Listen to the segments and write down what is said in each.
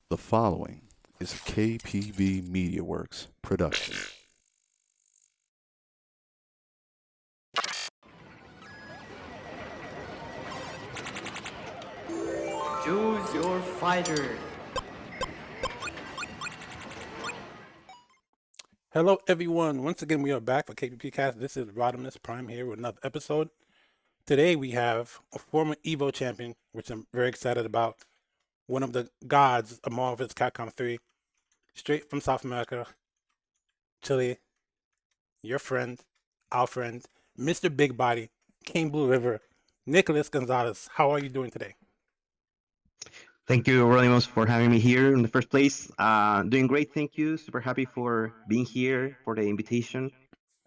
The following is a KPV MediaWorks production. Choose your fighter. Hello, everyone. Once again, we are back for KPBCast. This is Rodimus Prime here with another episode. Today, we have a former Evo champion, which I'm very excited about. One of the gods of Marvel's Capcom 3, straight from South America, Chile. Your friend, our friend, Mr. Big Body, Kane BlueRiver, Nicolas Gonzalez. How are you doing today? Thank you, Rodimus, for having me here in the first place. Doing great, thank you. Super happy for being here, for the invitation,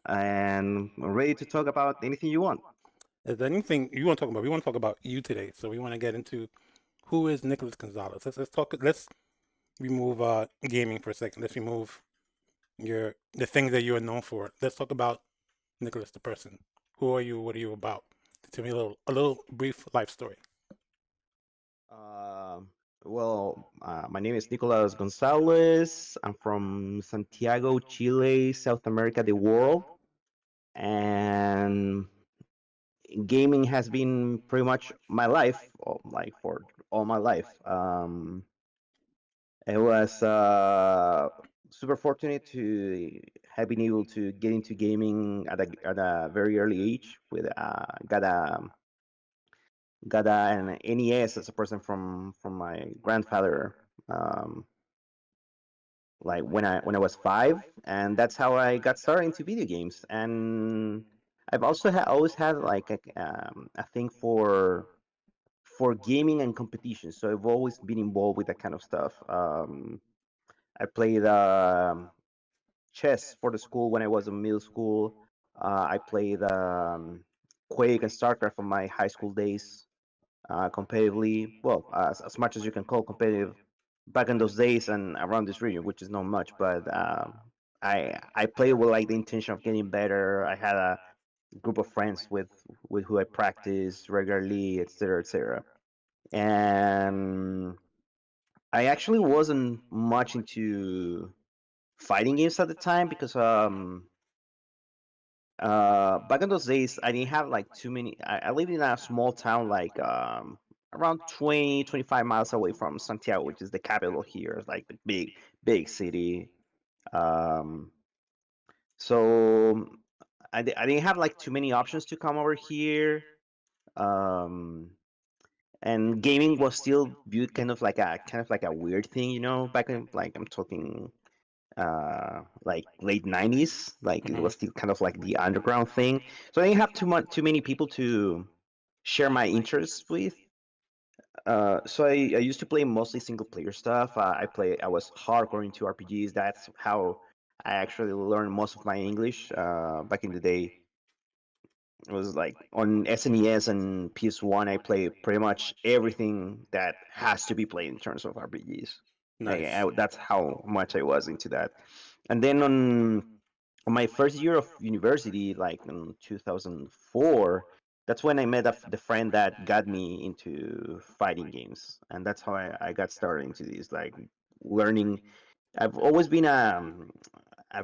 and I'm ready to talk about anything you want. Is there anything you want to talk about? We want to talk about you today, so we want to get into who is Nicolas Gonzalez. Let's talk. Let's remove gaming for a second. Let's remove the things that you are known for. Let's talk about Nicholas the person. Who are you? What are you about? Tell me a little brief life story. Uh, my name is Nicolas Gonzalez. I'm from Santiago, Chile, South America, the world, and gaming has been pretty much my life, like for all my life. I was super fortunate to have been able to get into gaming at a very early age. With got an NES as a present from my grandfather. Um, like when I was 5, and that's how I got started into video games. And I've also always had like a thing for gaming and competition. So I've always been involved with that kind of stuff. I played chess for the school when I was in middle school. I played Quake and StarCraft from my high school days competitively. Well, as much as you can call competitive back in those days and around this region, which is not much, but I played with like the intention of getting better. I had a group of friends with who I practiced regularly, etc., etc. And I actually wasn't much into fighting games at the time because back in those days I didn't have like too many. I lived in a small town like around 20-25 miles away from Santiago, which is the capital here. It's like the big city. Um, so I didn't have like too many options to come over here. Um, and gaming was still viewed kind of like a weird thing, back in, like, I'm talking like late 90s. Like it Hmm. was still kind of like the underground thing, so I didn't have too many people to share my interests with. So I used to play mostly single player stuff. I was hardcore into RPGs. That's how I actually learned most of my English back in the day. It was like on SNES and PS1. I played pretty much everything that has to be played in terms of RPGs. Nice. That's how much I was into that. And then on my first year of university, like in 2004, that's when I met the friend that got me into fighting games, and that's how I got started into this, like learning. I've always been a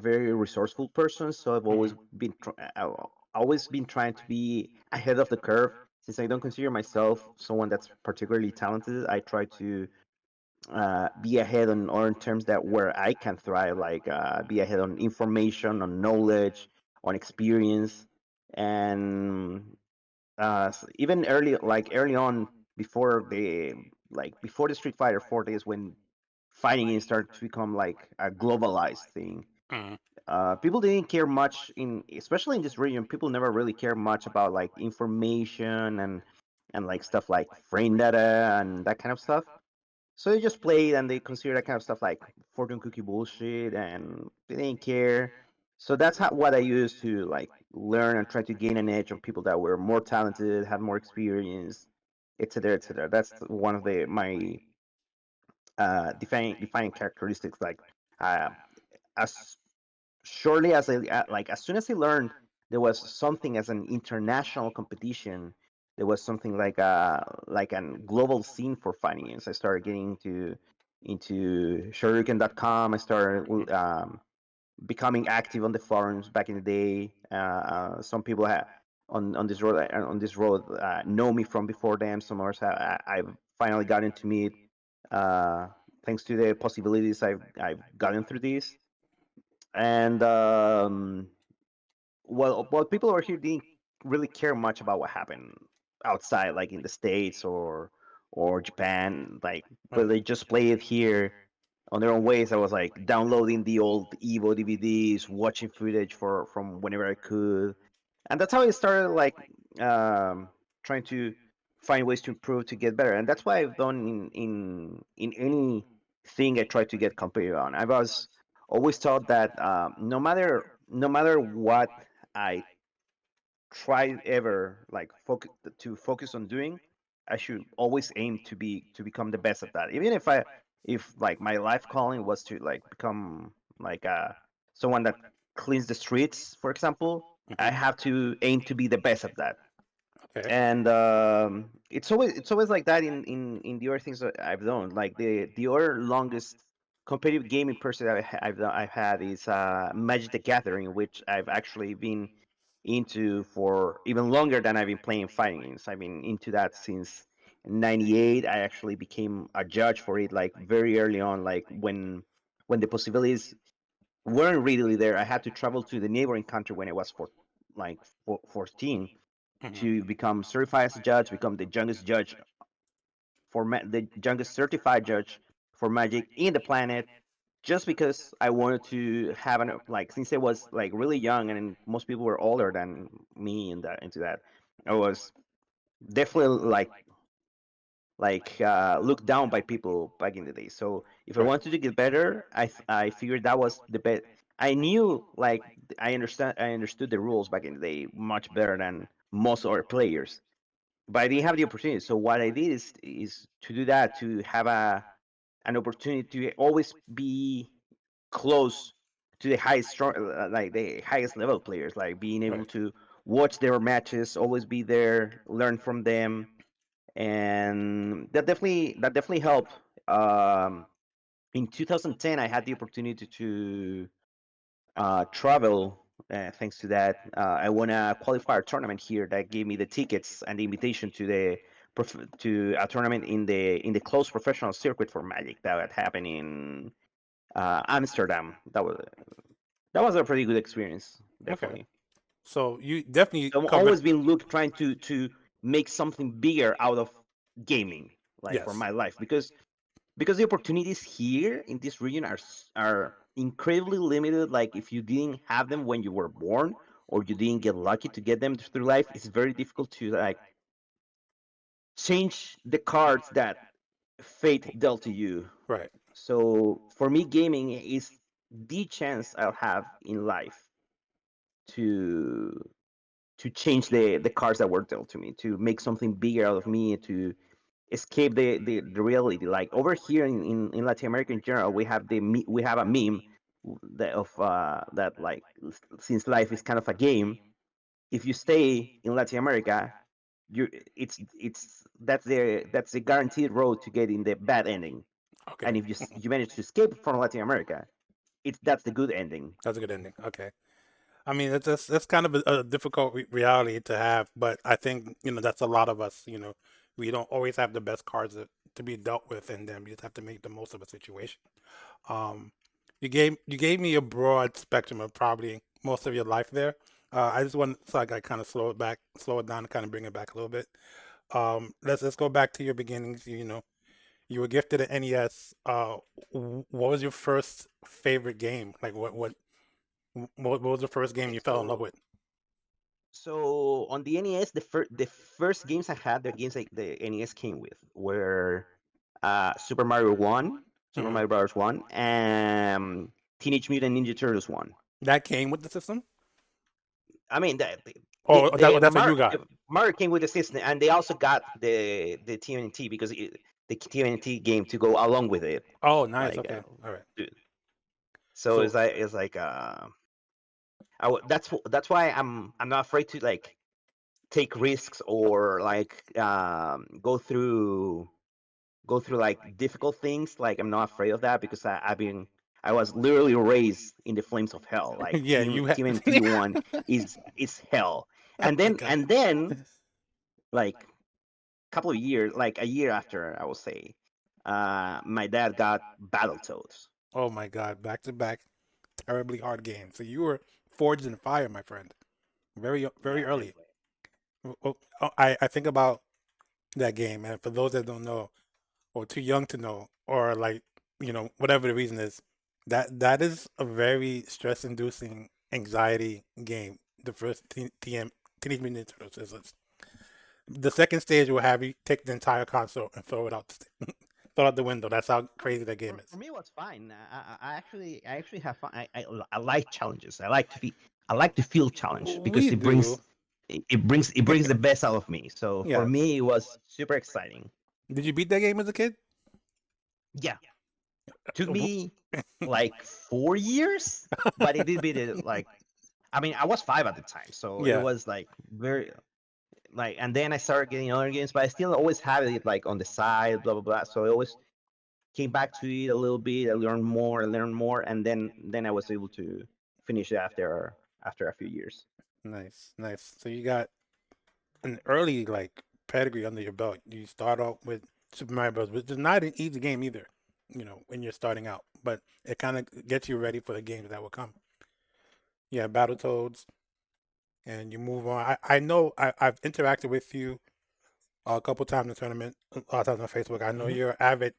very resourceful person, so Hmm. I've always been trying to be ahead of the curve. Since I don't consider myself someone that's particularly talented, I try to be ahead on terms that where I can thrive, like be ahead on information, on knowledge, on experience, and even early on, before the Street Fighter 4 days, when fighting games started to become like a globalized thing. Hmm. People didn't care much especially in this region. People never really care much about like information and like stuff like frame data and that kind of stuff. So they just played and they consider that kind of stuff like fortune cookie bullshit, and they didn't care. So that's what I used to like learn and try to gain an edge on people that were more talented, had more experience, etc., etc. That's one of my defining characteristics. Like uh, as shortly as as soon as I learned there was something as an international competition, there was something like a global scene for fighting games. I started getting into Shoryuken.com. I started becoming active on the forums back in the day. Some people on this road know me from before them. Some others I've finally gotten to meet uh, thanks to the possibilities I've gotten through this. And well, people over here didn't really care much about what happened outside, like in the States or Japan, like, but Right. they just play it here on their own ways. I was like downloading the old Evo DVDs, watching footage from whenever I could, and that's how I started like um, trying to find ways to improve to get better. And that's why I've done in anything I try to get competitive on. I was always taught that no matter what I try ever like focus on doing, I should always aim to become the best at that. Even if like my life calling was to like become like someone that cleans the streets, for example, I Hmm. have to aim to be the best at that. Okay. And it's always like that in the other things that I've done. Like the other longest competitive gaming person that I've had is Magic the Gathering, which I've actually been into for even longer than I've been playing fighting games. I've been into that since '98. I actually became a judge for it like very early on, like when the possibilities weren't really there. I had to travel to the neighboring country when I was 14 Hmm. to become certified as a judge, become the youngest judge the youngest certified judge for Magic in the planet, just because I wanted to have an like since I was like really young and most people were older than me in that into that. I was definitely looked down by people back in the day. So if I Right. wanted to get better, I figured that was the best. I knew like I understood the rules back in the day much better than most other players, but I didn't have the opportunity. So what I did is to do that, to have an opportunity to always be close to the like the highest level players, like being able Right. to watch their matches, always be there, learn from them, and that definitely helped. In 2010, I had the opportunity to travel. Thanks to that, I won a qualifier tournament here that gave me the tickets and the invitation to to a tournament in the closed professional circuit for Magic that had happened in Amsterdam. That was a pretty good experience, Okay. definitely. So you definitely So I've covered. always been trying to make something bigger out of gaming, like for Yes. my life, because the opportunities here in this region are incredibly limited. Like if you didn't have them when you were born or you didn't get lucky to get them through life, it's very difficult to like change the cards that fate dealt to you. Right. So for me, gaming is the chance I'll have in life to to change the cards that were dealt to me, to make something bigger out of me, to escape the reality. Like over here in Latin America in general, we have a meme that like since life is kind of a game, if you stay in Latin America, you it's that's the guaranteed road to getting the bad ending. Okay. And if you manage to escape from Latin America, that's the good ending. That's a good ending. Okay. I mean, that's kind of a difficult reality to have, but I think that's a lot of us. We don't always have the best cards to be dealt with, and then we just have to make the most of a situation. Um, you gave me a broad spectrum of probably most of your life there. I just want so I kind of slow it down, and kind of bring it back a little bit. Let's go back to your beginnings. You were gifted an NES. What was your first favorite game? Like what was the first game Okay, you fell in love with? so on the NES, the first games I had, the games like the NES came with were Super Mario One, Super Hmm. Mario Bros. One, and Teenage Mutant Ninja Turtles One. That came with the system? I mean, Oh, that's what you got. Mario came with the system, and they also got the TMNT because the TMNT game to go along with it. Oh, nice. Like, Okay. All right. dude, so So, it's like that's why I'm not afraid to like take risks or like go through go through like difficult things, like I'm not afraid of that because I was literally raised in the flames of hell. Like Yeah, you have. Team MT1 is hell. Oh And my then god. and then like couple of years, like a year after, I will say, my dad got Battletoads. Oh my god. Back to back, terribly hard games. So you were forged in fire, my friend. Very Yeah, early. definitely. I think about that game, and for those that don't know, or too young to know, or like whatever the reason is, that is a very stress-inducing anxiety game. The first Teenage Mutant Ninja Turtles is the second stage will have you take the entire console and throw it out throw it out the window. That's how crazy that game For is. me, it was fine. I actually have fun. I like challenges. I like to feel challenged because We do. it brings the best out of me. So for Yes. me, it was super exciting. Did you beat that game as a kid? Yeah, took me like 4 years, but it did beat it. Like, I mean, I was 5 at the time, so it Yeah. was like very like. And then I started getting other games, but I still always had it like on the side, blah blah blah. So I always came back to it a little bit. I learned more, and then I was able to finish it after a few years. Nice, nice. So you got an early like pedigree under your belt. You start off with Super Mario Bros., which is not an easy game either, when you're starting out, but it kind of gets you ready for the games that will come. Yeah, Battletoads, and you move on. I know I've interacted with you a couple times in the tournament, a lot of times on Facebook. I know Hmm. you're an avid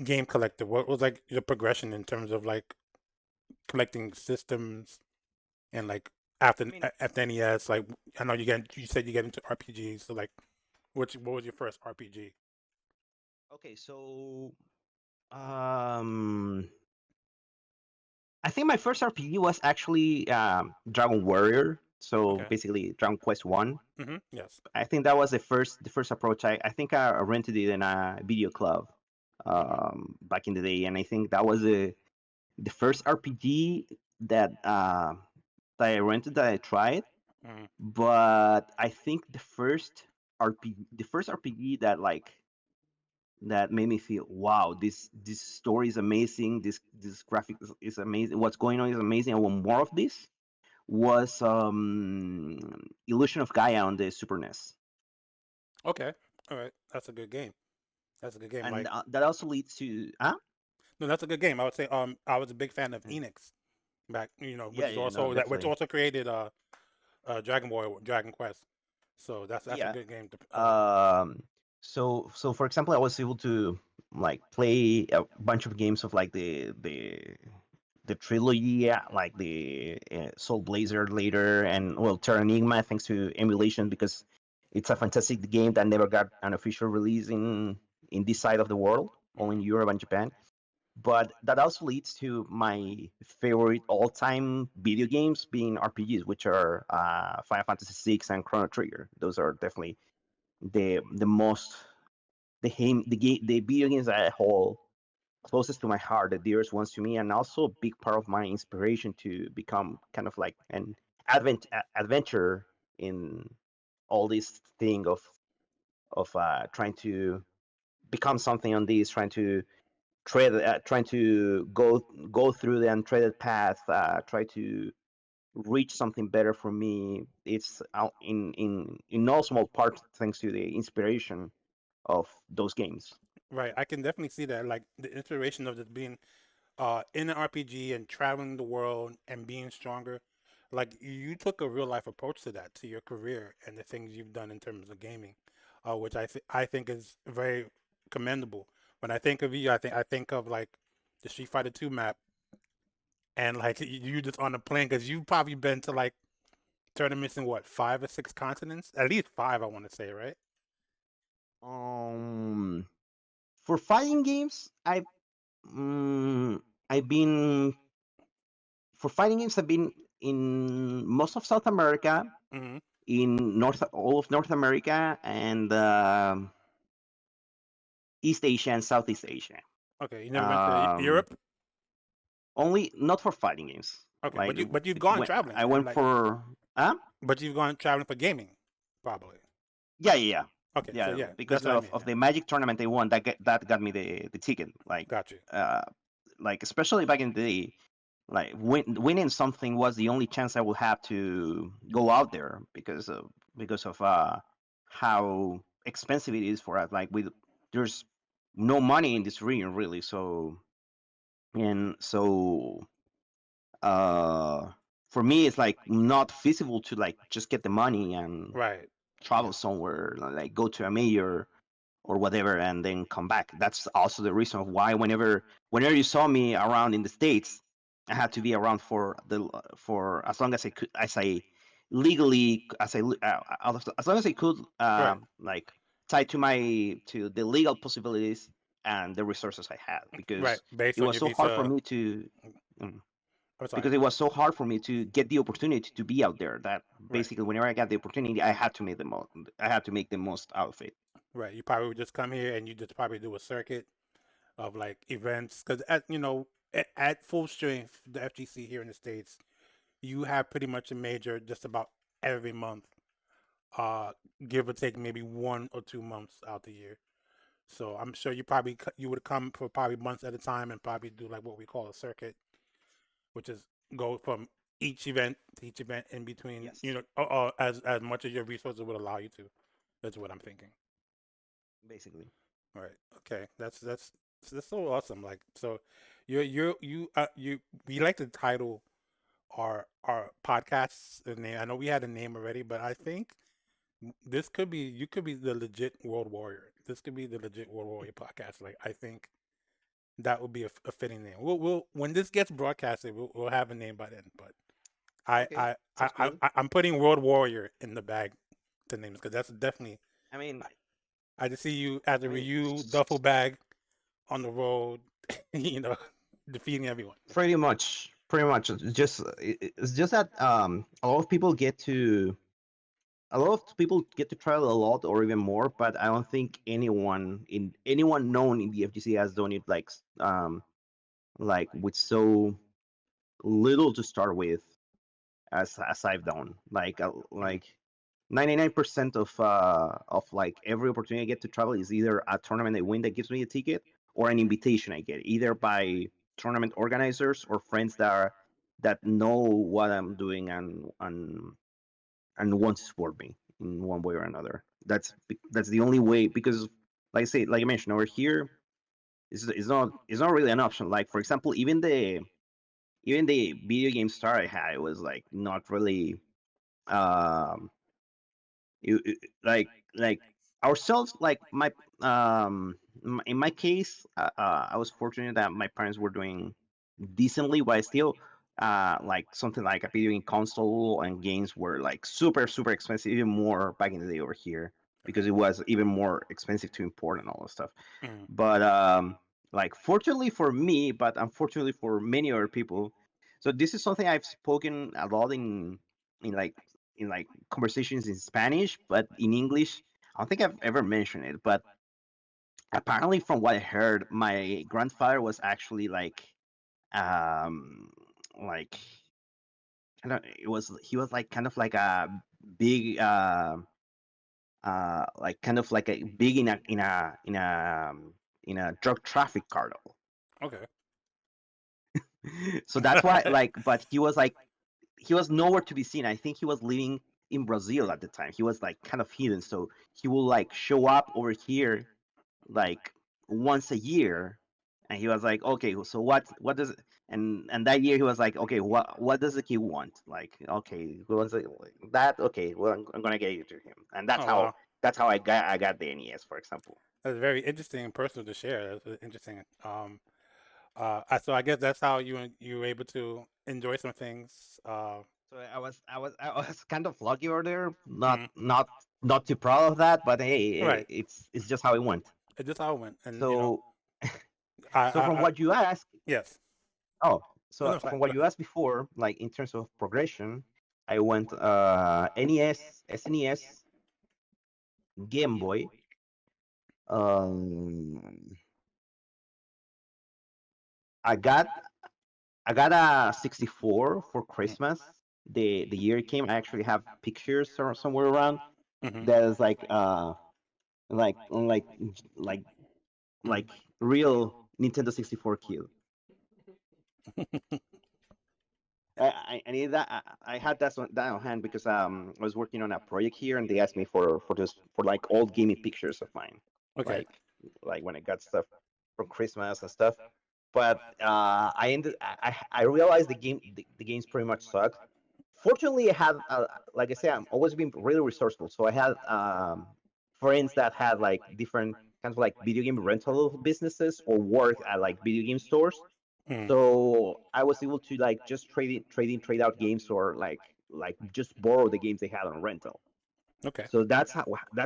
game collector. What was like your progression in terms of like collecting systems and like I mean, after NES? Like I know you said you get into RPGs, so like what was your first RPG? okay, so um, I think my first RPG was actually Dragon Warrior. So Okay. basically, Dragon Quest One. Yes. I think that was the first approach. I think I rented it in a video club Hmm. back in the day, and I think that was the first RPG that that I rented that I tried. Hmm. But I think the first RPG that like that made me feel wow, this story is amazing, this graphic is amazing, what's going on is amazing, I want more of this, was Illusion of Gaia on the Super NES. Okay. All right. That's a good game. That's a good game. And Like that also leads to no, that's a good game. I would say I was a big fan of Enix back, which yeah, is yeah, no, also which definitely. also created Dragon Ball, Dragon Quest. So that's a Yeah. good game to um so for example, I was able to like play a bunch of games of like the trilogy, yeah, like the Soul Blazer later, and well, Terra Enigma, thanks to emulation, because it's a fantastic game that never got an official release in this side of the world, only in Mhm. Europe and Japan. But that also leads to my favorite all-time video games being RPGs, which are Final Fantasy VI and Chrono Trigger. Those are definitely the most the video games as a whole closest to my heart, the dearest ones to me, and also a big part of my inspiration to become kind of like an adventure in all this thing of trying to become something on this, trying to go through the untreaded path, try to reach something better for me. It's in no small part thanks to the inspiration of those games. Right. I can definitely see that. Like the inspiration of just being in an RPG and traveling the world and being stronger. Like you took a real life approach to that, to your career and the things you've done in terms of gaming, which I think is very commendable. When I think of you, I think of like the Street Fighter 2 map and like you just on a plane because you've probably been to like tournaments in what 5 or 6 continents, at least five, I want to say, right? Um, for fighting games, mm, I've been for fighting games. I've been in most of South America, Hmm. in all of North America, and East Asia and Southeast Asia. Okay, you never went to Um, Europe. only not for fighting games. Okay, Like but you've gone when traveling I and went like for but you've gone traveling for gaming, probably. yeah, yeah, yeah. Okay, so Yeah, yeah, that's because what I mean. of Yeah, the Magic tournament they won, that got me the ticket. got you. Uh, like especially back in the day, like winning something was the only chance I would have to go out there because of how expensive it is for us. Like there's no money in this region really, so uh for me it's like not feasible to like just get the money and Right. travel Yeah. somewhere, like go to a major or whatever and then come back. That's also the reason of why whenever you saw me around in the States, I had to be around for as long as I could, as I legally, as long as I could, Right. like tied to the legal possibilities and the resources I had, Right. because Based it on was your so hard for visa. me to. mm, I'm sorry. because it was so hard for me to get the opportunity to be out there that Right. basically whenever I got the opportunity, I had to make the most. I had to make the most out of it. Right. You probably would just come here and you just probably do a circuit of like events because at full strength, the FGC here in the States, you have pretty much a major just about every month, uh, give or take maybe 1 or 2 months out the year. So I'm sure you would come for probably months at a time and probably do like what we call a circuit, which is go from each event to each event in between, Yes, as much as your resources would allow you to. That's what I'm thinking. basically. All right. Okay. That's so awesome. Like so, you we like to title our podcasts a name. I know we had a name already, but I think this could be you could be the legit world warrior. This could be the legit world warrior podcast. Like I think that would be a fitting name. We'll when this gets broadcasted, we'll have a name by then. But I Okay, I I, sounds I good. I'm putting world warrior in the bag to names because that's definitely. I mean, I just see you as a I mean, Ryu duffel bag on the road, you know, defeating everyone. pretty much. It's just that a lot of people get to travel a lot or even more, but I don't think anyone known in the FGC has done it like with so little to start with as I've done. Mm, Like 99% of like every opportunity I get to travel is either a tournament I win that gives me a ticket or an invitation I get either by tournament organizers or friends that know what I'm doing and want to support me in one way or another. That's the only way, because like I mentioned over here, it's not really an option. Like for example, even the video game star I had was like not really um like ourselves, like in my case, I was fortunate that my parents were doing decently, but still like something like a video game console and games were like super expensive, even more back in the day over here, because it was even more expensive to import and all that stuff. mm, But like fortunately for me, but unfortunately for many other people, so this is something I've spoken a lot in like conversations in Spanish, but in English I don't think I've ever mentioned it. But apparently from what I heard, my grandfather was actually um like he was like kind of like a big like kind of like a big in a drug traffic cartel. okay. So that's why, like, but he was nowhere to be seen. I think he was living in Brazil at the time. He was like kind of hidden, so he will like show up over here like once a year, and he was like, okay, so what does and that year he was like, okay, what does the kid want? Like, okay, who wants that? Okay, well, I'm gonna get you to him, and Oh wow, that's how I got the NES, for example. that's very interesting and personal to share. That's interesting. So I guess that's how you were able to enjoy some things. So I was kind of lucky over there. Mm, Not too proud of that, but hey, right. it's just how it went. It just how it went, and So so from I what you asked, yes. oh, Oh, so no, fine. from Go what you ahead. asked before, like in terms of progression, I went NES, SNES, Game Boy. Um, I got I got a 64 for Christmas. The year it came, I actually have pictures somewhere around. Mm-hmm. There's like like like real Nintendo 64 kid. I need that. I had that on hand because I was working on a project here, and they asked me for like old gaming pictures of mine, Okay. like when I got stuff for Christmas and stuff. But I realized the games pretty much sucked. Fortunately, I had like I say, I'm always been really resourceful, so I had friends that had like different kinds of like video game rental businesses or work at like video game stores. Mm. So I was able to like just trade out games or just borrow the games they had on rental. Okay. So that's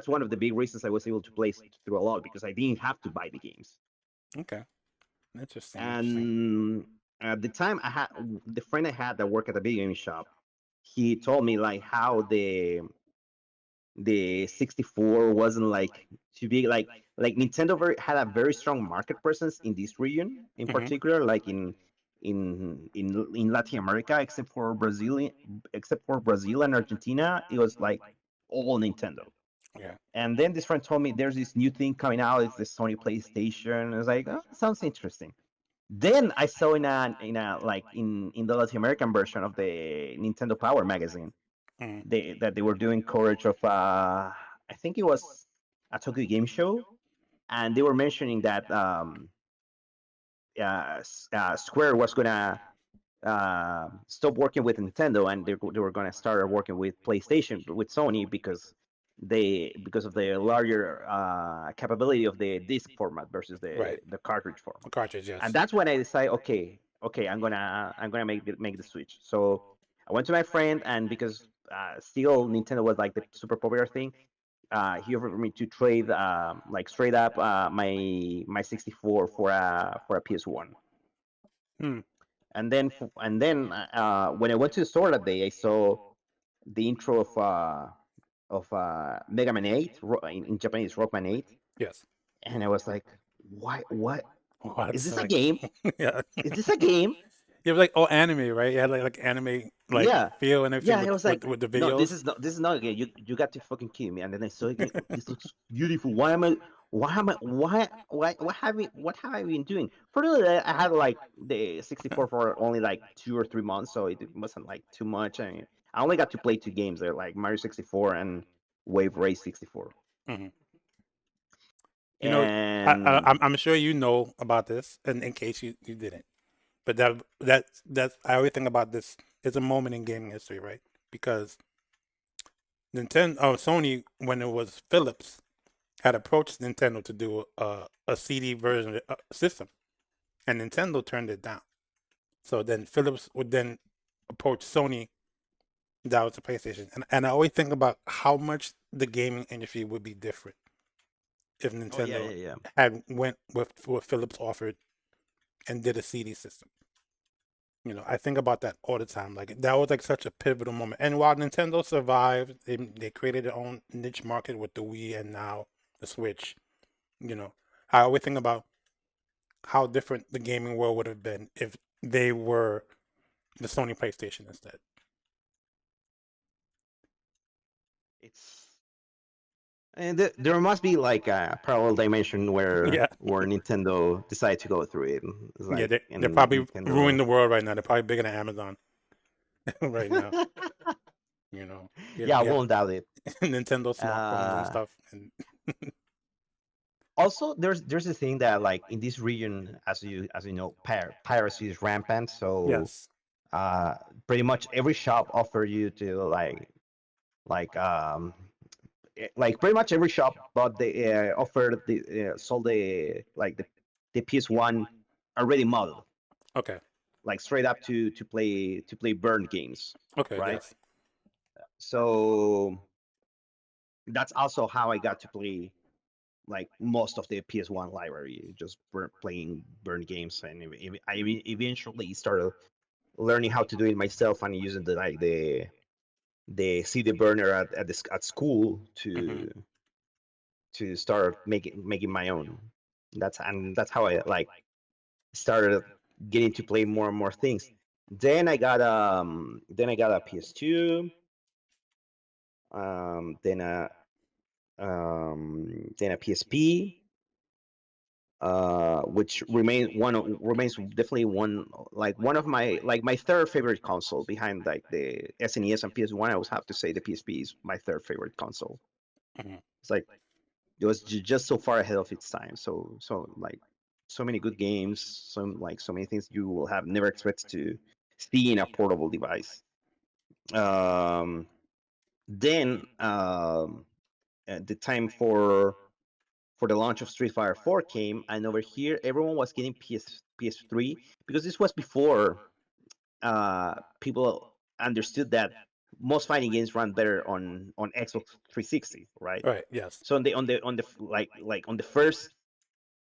one of the big reasons I was able to play through a lot because I didn't have to buy the games. Okay. Interesting. Interesting. And at the time, I had the friend I had that worked at a video game shop. He told me like how the 64 wasn't like too big. Like Nintendo had a very strong market presence in this region in Hmm. particular, like in Latin America, except for Brazil and Argentina, it was like all Nintendo. Yeah. And then this friend told me there's this new thing coming out. It's the Sony PlayStation. I was like, oh, sounds interesting. Then I saw in a like in the Latin American version of the Nintendo Power magazine Mm. that they were doing coverage of I think it was a Tokyo Game Show, and they were mentioning that Square was gonna stop working with Nintendo and they were gonna start working with PlayStation with Sony because of the larger capability of the disc format versus Right. the cartridge A format. cartridge. And Yes. that's when I decided, okay, I'm gonna make the switch. So I went to my friend, and because still Nintendo was like the super popular thing, he offered me to trade like straight up my 64 for a PS1. Hmm. And then when I went to the store that day, I saw the intro of Mega Man 8 in Japanese Rockman 8, Yes. and I was like, why? What is What? this a Like, game? yeah. Is this a game? It was like all anime, right? You had like anime like Yeah, feel and everything yeah. I was like, with the no, videos. this is not a game. You got to fucking kidding me. And then I saw it. Like, this looks beautiful. What have I been doing? Fortunately, I had like the 64 for only like 2 or 3 months, so it wasn't like too much. I only got to play two games there, like Mario 64 and Wave Race 64. Hmm. You know, And I'm sure you know about this, and in case you didn't, but that's I always think about this. It's a moment in gaming history, right? Because Sony, when it was Philips, had approached Nintendo to do a CD version system, and Nintendo turned it down. So then Philips would then approach Sony. That was the PlayStation, and I always think about how much the gaming industry would be different if oh yeah, Nintendo yeah, yeah. had went with what Philips offered and did a CD system. I think about that all the time. Like that was like such a pivotal moment. And while Nintendo survived, they created their own niche market with the Wii and now the Switch. You know, I always think about how different the gaming world would have been if they were the Sony PlayStation instead. It's And there must be like a parallel dimension where Yeah, Nintendo decided to go through it. It's yeah, like they're and probably ruining Nintendo. the world right now. They're probably bigger than Amazon right now. Yeah, I Yeah, won't doubt it. Nintendo smartphones and Uh, stuff. And Also, there's a thing that like in this region, as you know, piracy is rampant. So yes, uh, pretty much every shop offer you to like like pretty much every shop, but they offered the sold the PS1 already modeled, okay, like straight up to play burn games, okay, right? yes, So that's also how I got to play like most of the PS1 library, just playing burn games, and eventually started learning how to do it myself and using the CD burner at school hmm, to start making my own. That's how I like started getting to play more and more things. Then I got a PS2. Then then a PSP, which remains definitely one of my third favorite console behind like the SNES and PS1. I always have to say the PSP is my third favorite console. Hmm. It's like it was just so far ahead of its time. Like so many good games, so many things you will have never expected to see in a portable device. Um, then the time for the launch of Street Fighter 4 came, and over here everyone was getting PS3 because this was before people understood that most fighting games run better on Xbox 360, right? Right. Yes. So on the first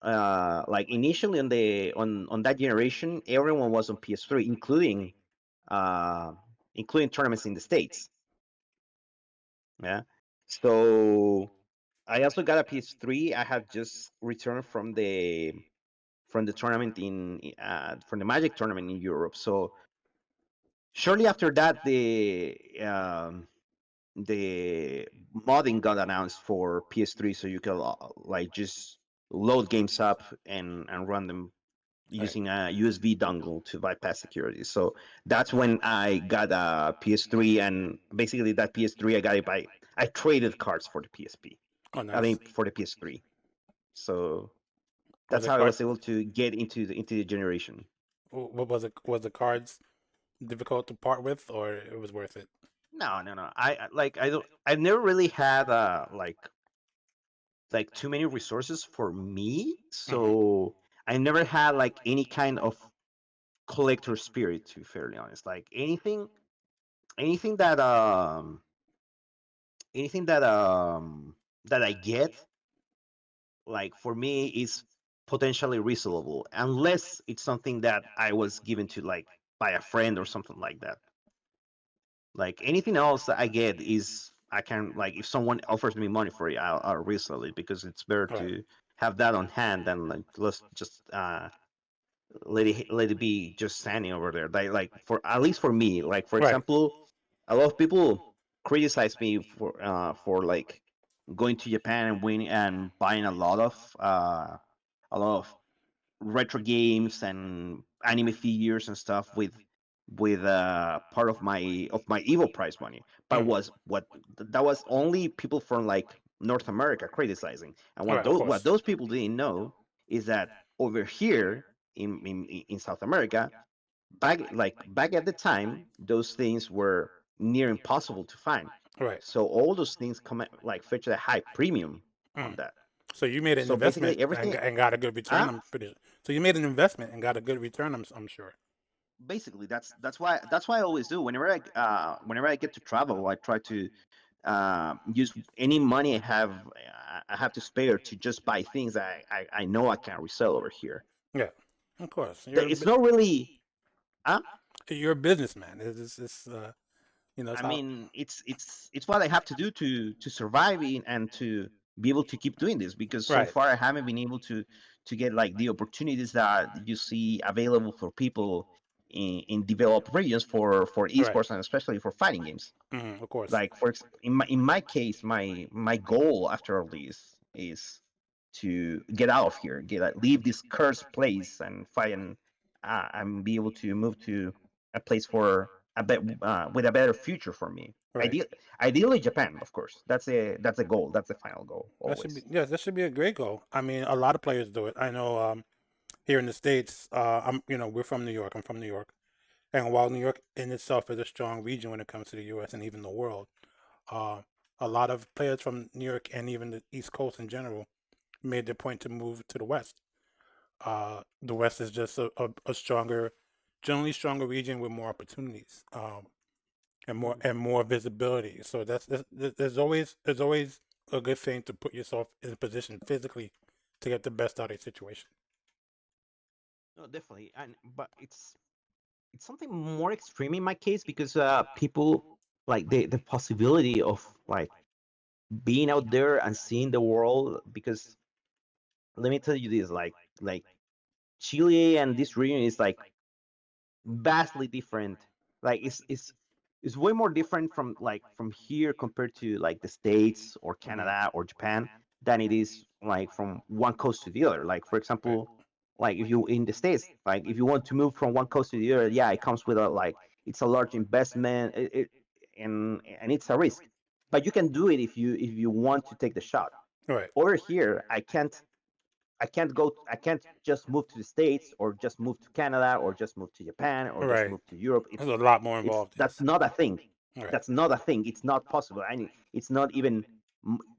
like initially on that generation, everyone was on PS3, uh, including tournaments in the states. Yeah. So I also got a PS3. I had just returned from the tournament from the Magic tournament in Europe. So shortly after that, the modding got announced for PS3, so you could like just load games up and run them Right. using a USB dongle to bypass security. So that's when I got a PS3, and basically that PS3 I got it by I traded cards for the PSP. Oh, I mean nice. for the PS3. So Was that's it how I card? was able to get into the generation. What was it? Was the cards difficult to part with, or it was worth it? No, no, no. I don't. I've never really had like too many resources for me, Hmm. so I never had like any kind of collector spirit. To be fairly honest, like anything that anything that I get, like for me, is potentially resellable, unless it's something that I was given to like by a friend or something like that. Like anything else that I get is I can like if someone offers me money for it, I'll resell it because it's better Right. to have that on hand than like let's just let it be just standing over there. Like for at least for me, like for Right. example, a lot of people criticize me for like going to Japan and winning and buying a lot of retro games and anime figures and stuff with part of my evil prize money. But Mm. was what that was only people from like North America criticizing. And Right. Of what course. those people didn't know is that over here in South America, back at the time, those things were near impossible to find. Right. So all those things like fetch a high premium on Mm. that. So you made an So basically investment everything and got a good return. uh, I'm pretty sure. So you made an investment and got a good return. I'm sure. basically that's why I always do whenever I get to travel. I try to use any money I have to spare to just buy things I know I can resell over here. Yeah. Of course. It's not really uh, You're a businessman. It's it's I how. mean it's what I have to do to survive and to be able to keep doing this, because so Right. far I haven't been able to get like the opportunities that you see available for people in developed regions for Right. esports and especially for fighting games. Of course. Like in my case, my goal after all this is to get out of here, leave this cursed place and fight and be able to move to a place for with a better future for me. Right. Ideally Japan, of course. That's a goal. That's the final goal That should be always. yes. That should be a great goal. I mean, a lot of players do it. I know. Here in the states, we're from New York. I'm from New York, and while New York in itself is a strong region when it comes to the U.S. and even the world, uh, a lot of players from New York and even the East Coast in general made the point to move to the West. The West is just a stronger, generally stronger region with more opportunities, and more visibility. So there's always a good thing to put yourself in a position physically to get the best out of a situation. No, definitely. And but it's something more extreme in my case because people like the possibility of like being out there and seeing the world, because let me tell you this, like Chile and this region is like vastly different. Like it's is way more different from from here compared to like the States or Hmm. Canada or Japan than it is like from one coast to the other. Like for Right. example, like if you in the States, like if you want to move from one coast to the other, yeah, it comes with a like it's a large investment, and it's a risk. But you can do it if you want to take the shot. Right. Over here, I can't just move to the States or just move to Canada or just move to Japan or just Right. move to Europe. There's a lot more It's involved. that's Yes. not a thing. Right. That's not a thing. It's not possible. I mean, it's not even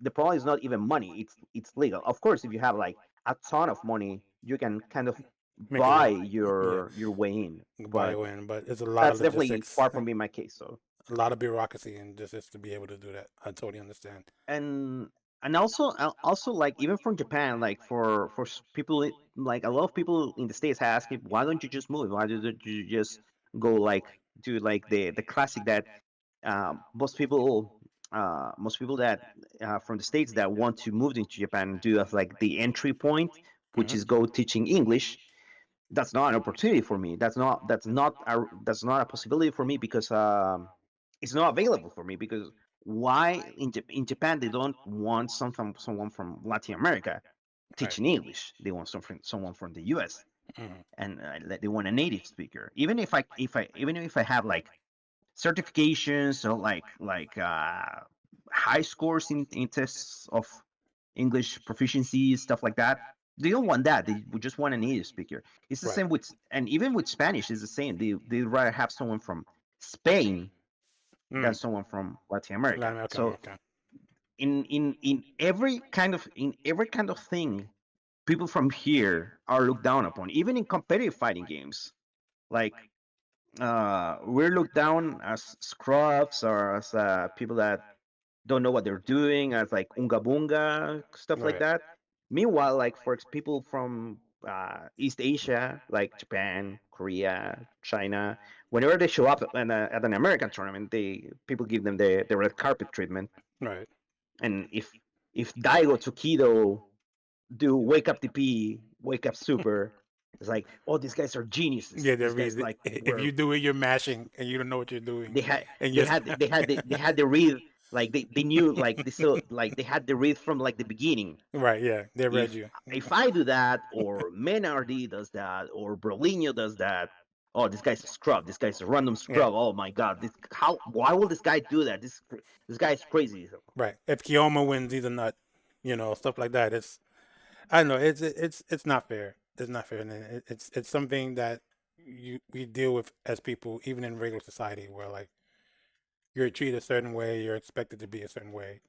the problem is not even money. It's legal. Of course, if you have like a ton of money, you can kind of Make it buy work. Yeah. your way in. Buy But a win, but it's a lot of that's definitely logistics, far from being my case. So a lot of bureaucracy, and just to be able to do that. I totally understand. and also like even from Japan, like for people like a lot of people in the States ask me, why don't you just move? Why don't you just go like do like the classic that most people that from the States that want to move into Japan do as like the entry point, which Hmm. is go teaching English. That's not an opportunity for me. That's not a possibility for me because it's not available for me because why in Japan they don't want someone from Latin America Right. teaching English. They want someone from the U.S. Hmm. and they want a native speaker. Even if I have like certifications or high scores in tests of English proficiency, stuff like that. They don't want that. They would just want a native speaker. It's the Right. same with, and even with Spanish, it's the same. They'd rather have someone from Spain than Mm. someone from Latin America. Latin America. So Okay. in every kind of thing, people from here are looked down upon. Even in competitive fighting games, like we're looked down as scrubs or as people that don't know what they're doing, as like unga bunga stuff like Right. that. Meanwhile, like for people from East Asia, like Japan, Korea, China, whenever they show up at an American tournament, they people give them the red carpet treatment. Right. And if Daigo Tokido do wake up DP, wake up super, it's like, oh, these guys are geniuses. Yeah, they're These guys really. like If were you do it, you're mashing, and you don't know what you're doing, they had and you're. they had the read like they knew like this so like they had the read from like the beginning. Right. Yeah, they read if you. if I do that or Menardi does that or Brolinho does that, oh, this guy's a scrub, this guy's a random Yeah. scrub, oh my god, this how why will this guy do that, this guy's crazy. Right. If Kiyomo wins, he's a nut. Stuff like that. I don't know. It's not fair. It's not fair, and it's something that we deal with as people, even in regular society, where like you're treated a certain way, you're expected to be a certain way,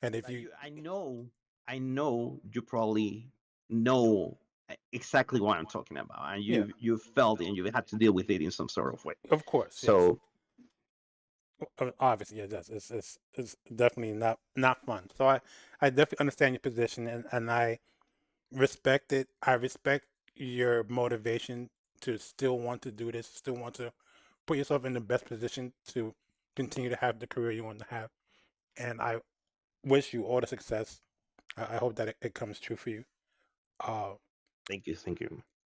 and if Like you, you, I know you probably know exactly what I'm talking about, and yeah, you felt it and you had to deal with it in some sort of way. of course, yes, So obviously, yeah, yes, it's definitely not fun. So I definitely understand your position, and I respect it. I respect your motivation to still want to do this, still want to put yourself in the best position to continue to have the career you want to have. And I wish you all the success. I hope that it comes true for you. Uh, thank you.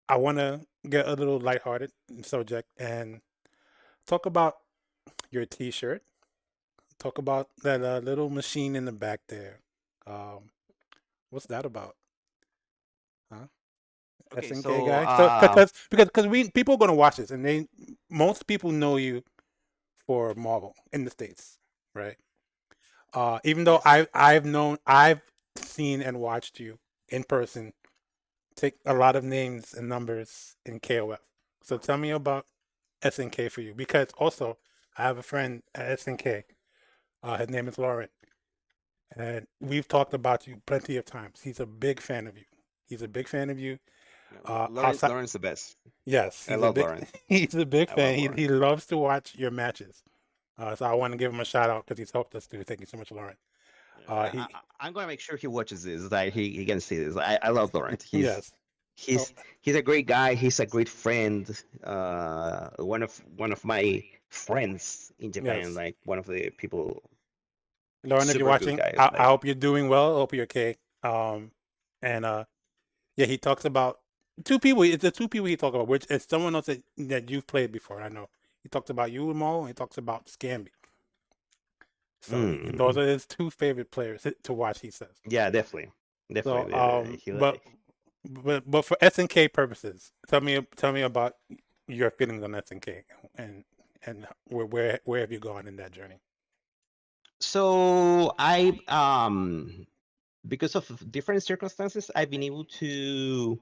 I want to get a little lighthearted subject and talk about your T-shirt. Talk about that little machine in the back there. Um, what's that about? Huh? Okay, SNK so guy. So because we people are gonna watch this and most people know you for Marvel in the States, right? Even though yes. I've seen and watched you in person take a lot of names and numbers in KOF. So tell me about SNK for you, because also I have a friend at SNK. His name is Lauren, and we've talked about you plenty of times. He's a big fan of you. He's a big fan of you. Outside, Lauren's the best. yes, I he's a love big Lauren. he's a big I fan. love He Lauren. loves to watch your matches. So I want to give him a shout out because he's helped us too. Thank you so much, Lauren. He I'm gonna make sure he watches this. Like he can see this. I love Lauren. yes. Oh, He's a great guy. He's a great friend. One of my friends in Japan. yes. Like one of the people, Lauren, if you're super good watching, guys. I Like hope you're doing well. I hope you're okay. And yeah, he talks about two people. It's the two people he talks about, which is someone else that you've played before. I know He talks about Umo, and he talks about Scamby. So those Mm. are his two favorite players to watch. He says. Yeah, definitely, So, definitely. but for SNK purposes, tell me about your feelings on SNK and where have you gone in that journey? So because of different circumstances, I've been able to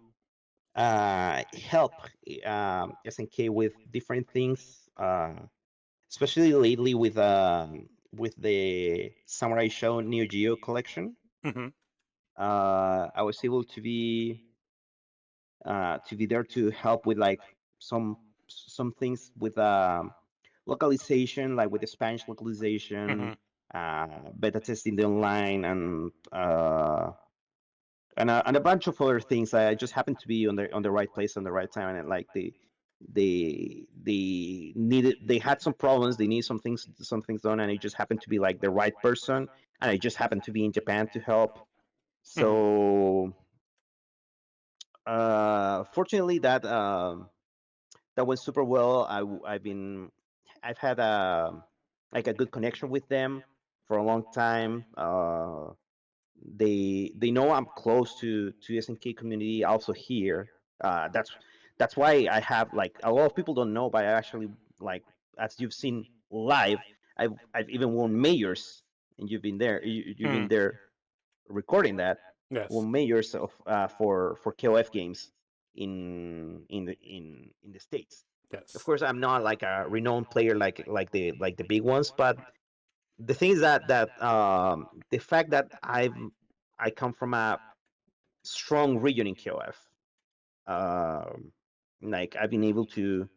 help SNK with different things, especially lately with the Samurai Show Neo Geo collection. Mm-hmm. I was able to be there to help with like some things with localization, like with the Spanish localization, Mm-hmm. beta testing the online, and a bunch of other things. I just happened to be on the right place on the right time, and like they had some problems. They need some things done, and it just happened to be like the right person, and I just happened to be in Japan to help. Mm-hmm. So fortunately, that went super well. I've had like a good connection with them for a long time. They know I'm close to SNK community also here. That's why I have like a lot of people don't know, but I actually like, as you've seen live, I've even won majors, and you've been Mm. there recording that. Yes. Won majors of for KOF games in the states. Of Yes. course, I'm not like a renowned player like the big ones, but the thing is that the fact that I come from a strong region in KOF, like I've been able to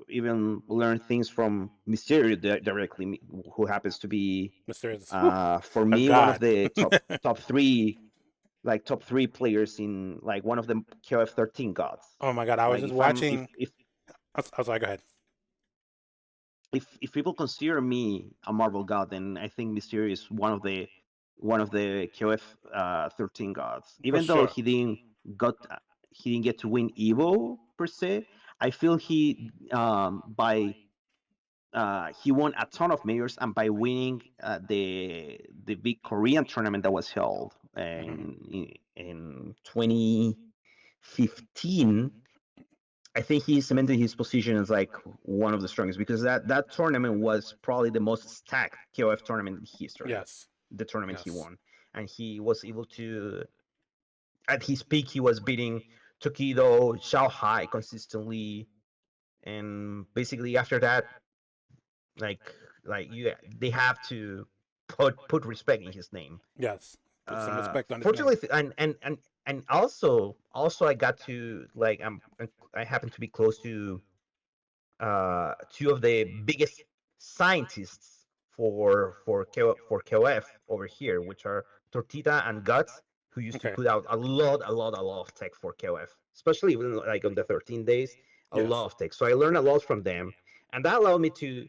even learn things from Mysterio directly, who happens to be Mysterious. Whew, for a me one of god. the top three players in like one of the KOF 13 gods. Oh my god! I was Like just watching. if I was like, go ahead. if people consider me a Marvel god, then I think Mysterio is one of the KOF 13 gods. For Even though sure. got he didn't get to win Evo per se, I feel by he won a ton of majors, and by winning the big Korean tournament that was held Hmm. in 2015, I think he cemented his position as like one of the strongest, because that tournament was probably the most stacked KOF tournament in history. Yes. The tournament he Yes. won, and he was able to, at his peak, he was beating Tokido, Shanghai consistently, and basically after that, like they have to put respect in his name. Yes. Put some respect on his name. Fortunately, and also I got to like I happen to be close to two of the biggest scientists for KOF over here, which are Tortita and Guts, who used to Okay. put out a lot of tech for KOF, especially even like on the 13 days, a lot Yes. of tech. So I learned a lot from them, and that allowed me to,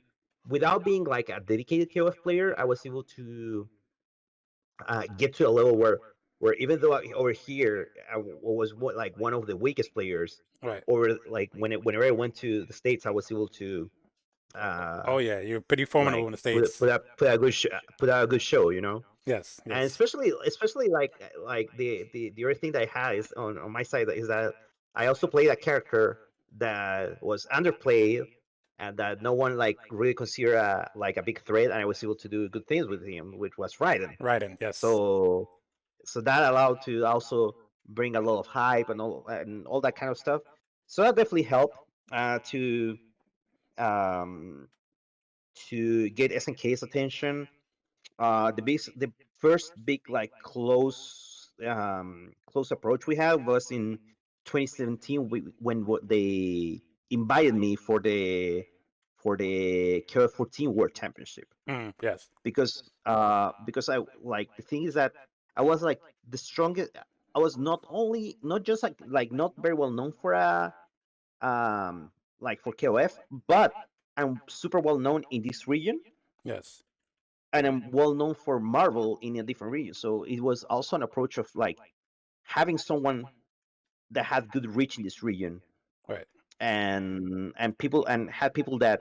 without being like a dedicated KOF player, I was able to get to a level where even though over here was like one of the weakest players, Right. or like whenever I went to the states, I was able to Oh yeah, you're pretty formidable like in the states. put out a good show, Yes. and Yes. especially like the other thing that I had is on my side is that I also played a character that was underplayed and that no one like really considered like a big threat, and I was able to do good things with him, which was Raiden. Right. And yes. So that allowed to also bring a lot of hype and all that kind of stuff. So that definitely helped um, to get SNK's attention. The first big like close approach we had was in 2017, when they invited me for the KF14 World Championship, Mm, yes. because I like, the thing is that I was like the strongest. I was not just like not very well known for a like for KOF, but I'm super well known in this region, Yes. and I'm well known for Marvel in a different region. So it was also an approach of like having someone that had good reach in this region, Right. and people and have people that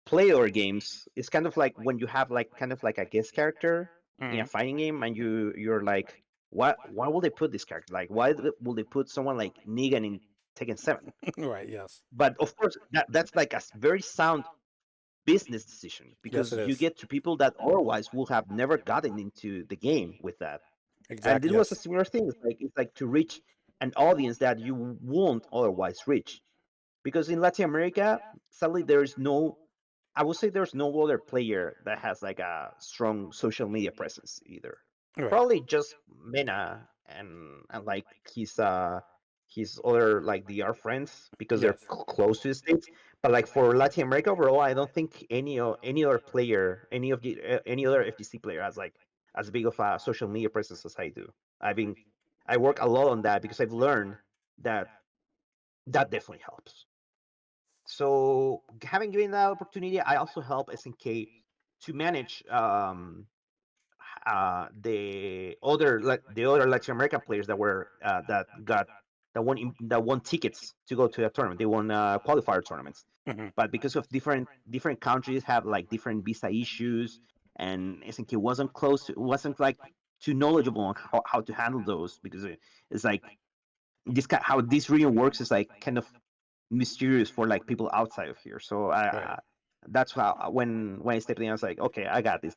play our games. It's kind of like when you have like kind of like a guest character in a Hmm. fighting game, and you're like, why will they put this character? Like, will they put someone like Negan in Tekken 7? Right. Yes. But of course, that's like a very sound business decision, Yes, because it you is. get to people that otherwise would have never gotten into the game with that. And this Exactly. was a Yes. similar thing. It's like to reach an audience that you won't otherwise reach, because in Latin America, sadly, there's no. I would say there's no other player that has like a strong social media presence either. Right. Probably just Mena and like his other like DR friends, because they're Yes. close to the states. But like for Latin America overall, I don't think any other player, any other FGC player has like as big of a social media presence as I do. I mean, I work a lot on that because I've learned that that definitely helps. So having given that opportunity, I also help SNK to manage the other Latin American players that were that won tickets to go to the tournament. They won qualifier tournaments, Hmm. but because of different countries have like different visa issues, and SNK wasn't like too knowledgeable on how to handle those, because it's like how this region works is like kind of mysterious for like people outside of here. So Right. that's how when I stepped in, I was like, okay, I got this.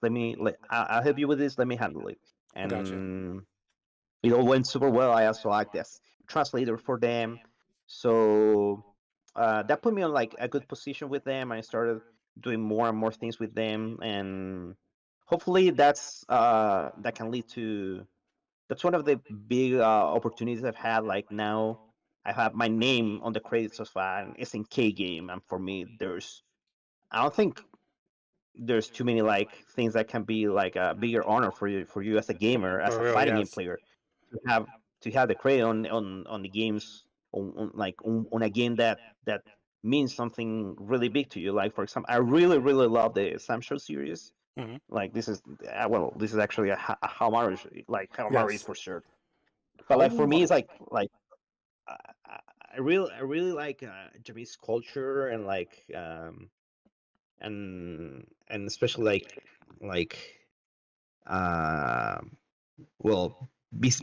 I'll help you with this. Let me handle it. Gotcha. And it all went super well. I also act as translator for them, so that put me on like a good position with them. I started doing more and more things with them, and hopefully that can lead to that's one of the big opportunities I've had. Like now, I have my name on the credits of an SNK game, and for me, I don't think there's too many like things that can be like a bigger honor for you as a gamer, as For a real. fighting game Yes. player, to have the credit on the games on a game that means something really big to you. Like for example, I really love the Sam Show series. Hmm. Like this is actually a homage, like homage Yes. for sure. But How like for you? me, it's like I, I I really like Japanese culture, and like and especially like uh well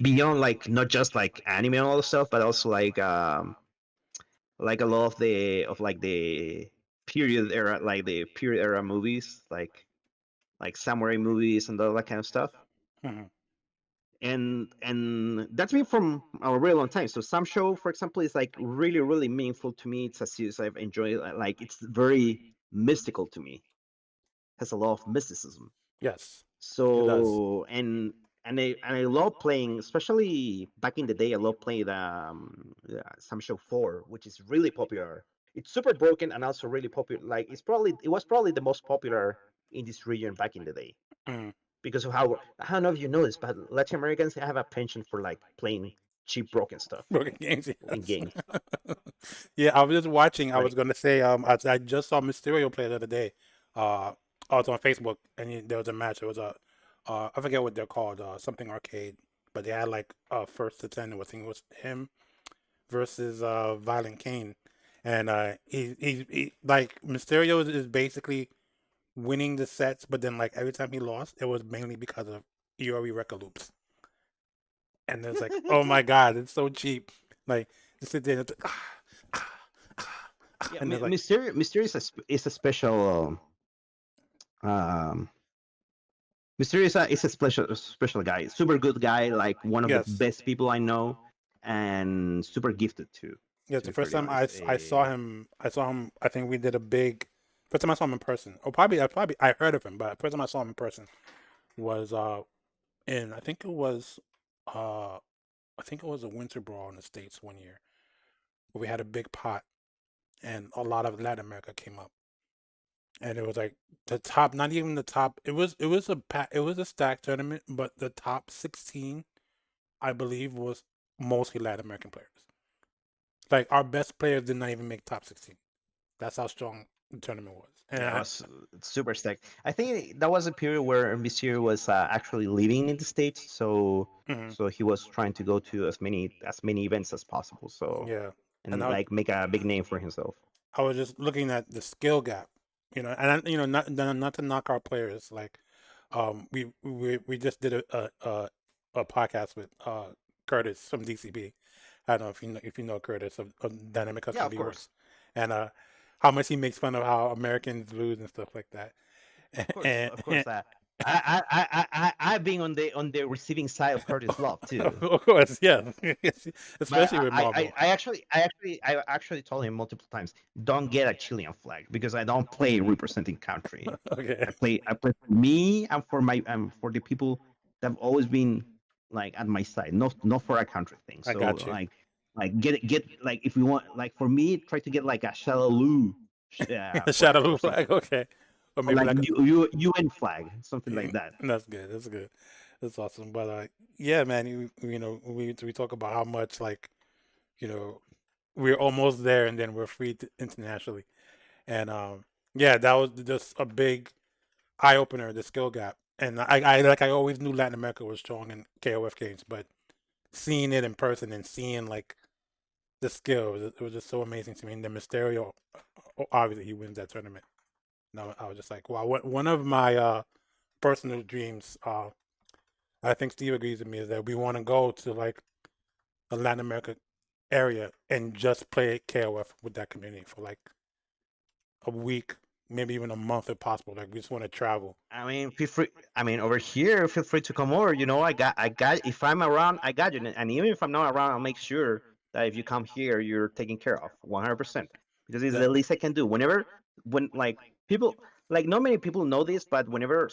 beyond like not just like anime and all the stuff, but also like a lot of the period era movies, like samurai movies and all that kind of stuff. Hmm. And that's been from a really long time. So some show, for example, is like really meaningful to me. It's a series I've enjoyed. Like it's very mystical to me. Has a lot of mysticism. Yes. It does. So and I love playing, especially back in the day. I love playing some show 4, which is really popular. It's super broken and also really popular. Like it was probably the most popular in this region back in the day, Mm. because of how I don't know if you know this, but Latin Americans have a penchant for like playing cheap broken stuff Broken games. in Yes. games. Yeah, I was just watching. I was Like gonna say, I just saw Mysterio play the other day. I was on Facebook, and there was a match. It was I forget what they're called, something arcade, but they had like first to 10. I think it was him versus Violent Kane, and he like Mysterio is basically winning the sets, but then like every time he lost, it was mainly because of Iori record loops, and it's like, oh my god, it's so cheap. Like just sit there and it's like, yeah, and it's like, Mysterio is a special um Mysterio is a special guy, super good guy, like one of the yes. best people I know, and super gifted too. Yes, To the be first fairly time honest, I saw him, I think we did a big. First time I saw him in person, or probably I heard of him, but first time I saw him in person was in uh I think it was a winter brawl in the States one year where we had a big pot and a lot of Latin America came up, and it was like the top, not even the top. It was a stack tournament, but the top 16 I believe was mostly Latin American players. Like our best players did not even make top 16. That's how strong the tournament was. And yeah, it was super stacked. I think that was a period where Mysterio was actually living in the States, so mhm, he was trying to go to as many events as possible. So yeah, And and like make a big name for himself. I was just looking at the skill gap, not to knock our players. Like, we just did a podcast with Curtis from DCB. I don't know if you know Curtis of Dynamic Yeah, Custom of B course, Works, and how much he makes fun of how Americans lose and stuff like that. of course, And, of course. I've been on the receiving side of Curtis Love too. of course, yeah, But especially with Marvel. I actually told him multiple times, don't get a Chilean flag because I don't play representing country. Okay, I play for me and for my for the people that have always been like at my side, not for a country thing. I So got you. like get like if you want like for me, try to get like a Shadaloo flag Shadow or something, flag, okay, or or maybe like like UN flag, something like that. that's good. That's good. That's awesome. But yeah, man, we talk about how much like you know we're almost there, and then we're free internationally, and yeah, that was just a big eye opener, the skill gap. And I always knew Latin America was strong in KOF games, but seeing it in person and seeing like the skill, it was just so amazing to me. And then Mysterio, obviously, he wins that tournament. No, I was just like, wow. One of my personal dreams, I think Steve agrees with me, is that we want to go to like a Latin America area and just play KOF with that community for like a week, maybe even a month if possible. Like we just want to travel. I mean, feel free. I mean, over here, feel free to come over. You know, I got. If I'm around, I got you. And even if I'm not around, I'll make sure that if you come here, you're taken care of, 100%. Because it's That, the least I can do. When like people, like not many people know this, but whenever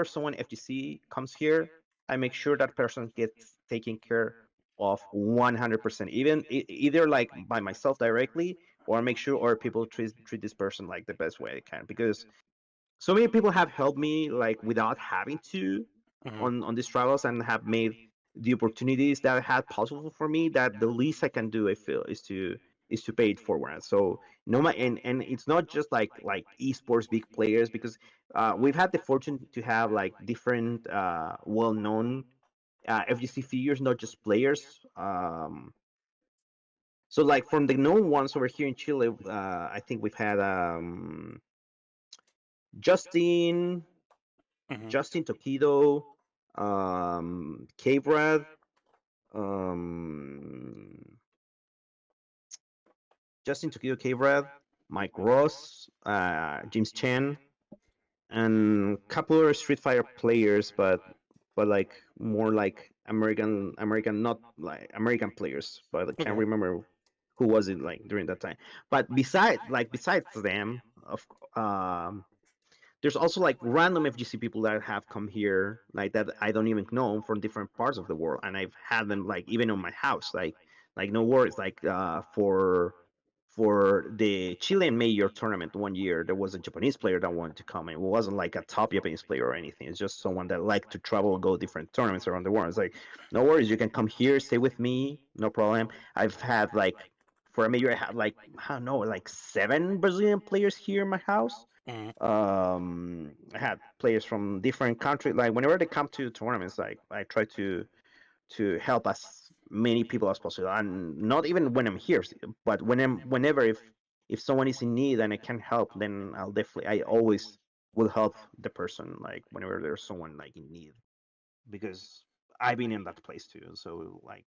someone FGC comes here, I make sure that person gets taken care of 100%. Even either like by myself directly, or make sure or people treat this person like the best way they can. Because so many people have helped me like without having to mhm. on these travels and have made the opportunities that I had possible for me that the least I can do I feel is to pay it forward. So no my and it's not just like esports big players because we've had the fortune to have like different well-known FGC figures, not just players. So like from the known ones over here in Chile, I think we've had Justin Hmm. Justin Tokido, K-Brad, um, Justin Tokido, K-Brad, Mike Ross, James Chen, and a couple of Street Fighter players, but like more like American, not like American players. But I can't Okay. remember who was it like during that time. But besides them, of there's also like random FGC people that have come here, like that I don't even know from different parts of the world, and I've had them like even on my house, like no worries. Like for the Chilean major tournament one year, there was a Japanese player that wanted to come, and it wasn't like a top Japanese player or anything. It's just someone that liked to travel and go different tournaments around the world. It's like, no worries, you can come here, stay with me, no problem. I've had like for a major, I had like I don't know, like 7 Brazilian players here in my house. Hmm. I had players from different countries. Like whenever they come to tournaments, like I try to help as many people as possible, and not even when I'm here, but whenever if someone is in need and I can help, then I always will help the person. Like whenever there's someone like in need, because I've been in that place too. So like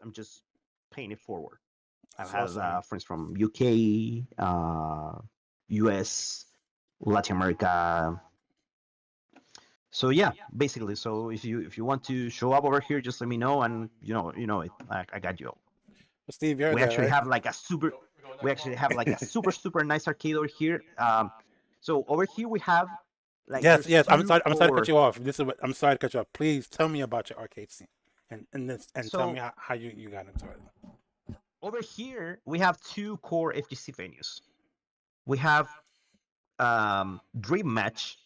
I'm just paying it forward. I've That's had awesome. friends from UK, US, Latin America. So yeah, basically. So if you want to show up over here, just let me know, and it. I got you. Well, Steve, you heard We that, actually right? have like a super. We actually have like a super nice arcade over here. So over here we have like Yes, there's yes. I'm two sorry. I'm sorry to cut core. you off. This is what I'm sorry to cut you off. Please tell me about your arcade scene, and tell me So how you got into it. over here we have two core FGC venues. We have Dream Match,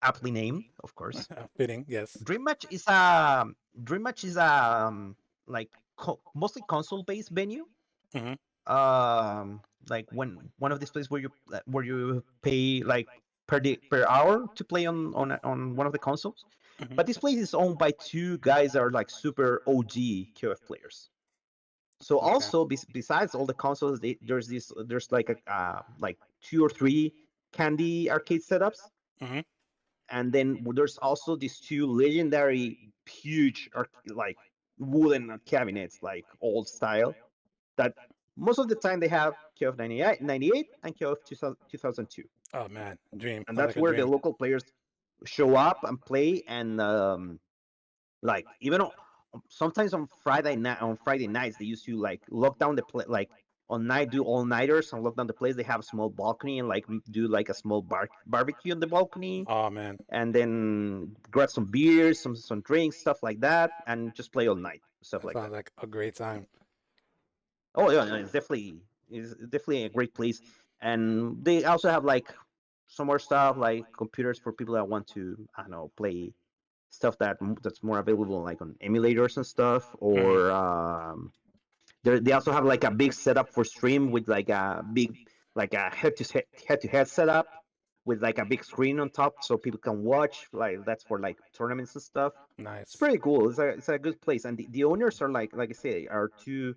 aptly named, of course. Fitting, yes. Dream Match is a Dream Match is a like mostly console based venue. Hmm. Like one of these places where you pay like per hour to play on one of the consoles. Hmm. But this place is owned by two guys that are like super OG KOF players. So Okay. also besides all the consoles, there's like a like two or three candy arcade setups, Hmm. and then there's also these two legendary huge like wooden cabinets, like old style, that most of the time they have KOF 98 and KOF 2002, Oh man, dream. and Sounds that's like a where the dream. local players show up and play, and like even sometimes on Friday nights they used to like lock down the play, like on night do all nighters and lock down the place. They have a small balcony and like do like a small barbecue on the balcony, Oh man, and then grab some beers, some drinks, stuff like that, and just play all night, stuff that like sounds that. like a great time. Oh yeah, no, it's definitely a great place, and they also have like some more stuff like computers for people that want to, I don't know, play stuff that's more available like on emulators and stuff, Hmm. or they also have like a big setup for stream with like a big like a head to head setup with like a big screen on top so people can watch, like that's for like tournaments and stuff. It's Nice. pretty cool. It's a good place, and the owners are like I say, are two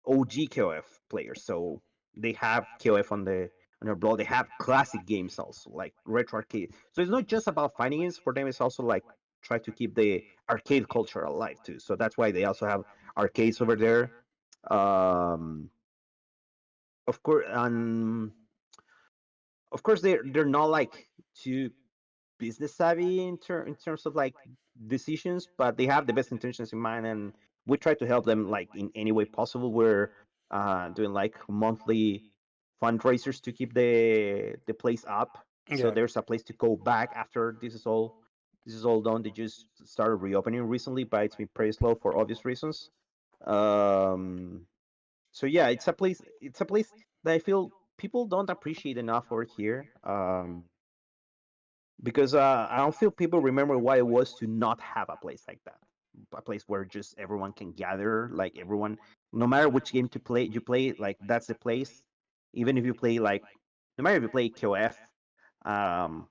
OG KOF players, so they have KOF on their blog. They have classic games also, like retro arcade. So it's not just about fighting games for them. It's also like try to keep the arcade culture alive too. So that's why they also have arcades over there. Um, of course, they're not like too business savvy in terms of like decisions, but they have the best intentions in mind, and we try to help them like in any way possible. We're doing like monthly fundraisers to keep the place up. So Yeah. there's a place to go back after this is all done. They just started reopening recently, but it's been pretty slow for obvious reasons. Um, so yeah, it's a place that I feel people don't appreciate enough over here. Because I don't feel people remember what it was to not have a place like that, a place where just everyone can gather, like everyone, no matter which game to play, you play, like that's the place. Even if you play like, no matter if you play KOF, um,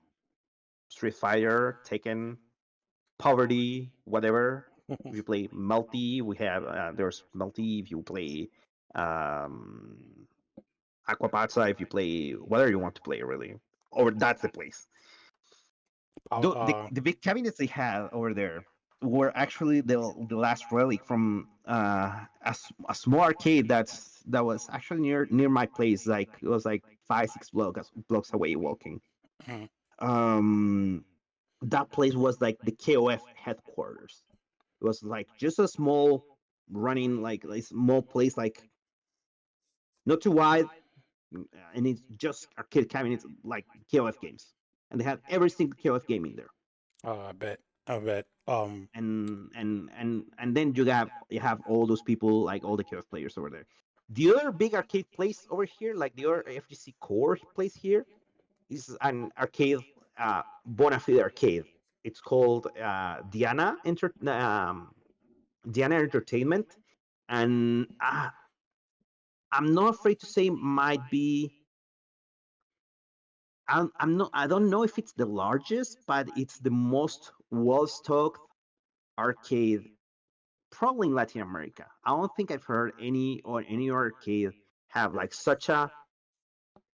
Street Fighter, Tekken, Poverty, whatever. If you play multi, we have there's multi. If you play um, Aquapazza, if you play whatever you want to play, really, or that's the place. The big cabinets they had over there were actually the last relic from a small arcade that was actually near my place. Like it was like 5 6 blocks away walking. Mhm. Um, that place was like the KOF headquarters. It was like just a small running like a small place, like not too wide, and it's just arcade cabinets like KOF games, and they had every single KOF game in there. I bet. I bet. And then you have all those people, like all the KOF players over there. The other big arcade place over here, like the other FGC core place here, is an arcade, Bonafide arcade. It's called Diana Entertainment, and I'm not afraid to say might be. I'm not. I don't know if it's the largest, but it's the most well stocked arcade probably in Latin America. I don't think I've heard any arcade have like such a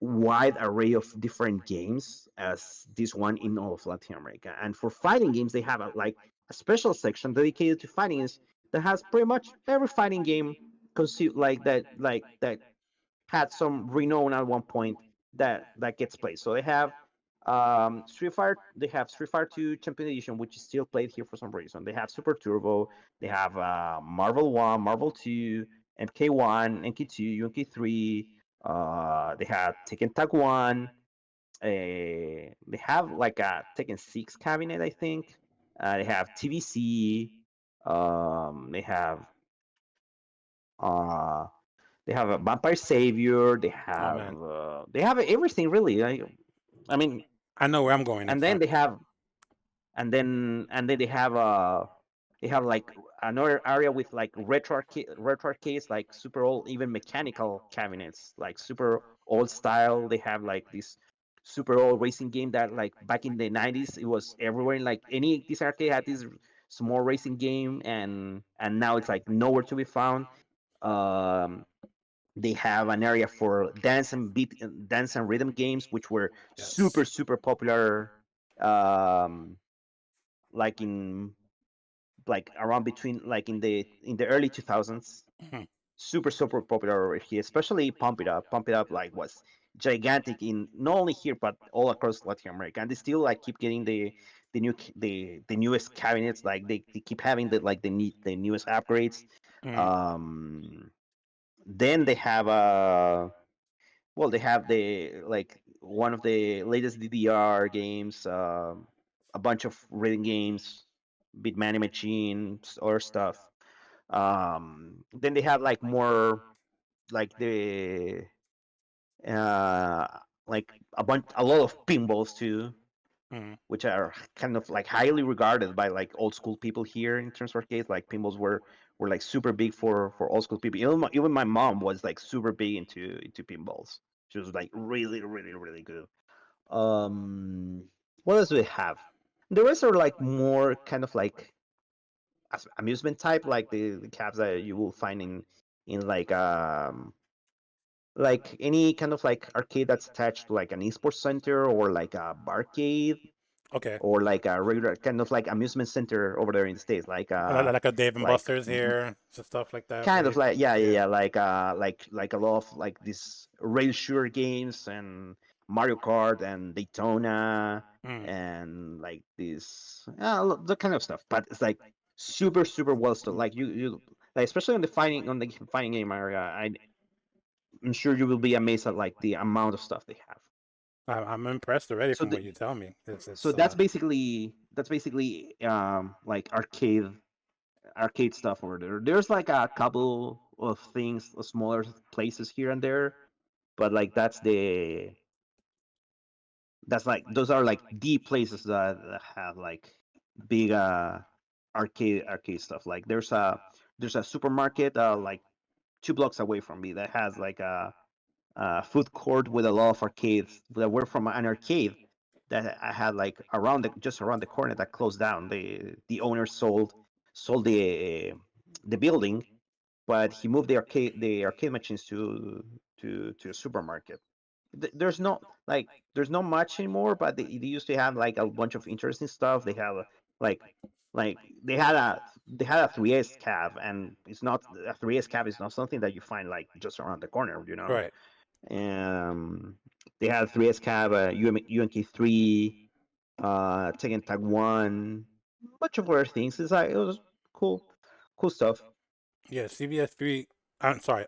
wide array of different games as this one in all of Latin America. And for fighting games, they have a special section dedicated to fighting games that has pretty much every fighting game conceived like that had some renown at one point that gets played. So they have Street Fighter. They have Street Fighter 2 Champion Edition, which is still played here for some reason. They have Super Turbo. They have Marvel 1, Marvel 2, MK1, MK2, MK3. They have Tekken Tag 1. They have like a Tekken 6 cabinet, I think. They have TVC. They have uh, they have a Vampire Savior. Oh man, They have everything really. I mean, I know where I'm going and next then time. they have and then they have like another area with like retro arcades, like super old, even mechanical cabinets, like super old style. They have like this super old racing game that like back in the 90s it was everywhere. Like any this arcade had this small racing game, and now it's like nowhere to be found. Um, they have an area for dance and rhythm games, which were Yes. super popular. Um, like in like around between like in the early 2000s, Mhm. super popular over here, especially Pump It Up. Pump It Up like was gigantic in not only here but all across Latin America, and they still like keep getting the newest cabinets. Like they keep having the newest upgrades. Mhm. um then they have well, they have the like one of the latest DDR games, a bunch of rhythm games, Bitmani machines or stuff. Then they have like more like the uh like a lot of pinballs too, Mhm. which are kind of like highly regarded by like old school people here in terms of arcades. Like pinballs were like super big for old school people. Even my mom was like super big into pinballs. She was like really good. Um, what else do they have? The rest are like more kind of like amusement type, like the cabs that you will find in like any kind of like arcade that's attached to like an esports center or like a barcade Okay. or like a regular kind of like amusement center over there in the states, Like a Dave and like Buster's here, so stuff like that. kind of like Yeah. yeah, like a lot of like these rail shooter games and Mario Kart and Daytona Mm. and like this the kind of stuff, but it's like super well stuff. Like you like especially on the fighting game area. I'm sure you will be amazed at like the amount of stuff they have. I'm impressed already So from the, what you tell me. so It's that's basically like arcade stuff over there. There's like a couple of things, smaller places here and there, but like that's like those are like the places that have like big arcade stuff. Like there's a supermarket like 2 blocks away from me that has like a food court with a lot of arcades that were from an arcade that I had like just around the corner that closed down. The owner sold the building, but he moved the arcade machines to a supermarket. There's no like there's not much anymore, but they used to have like a bunch of interesting stuff. They have like like they had a 3S cab, and it's not a 3S cab is not something that you find like just around the corner, you know. right. um, they had 3S cab, UNK3, Tekken Tag 1, bunch of other things. It was cool stuff. Yeah, CVS three. I'm sorry.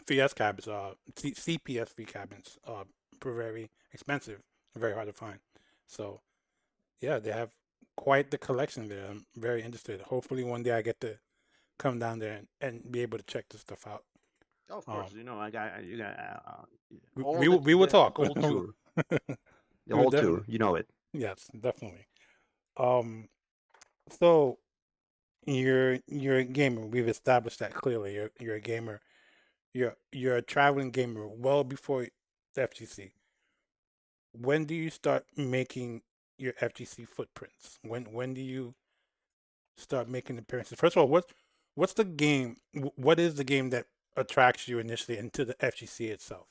3S cabins. CPS three cabins. Very expensive. Very hard to find. So yeah, they have quite the collection there. I'm very interested. Hopefully one day I get to come down there and be able to check this stuff out. Oh, of course, Um, you got we we will the talk. whole tour, the We will whole definitely. tour. You know it. Yes, definitely. Um, so you're a gamer. We've established that clearly. You're a gamer. You're a traveling gamer well before the FGC. When do you start making your FGC footprints? When do you start making appearances? First of all, what's the game? What is the game that attracts you initially into the FGC itself?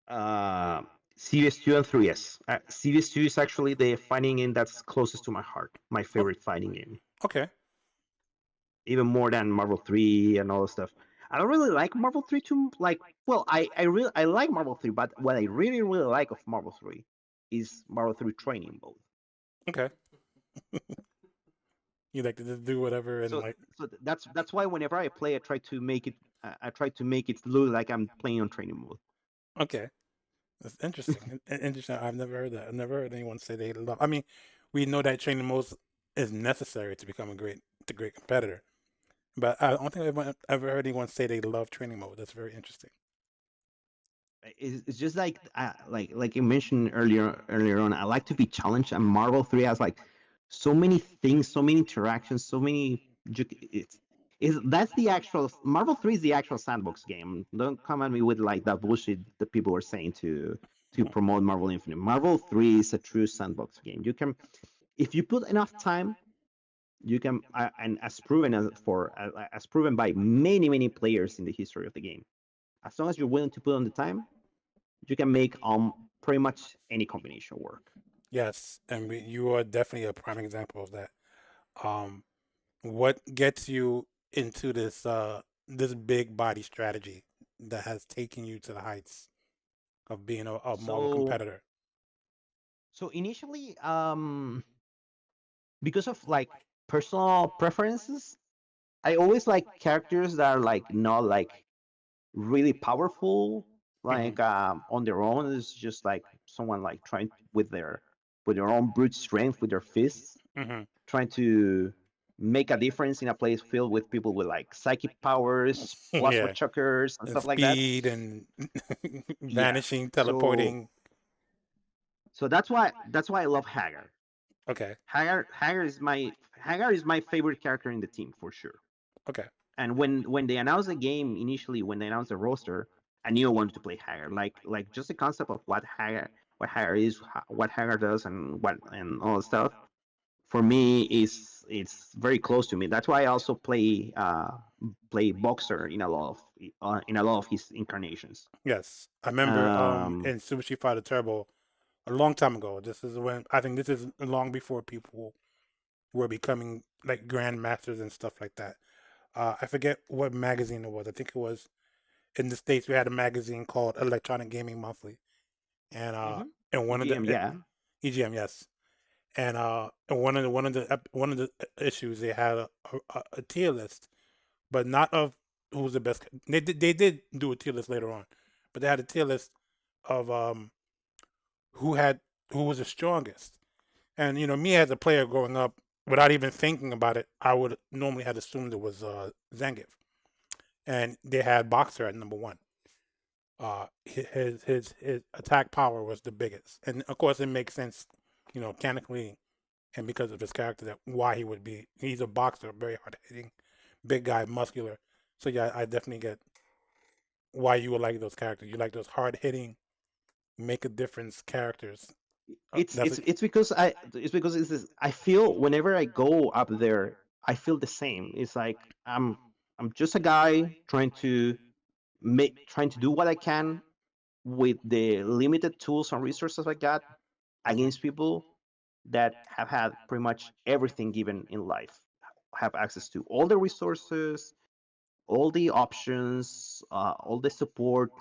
Uh, CVS2 and 3S. CVS2 is actually the fighting game that's closest to my heart. My Oh, favorite fighting game, okay. even more than Marvel 3 and all the stuff. I don't really like Marvel 3 too. Like, well, I like Marvel 3, but what I really like of Marvel 3 is Marvel 3 training mode. Okay. You like to just do whatever and So like that's why whenever I play, I try to make it look like I'm playing on training mode. okay. That's interesting. Interesting. I've never heard that. I've never heard anyone say they love. I mean, we know that training mode is necessary to become a great competitor. But I don't think I've ever heard anyone say they love training mode. That's very interesting. It's just like you mentioned earlier on. I like to be challenged, and Marvel 3 has like so many things, so many interactions, so many. It's that's the actual Marvel 3 is the actual sandbox game. Don't come at me with like that bullshit that people were saying to promote Marvel Infinite. Marvel 3 is a true sandbox game. You can, if you put enough time, You can and as proven by many players in the history of the game. As long as you're willing to put on the time, you can make pretty much any combination work. Yes, and you are definitely a prime example of that. Um, what gets you into this big body strategy that has taken you to the heights of being a Marvel So competitor? so initially, because of like personal preferences, I always like characters that are like not like really powerful, Hmm. like on their own. It's just like someone like trying with their own brute strength with their fists, Hmm. trying to make a difference in a place filled with people with like psychic powers, plasma Yeah, chuckers, and and stuff like that. speed and Yeah. vanishing, So teleporting. that's why I love Hagar. Okay, Hagar is my favorite character in the team for sure. okay. And when they announced the game initially, when they announced the roster, I knew I wanted to play Hagar. Like just the concept of what Hagar is, what Hagar does, and all the stuff. For me, is it's very close to me. That's why I also play Boxer in a lot of his incarnations. Yes, I remember Um, in Super Street Fighter Turbo a long time ago. This is when I think this is long before people were becoming like grandmasters and stuff like that. I forget what magazine it was. I think it was in the States. We had a magazine called Electronic Gaming Monthly, and mhm. one of the EGM, yeah. EGM, yes, and one of the issues they had a tier list, but not of who's the best. They did do a tier list later on, but they had a tier list of who had who was the strongest. And me as a player growing up, without even thinking about it, I would normally have assumed it was Zangief, and they had Boxer at number one. His attack power was the biggest, and of course it makes sense, mechanically, and because of his character that why he would be. He's a boxer, very hard hitting, big guy, muscular. So yeah, I definitely get why you would like those characters. You like those hard hitting, make a difference characters. It's That's it's a, it's because it's this, I feel whenever I go up there, I feel the same. It's like I'm just a guy trying to do what I can with the limited tools and resources I got mhm, against people that have had pretty much everything given in life, have access to all the resources, all the options, all the support,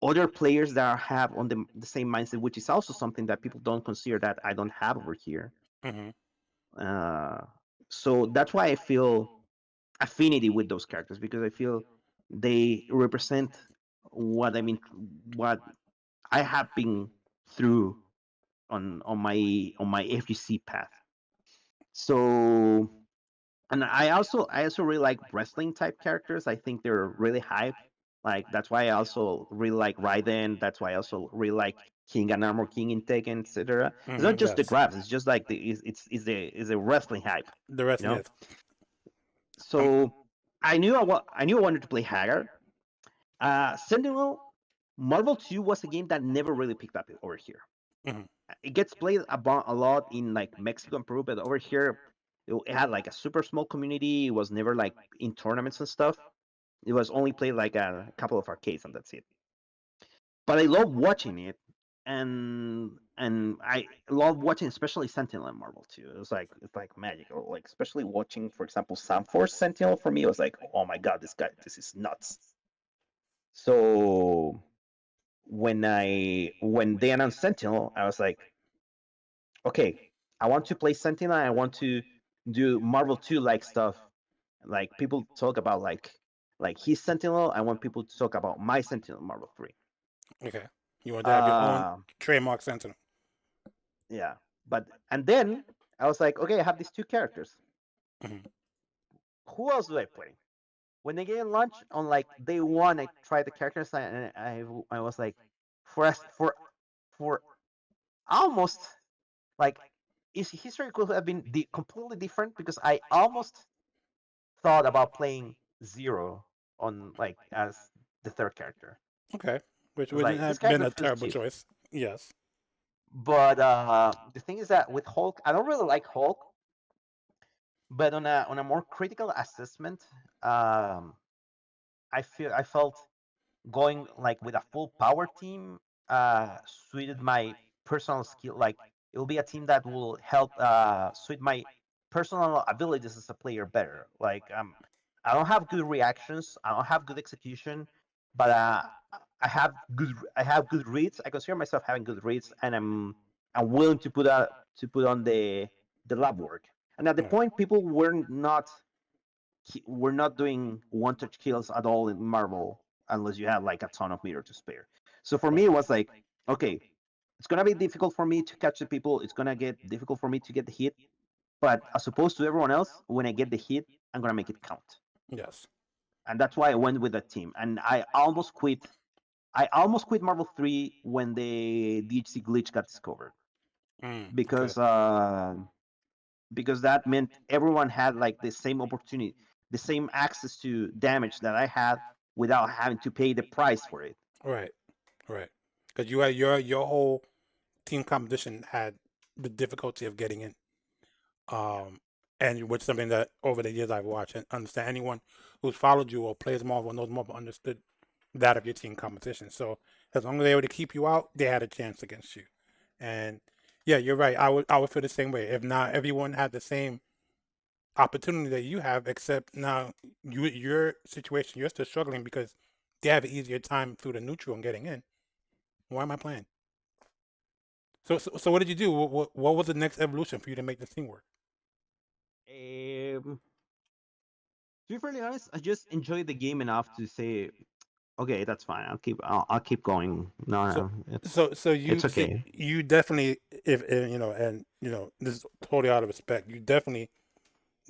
other players that have on the same mindset, which is also something that people don't consider that I don't have over here. mhm. Uh, so that's why I feel affinity with those characters, because I feel they represent what I mean, what I have been through on my FGC path. So, and I also really like wrestling type characters. I think they're really hype. Like that's why I also really like Raiden. That's why I also really like King and Armor King in Tekken, etc. It's not just the Yes, grabs. It's just like it's a wrestling hype, the you rest, know. yes. Um, So I knew I wanted to play Hagar. Sentinel Marvel 2 was a game that never really picked up over here. mhm, It gets played a lot in like Mexico and Peru, but over here it had like a super small community. It was never like in tournaments and stuff. It was only played like a couple of arcades and that's it. But I love watching it, and I love watching especially Sentinel and Marvel too. It's like magical. Like especially watching, for example, Samforce Sentinel for me, it was like, oh my god, this is nuts. So when they announced Sentinel, I was like, okay, I want to play Sentinel. I want to do Marvel 2 like stuff. Like people talk about like his Sentinel. I want people to talk about my Sentinel Marvel 3. okay. You want to have your own Uh trademark Sentinel. yeah. But and then I was like, okay, I have these two characters. Mhm. Who else do I play? When they get launched on like day one, I tried the characters and I was like, for almost like his history could have been completely different, because I almost thought about playing Zero on like as the third character. Okay, which It was wouldn't like this have been character a feels terrible cheap. choice. Yes. But the thing is that with Hulk, I don't really like Hulk, But on a more critical assessment, um, I felt going like with a full power team suited my personal skill. Like it will be a team that will help suit my personal abilities as a player better. Like I don't have good reactions, I don't have good execution, but I have good reads. I consider myself having good reads, and I'm willing to put on the lab work. And at the Right. point, people were not doing one touch kills at all in Marvel unless you had like a ton of meter to spare. So for me, Right. it was like, okay, it's gonna be difficult for me to catch the people. It's gonna get difficult for me to get the hit. But as opposed to everyone else, when I get the hit, I'm gonna make it count. Yes. And that's why I went with that team. And I almost quit. I almost quit Marvel 3 when the DHC glitch got discovered Okay. because that meant everyone had like the same opportunity, the same access to damage that I had without having to pay the price for it. Right. Right. Because you had your whole team competition had the difficulty of getting in. Um, and which something that over the years I've watched and understand anyone who's followed you or plays Marvel knows Marvel understood that of your team competition. So as long as they were to keep you out, they had a chance against you. And yeah, you're right. I would feel the same way. If not everyone had the same opportunity that you have, except now your situation, you're still struggling because they have an easier time through the neutral and getting in. Why am I playing? So what did you do? What was the next evolution for you to make this team work? To be fairly honest, I just enjoyed the game enough to say, okay, that's fine. I'll keep going. No, So no, so it's so okay. you definitely if you know and you know this is totally out of respect. You definitely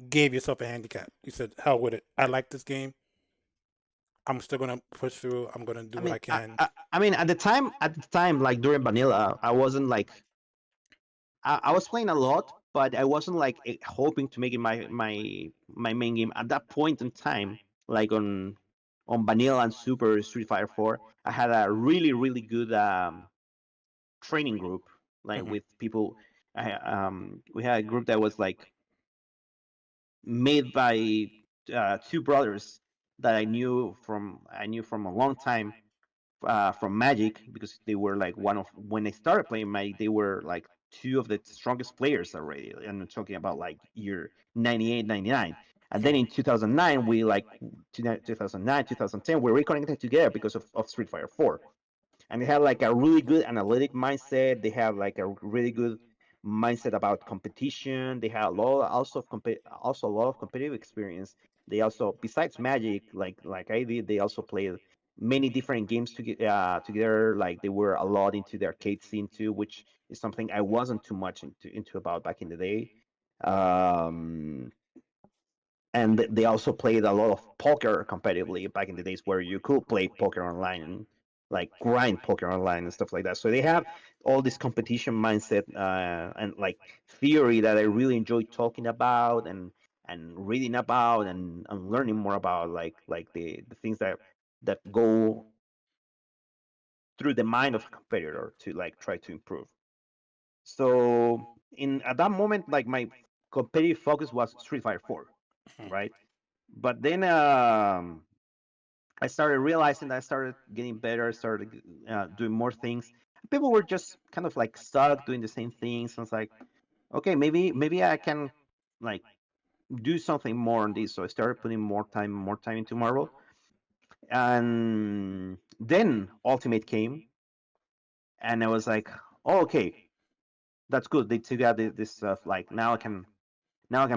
gave yourself a handicap. You said, "Hell with it. I like this game. I'm still gonna push through. I'm gonna do I what mean, I can." I mean, at the time, like during vanilla, I wasn't like I was playing a lot, but I wasn't like hoping to make it my main game at that point in time. Like on vanilla and Super Street Fighter 4, I had a really good training group, like Hmm. with people. We had a group that was like made by two brothers that I knew from a long time from Magic, because they were like one of when I started playing Magic, they were like two of the strongest players already. And I'm talking about like year 98, 99. And then Right. in 2009, we like 2009, 2010, we reconnected together because of Street Fighter 4. And they had like a really good analytic mindset. They have like a really good mindset about competition. They had a lot also also a lot of competitive experience. They also, besides Magic, like I did, they also played many different games together. Like they were a lot into the arcade scene too, which is something I wasn't too much into about back in the day. Um, and they also played a lot of poker competitively back in the days where you could play poker online and like grind poker online and stuff like that. So they have all this competition mindset and like theory that I really enjoy talking about and reading about and learning more about, like the things that go through the mind of a competitor to like try to improve. So in at that moment, like my competitive focus was Street Fighter 4, Mhm. right? But then I started realizing that I started getting better, started doing more things. People were just kind of like stuck doing the same things. I was like, okay, maybe I can like do something more on this. So I started putting more time into Marvel, and then Ultimate came, and I was like, oh, okay, that's good. They took out this stuff. Like now I can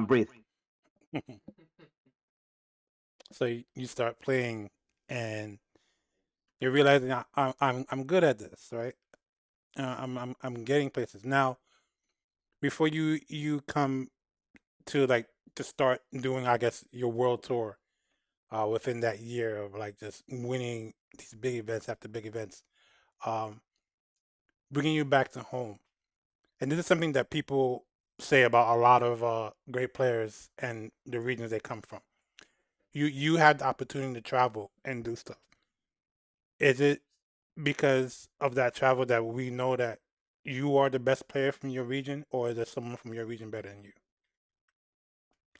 breathe. So you start playing, and you're realizing I'm good at this, right? I'm getting places now. Before you come to like to start doing, I guess, your world tour, within that year of like just winning these big events after big events, um, bringing you back to home. And this is something that people say about a lot of great players and the regions they come from. You had the opportunity to travel and do stuff. Is it because of that travel that we know that you are the best player from your region, or is there someone from your region better than you?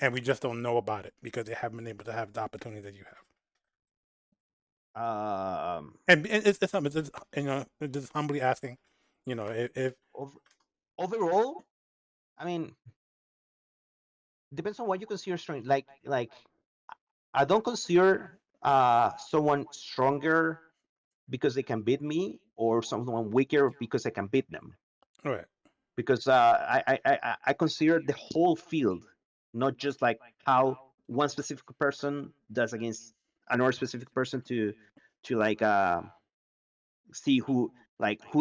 and we just don't know about it because they haven't been able to have the opportunity that you have. And it's something. It's just humbly asking, if Ov- Overall, I mean, depends on what you consider strong. I don't consider someone stronger because they can beat me, or someone weaker because I can beat them. right, Because I consider the whole field, not just like how one specific person does against another specific person to see who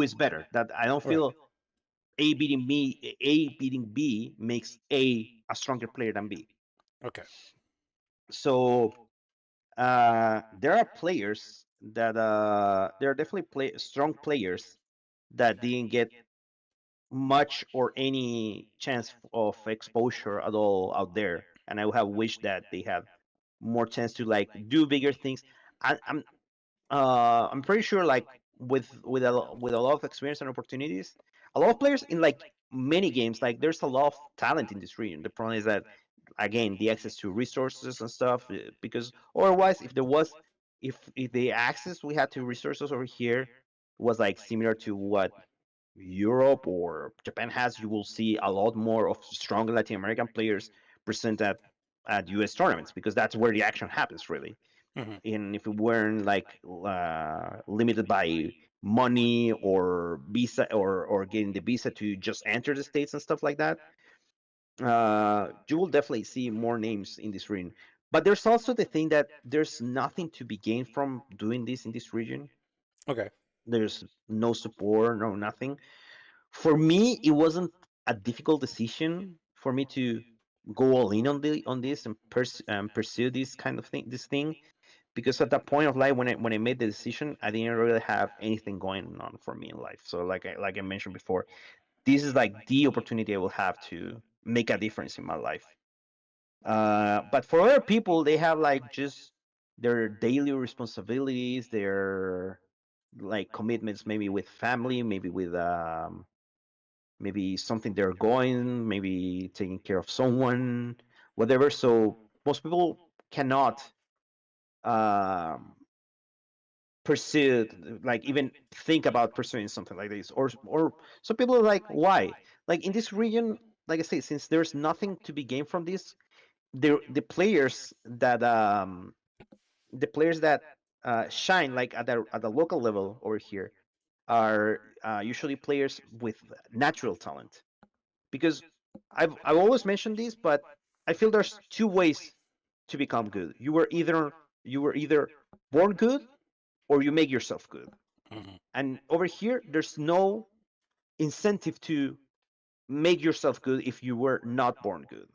is better. That I don't right, feel A beating B makes a stronger player than B. okay, So there are players that there are definitely strong players that didn't get much or any chance of exposure at all out there, and I would have wished that they had more chance to like do bigger things. I'm pretty sure like with a lot of experience and opportunities, a lot of players in like many games, like there's a lot of talent in this region. The problem is that again the access to resources and stuff, because otherwise if the access we had to resources over here was like similar to what Europe or Japan has, you will see a lot more of strong Latin American players present at US tournaments, because that's where the action happens really. hmm, And if it weren't like limited by money or visa, or getting the visa to just enter the states and stuff like that, you will definitely see more names in this region. But there's also the thing that there's nothing to be gained from doing this in this region. okay, There's no support, no nothing. For me, it wasn't a difficult decision for me to go all in on this and pursue this kind of thing, because at that point of life when I made the decision, I didn't really have anything going on for me in life. So like I mentioned before, this is like the opportunity I will have to make a difference in my life. But for other people, they have like just their daily responsibilities, their like commitments, maybe with family, maybe with maybe something they're going, maybe taking care of someone, whatever. So most people cannot um, pursue, like even think about pursuing something like this, or some people are like, why? Like in this region, like I say, since there's nothing to be gained from this, the players that shine like at the local level over here are usually players with natural talent, because I've always mentioned this, but I feel there's two ways to become good. You were either born good or you make yourself good. hmm, And over here, there's no incentive to make yourself good if you were not born good.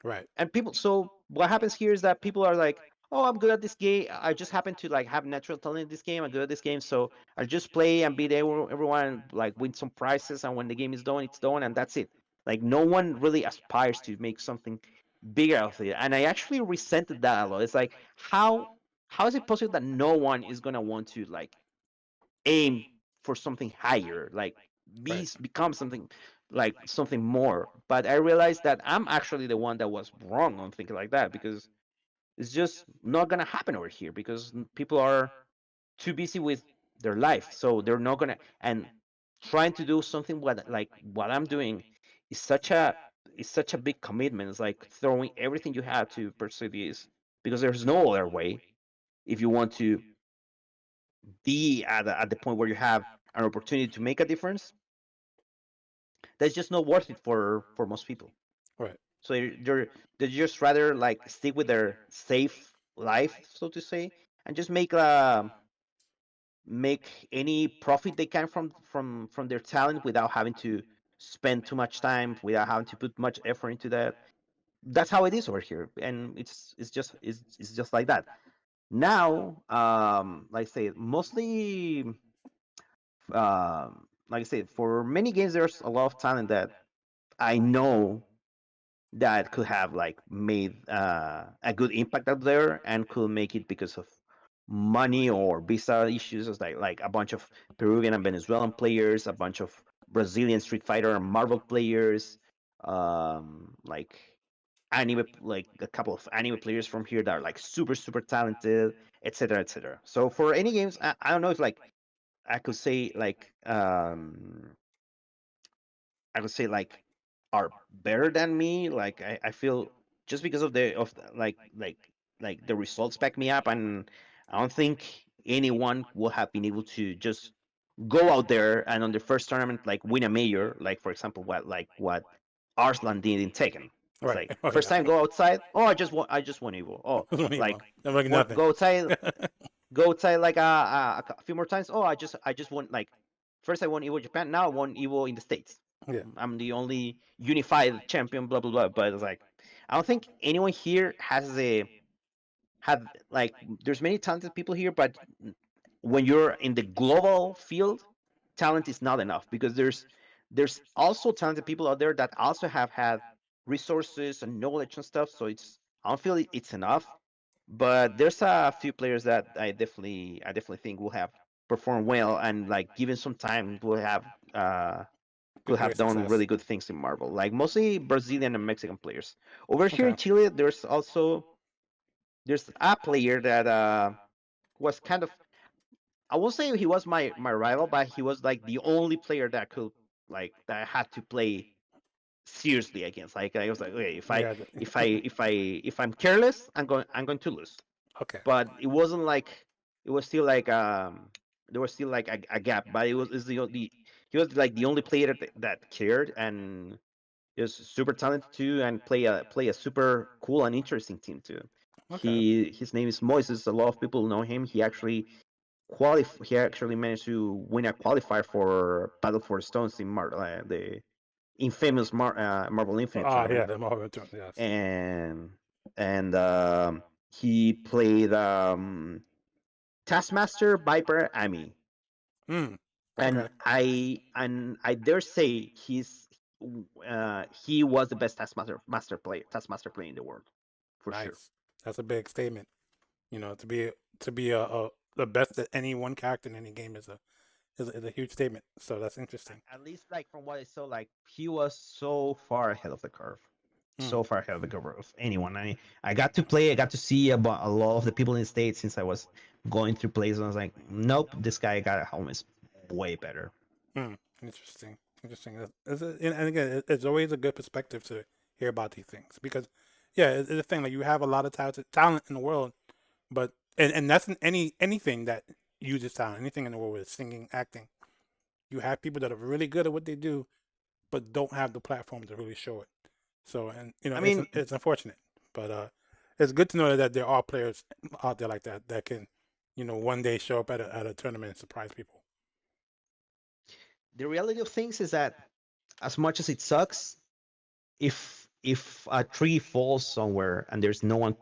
right, And people, so what happens here is that people are like, oh, I'm good at this game. I just happen to like have natural talent in this game. I'm good at this game, so I just play and beat everyone and like win some prizes. And when the game is done, it's done, and that's it. Like no one really aspires to make something bigger out of it. And I actually resented that a lot. It's like how is it possible that no one is gonna want to like aim for something higher, like right, become something like something more. But I realized that I'm actually the one that was wrong on thinking like that, because it's just not gonna happen over here, because people are too busy with their life, so they're not gonna, and trying to do something what I'm doing is such a big commitment. It's like throwing everything you have to pursue this, because there's no other way if you want to be at the point where you have an opportunity to make a difference. That's just not worth it for most people. right, So they just rather like stick with their safe life, so to say, and just make any profit they can from their talent without having to spend too much time, without having to put much effort into that. That's how it is over here, and it's just like that. Now, like I say, mostly like I said, for many games, there's a lot of talent that I know that could have like made a good impact out there and could make it because of money or visa issues. It's like a bunch of Peruvian and Venezuelan players, a bunch of Brazilian Street Fighter and Marvel players, like anime, like a couple of anime players from here that are like super talented, etc., etc. So for any games, I don't know if like I could say like I would say like are better than me. Like I feel just because of like the results back me up, and I don't think anyone will have been able to just go out there and on the first tournament like win a major. Like for example, what Arslan did in Tekken. It's Right. like Oh first yeah. time go outside. Oh, I just won Evo. Oh, like I'm like what nothing. go outside like a few more times. Oh, I just won like first I won Evo Japan. Now I won Evo in the States. Yeah. I'm the only unified champion. Blah blah blah. But it's like I don't think anyone here has a have like there's many talented people here, but when you're in the global field, talent is not enough because there's also talented people out there that also have had resources and knowledge and stuff. So I don't feel it's enough. But there's a few players that I definitely think will have performed well and like given some time will have uh Be could great have done success. really good things in Marvel. Like mostly Brazilian and Mexican players. Over here in Okay. Chile, there's a player that was kind of I won't say he was my rival, but he was like the only player that could like that I had to play seriously against. Like I was like, okay, Yeah. if I'm careless, I'm going to lose. Okay. But it wasn't like it was still like there was still like a gap. But it was is the he was like the only player that cared and he was super talented too and play a super cool and interesting team too. Okay. His name is Moises. A lot of people know him. He actually managed to win a qualifier for Battle for the Stones in the infamous Marvel Infinite Ah, yeah. tournament, The Marvel tour. Yes. and and he played Taskmaster, Viper, Amy, Hmm. and Okay. I dare say he was the best Taskmaster player in the world for sure. Nice. That's a big statement. To be a the best at any one character in any game is a huge statement. So that's interesting. At least like from what I saw, like he was so far ahead of the curve, Hmm. so far ahead of the curve of anyone. I got to play, I got to see about a lot of the people in the States since I was going through plays, and I was like, nope, this guy got at home is way better. Hmm. Interesting. Interesting. And again, it's always a good perspective to hear about these things because, yeah, it's a thing. Like you have a lot of talent in the world, but and that's in anything that uses talent, anything in the world with singing, acting. You have people that are really good at what they do, but don't have the platform to really show it. So, and I mean, it's unfortunate, but it's good to know that there are players out there like that that can, one day show up at a tournament and surprise people. the reality of things is that as much as it sucks, if a tree falls somewhere and there's no one,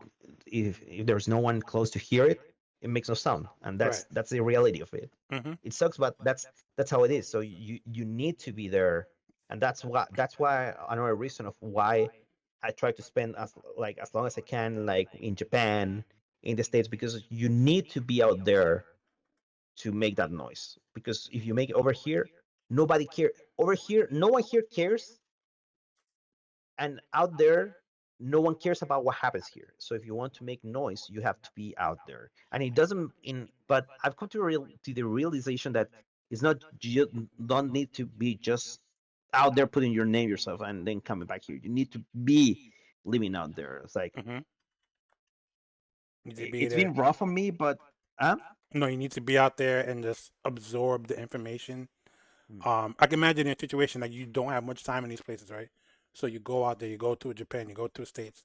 if there's no one close to hear it, it makes no sound, and Right. that's the reality of it. Mm-hmm. It sucks, but that's how it is. So you need to be there, and that's why another reason of why I try to spend as long as I can, like in Japan, in the States, because you need to be out there to make that noise. Because if you make it over here, nobody care. Over here, no one here cares, and out there no one cares about what happens here. So if you want to make noise, you have to be out there, and it doesn't in but I've come to the realization that it's not don't need to be just out there putting your name yourself and then coming back here. You need to be living out there. It's like Mm-hmm. You need to be it's there. been rough on me, but No, you need to be out there and just absorb the information. Hmm. I can imagine in a situation like you don't have much time in these places, right? So you go out there, you go to Japan, you go to the States,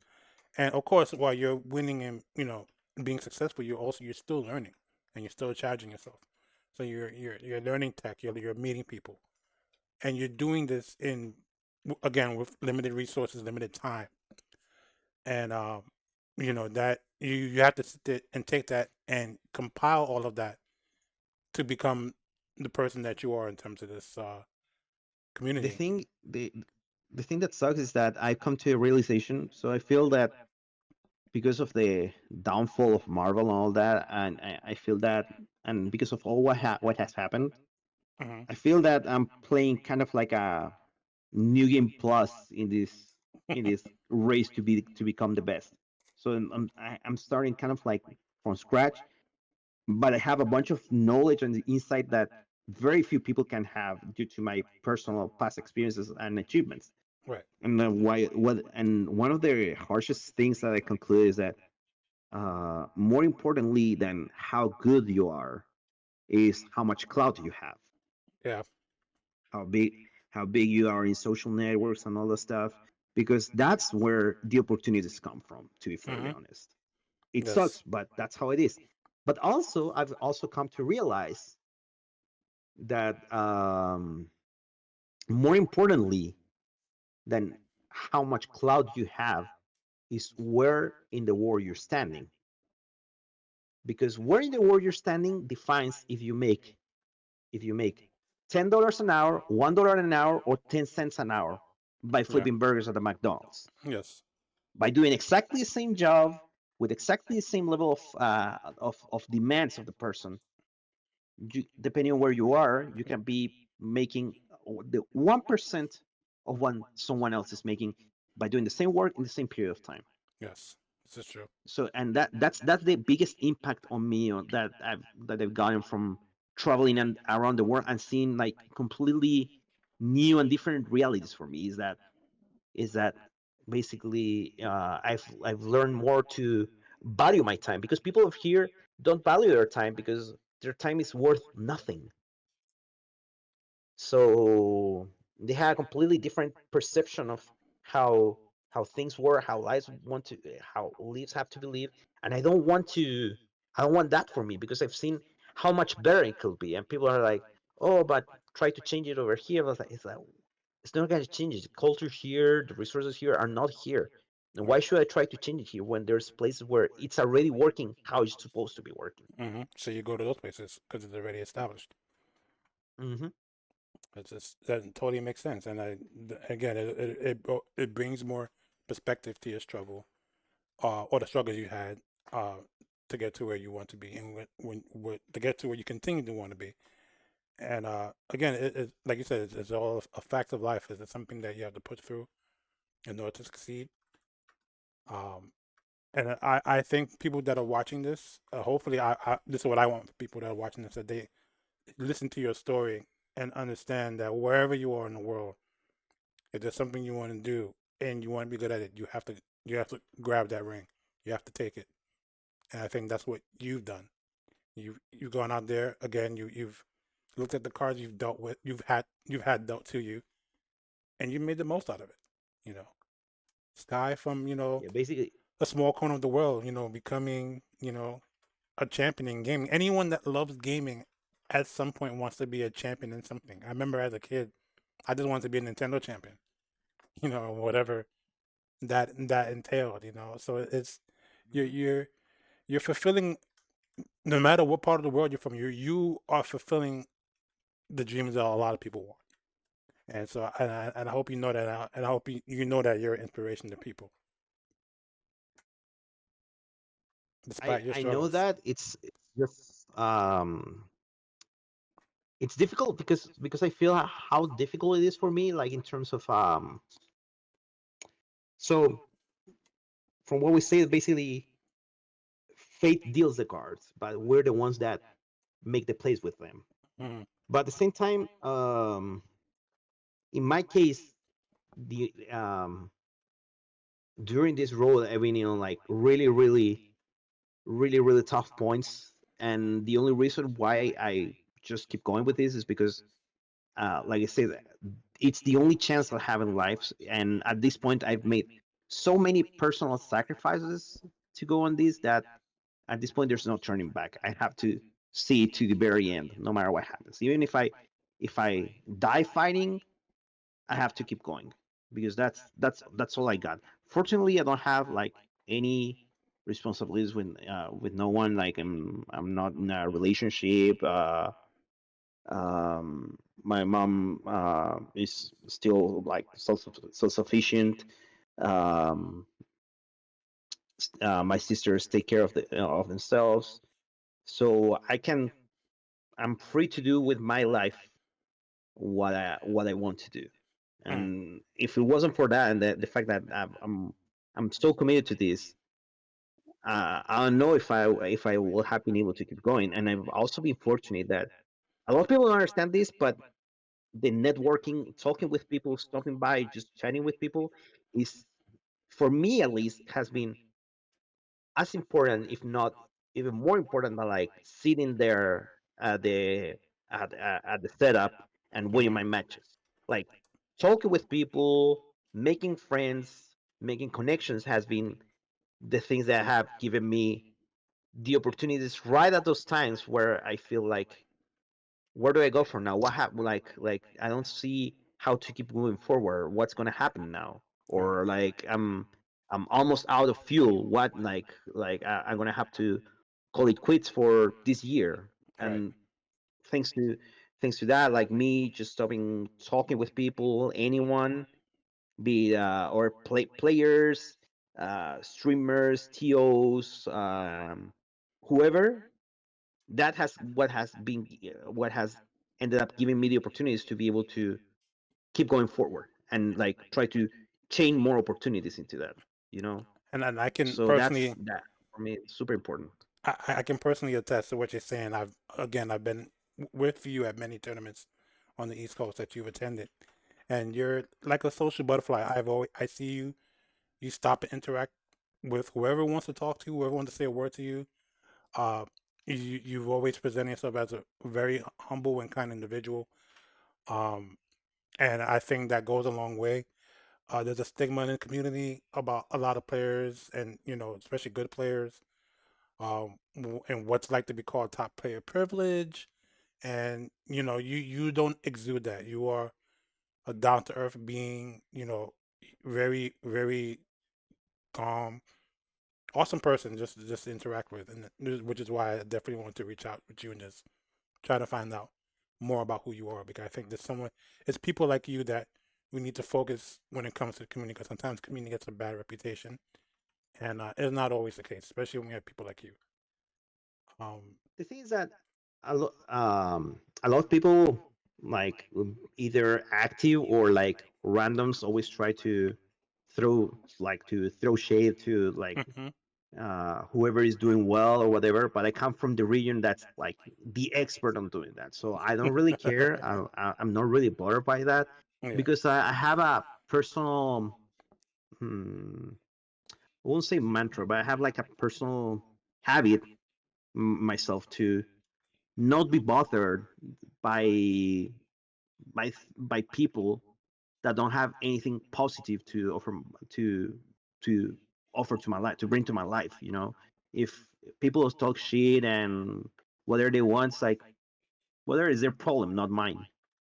and of course, while you're winning and being successful, you're still learning and you're still charging yourself. So you're learning tech, you're meeting people, and you're doing this in again with limited resources, limited time, and that you have to sit there and take that and compile all of that to become the person that you are in terms of this the community. thing the the thing that sucks is that I come to a realization. So I feel that because of the downfall of Marvel and all that, and I feel that, and because of all what has happened, Hmm. I feel that I'm playing kind of like a new game plus in this. in this race to become the best. So I'm starting kind of like from scratch, but I have a bunch of knowledge and insight that very few people can have due to my personal past experiences and achievements. Right. And one of the harshest things that I conclude is that more importantly than how good you are is how much clout you have, Yeah. how big how big you are in social networks and all that stuff, because that's where the opportunities come from. To be fairly Mm-hmm. honest, it Yes. sucks, but that's how it is. But also, I've also come to realize that more importantly than how much cloud you have is where in the world you're standing, because where in the world you're standing defines if you make $10 an hour, $1 an hour, or 10 cents an hour by Yeah. flipping burgers at the McDonald's, Yes. by doing exactly the same job with exactly the same level of demands of the person. Depending on where you are, you can be making the 1% of what someone else is making by doing the same work in the same period of time. Yes. This is true. So, and that's the biggest impact on me that I've gotten from traveling and around the world and seeing like completely new and different realities for me, is that basically I've learned more to value my time, because people of here don't value their time because their time is worth nothing. So they had a completely different perception of how how things work, how lives have to be lived, and I don't want that for me, because I've seen how much better it could be, and people are like, oh, but try to change it over here. I was like, it's not going to change it. The culture here, the resources here are not here. And why Right. should I try to change it here when there's places where it's already working how it's supposed to be working? Mm-hmm. So you go to those places because it's already established. Hmm. It's just that totally makes sense. And again, it brings more perspective to your struggle, or the struggles you had, uh, to get to where you want to be, and to get to where you continue to want to be. And again, like you said, it's all a fact of life. It's something that you have to put through in order to succeed. Um, and I think people that are watching this, hopefully, this is what I want for people that are watching this, that they listen to your story and understand that wherever you are in the world, if there's something you want to do and you want to be good at it, you have to grab that ring. You have to take it. And I think that's what you've done. You've gone out there again. You've looked at the cards you've dealt with. You've had dealt to you, and you made the most out of it. You know, sky from Yeah, basically. a small corner of the world. Becoming a champion in gaming. Anyone that loves gaming at some point wants to be a champion in something. I remember as a kid, I just wanted to be a Nintendo champion. Whatever that entailed. So it's you're fulfilling, no matter what part of the world you're from. You are fulfilling the dreams that a lot of people want. And so, and I hope you know that, and I hope you know that you're an inspiration to people, I despite your I know struggles. that it's just it's difficult because I feel how difficult it is for me, like in terms of so from what we say, basically fate deals the cards, but we're the ones that make the plays with them. Mm, But at the same time, in my case, the during this road I've been in like really really tough points, and the only reason why I just keep going with this is because like I said, it's the only chance I have in life. And at this point, I've made so many personal sacrifices to go on this that at this point, there's no turning back. I have to see it to the very end, no matter what happens. Even if I die fighting, I have to keep going, because that's all I got. Fortunately, I don't have like any responsibilities with no one. Like I'm not in a relationship. My mom is still like self sufficient. Um, my sisters take care of themselves, so I'm free to do with my life what I want to do. Mm, And if it wasn't for that and the fact that I'm so committed to this, I don't know if I will have been able to keep going. And I've also been fortunate that a lot of people don't understand this, but the networking, talking with people, stopping by, just chatting with people, is for me at least has been as important, if not even more important than like sitting there at at the setup and winning mm-hmm. my matches. Like talking with people, making friends, making connections has been the things that have given me the opportunities right at those times where I feel like, where do I go from now? What happened? Like I don't see how to keep moving forward. What's gonna happen now? Right, Or like I'm almost out of fuel. What I'm gonna have to call it quits for this year. right. And thanks to thanks to that, like me just stopping talking with people, anyone, be it, or players, streamers, TOs, whoever, that has what has ended up giving me the opportunities to be able to keep going forward and like try to chain more opportunities into that, you know. And I can So that's personally, that for me. It's super important. I can personally attest to what you're saying. I've been with you at many tournaments on the East Coast that you've attended, and you're like a social butterfly. I see you. You stop and interact with whoever wants to talk to you, whoever wants to say a word to you. Uh, you've always presented yourself as a very humble and kind individual. Um, and I think that goes a long way. There's a stigma in the community about a lot of players, and especially good players, and what's like to be called top player privilege. And you don't exude that. You are a down to earth being. Very very calm, awesome person just to interact with, and which is why I definitely wanted to reach out with you and just try to find out more about who you are, because I think there's someone, it's people like you that we need to focus when it comes to the community, because sometimes community gets a bad reputation, and it's not always the case, especially when we have people like you. The thing is that a lot of people, like either active or like randoms, always try to throw shade to like Hmm. whoever is doing well or whatever. But I come from the region that's like the expert on doing that, so I don't really care. I'm not really bothered by that Yeah. because I have a personal, hmm, I won't say mantra, but I have like a personal habit myself to not be bothered by by people that don't have anything positive to to offer to my life, to bring to my life, you know. If people talk shit and whatever they want, it's like, whether is their problem, not mine.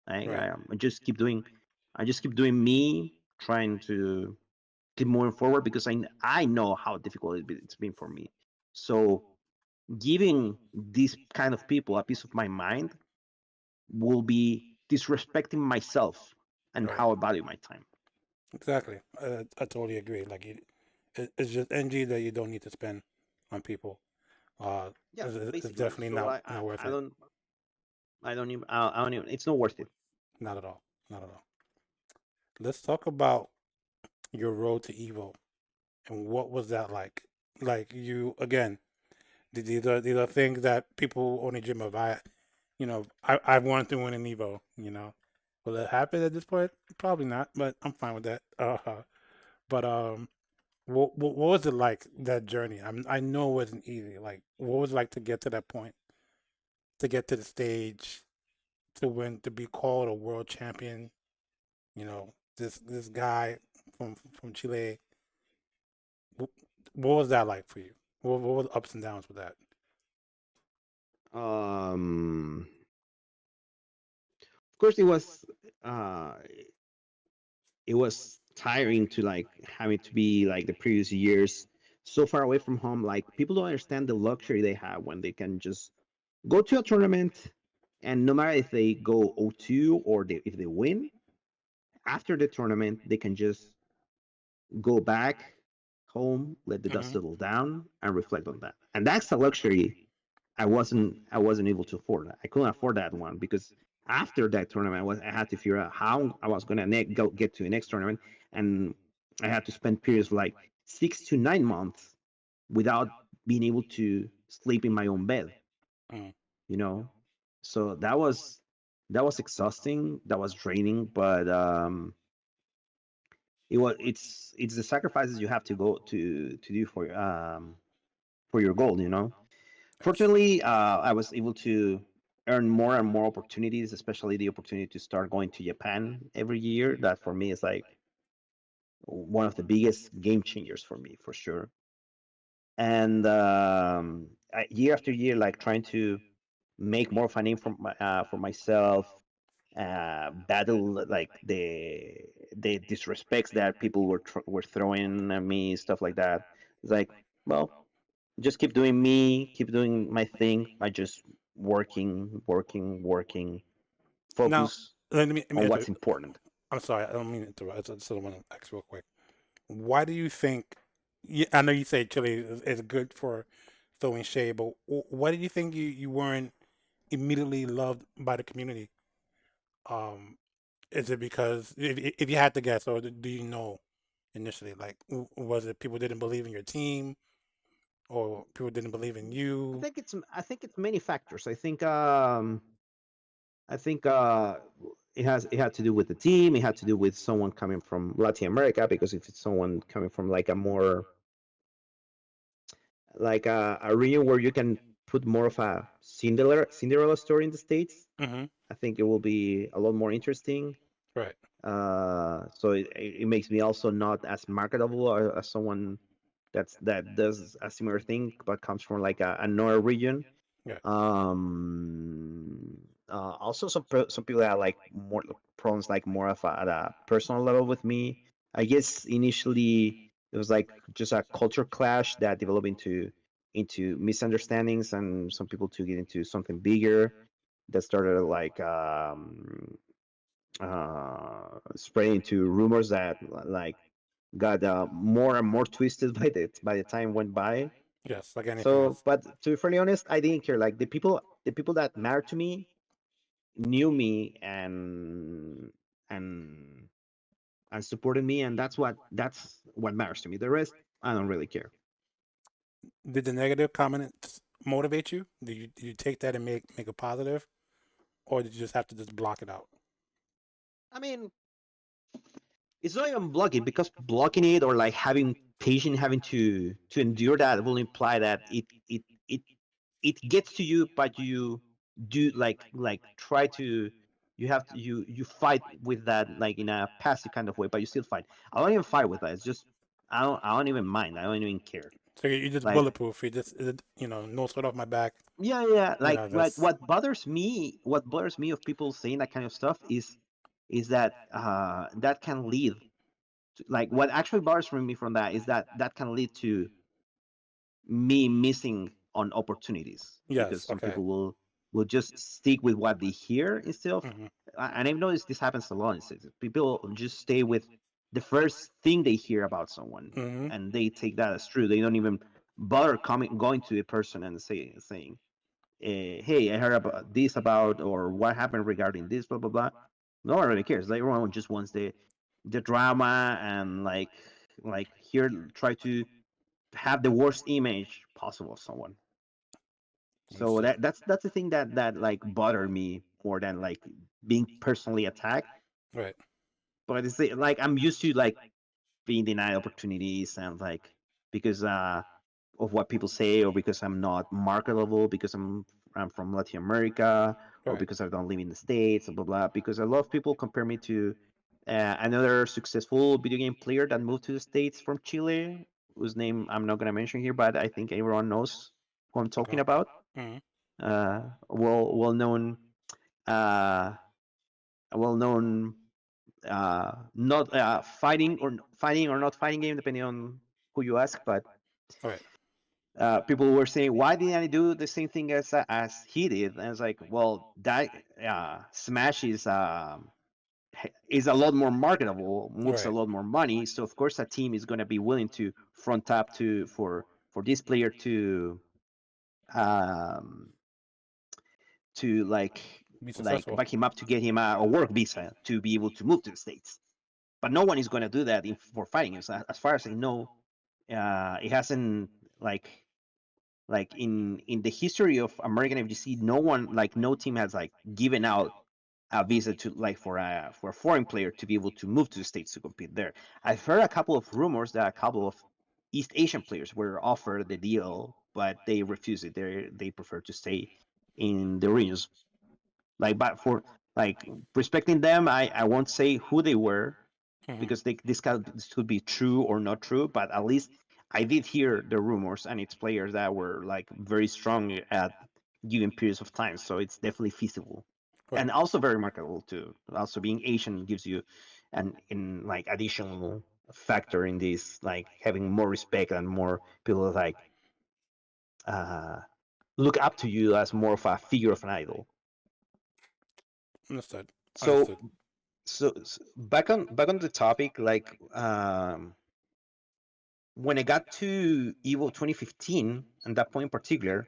Like Right. I just keep doing me, trying to keep moving forward because I know how difficult it's been for me. So giving these kind of people a piece of my mind will be disrespecting myself and Right. how I value my time. Exactly. I totally agree. Like it's just energy that you don't need to spend on people. Uh, Yeah, it's basically. definitely So not worth I it. I don't even. It's not worth it. Not at all. Not at all. Let's talk about your road to Evo and what was that like? Like you again, these are things that people only dream of. I've wanted to win an Evo. Will it happen at this point? Probably not, but I'm fine with that. But what was it like, that journey? I know it wasn't easy. Like, what was it like to get to that point, to get to the stage, to win, to be called a world champion? This guy from Chile. What, what was that like for you? What were the ups and downs with that? Um, of course, uh, it was tiring to like having to be like the previous years so far away from home. Like people don't understand the luxury they have when they can just go to a tournament, and no matter if they go 0-2 or if they win, after the tournament they can just go back home, let the dust Hmm. settle down, and reflect on that. And that's a luxury I wasn't able to afford. I couldn't afford that one because after that tournament, I had to figure out how I was gonna go get to the next tournament, and I had to spend periods like 6 to 9 months without being able to sleep in my own bed. Mm. You know, so that was exhausting. That was draining, but it's the sacrifices you have to go to do for your goal. Yes. Fortunately, I was able to earn more and more opportunities, especially the opportunity to start going to Japan every year. That for me is like one of the biggest game changers for me, for sure. And year after year, like trying to make more of a name for myself, battle like the disrespects that people were throwing at me, stuff like that. It's like, well, just keep doing me, keep doing my thing by just working, working, working, Now, focus let me on answer. what's important. I'm sorry, I don't mean to interrupt. I just want to ask real quick. Why do you think? I know you say Chile is good for throwing shade, but why do you think you weren't immediately loved by the community? Um, is it because if you had to guess, or do you know initially, like, was it people didn't believe in your team, or people didn't believe in I you? think it's I think it's many factors. I think it had to do with the team. It had to do with someone coming from Latin America, because if it's someone coming from like a more like a region where you can put more of a Cinderella story in the States, Mm-hmm. I think it will be a lot more interesting. Right. So it makes me also not as marketable as someone that does a similar thing but comes from like another region. Yeah. Also, some people that are like more problems, like more of at a personal level with me. I guess initially it was like just a culture clash that developed into misunderstandings, and some people took it into something bigger that started like spreading to rumors that like got more and more twisted by the time went by. Yes. Like anything So, else. but to be fairly honest, I didn't care. Like the people that mattered to me knew me and and supported me, and that's what matters to me. The rest, I don't really care. Did the negative comments motivate you? Did you take that and make a positive, or did you just have to just block it out? I mean, it's not even blocking, because blocking it or like having patience, having to endure that will imply that it gets to you, but you do like try to you fight with that like in a passive kind of way, but you still fight. I don't even fight with that. It's just I don't even mind. I don't even care. So you're just Like, bulletproof. You just no sweat off my back. yeah, yeah. Like That's what bothers me of people saying that kind of stuff is that that can lead like what actually bothers me from that is that that can lead to me missing on opportunities, because yes. some Okay. people will just stick with what they hear instead of, Hmm. and I've noticed this happens a lot. People just stay with the first thing they hear about someone, Hmm. and they take that as true. They don't even bother going to a person and saying, hey, I heard about this about, or what happened regarding this, blah blah blah. No one really cares. Like, everyone just wants the drama, and like here try to have the worst image possible of someone. I So see. that's the thing that like bothered me more than like being personally attacked. Right. But it's like I'm used to like being denied opportunities, and like because of what people say, or because I'm not marketable, because I'm from Latin America, or Right. because I don't live in the States, blah blah. Because a lot of people compare me to another successful video game player that moved to the States from Chile, whose name I'm not gonna mention here, but I think everyone knows who I'm talking Okay. about. Hmm. Well known, uh, well known, not fighting or not fighting game, depending on who you ask. But Right. people were saying, why didn't I do the same thing as he did? And it's like, well, that Smash is a lot more marketable, moves a Right. lot more money. So of course, a team is going to be willing to front up for this player um, to like Be like successful. back him up to get him a work visa to be able to move to the States. But no one is going to do that for fighting. So as far as I know, it hasn't like in the history of American FGC, no one like no team has like given out a visa to like for a foreign player to be able to move to the States to compete there. I've heard a couple of rumors that a couple of East Asian players were offered the deal, but they refused it. They prefer to stay in the regions. Like, but for like respecting them, I won't say who they were Mhm. because this could be true or not true. But at least I did hear the rumors, and it's players that were like very strong at given periods of time. So it's definitely feasible, Right. and also very marketable too. Also, being Asian gives you an in like additional factor in this, like having more respect and more people like uh, look up to you as more of a figure of an idol. Understood. So Understood. back on the topic, like when I got to Evo 2015, and that point in particular,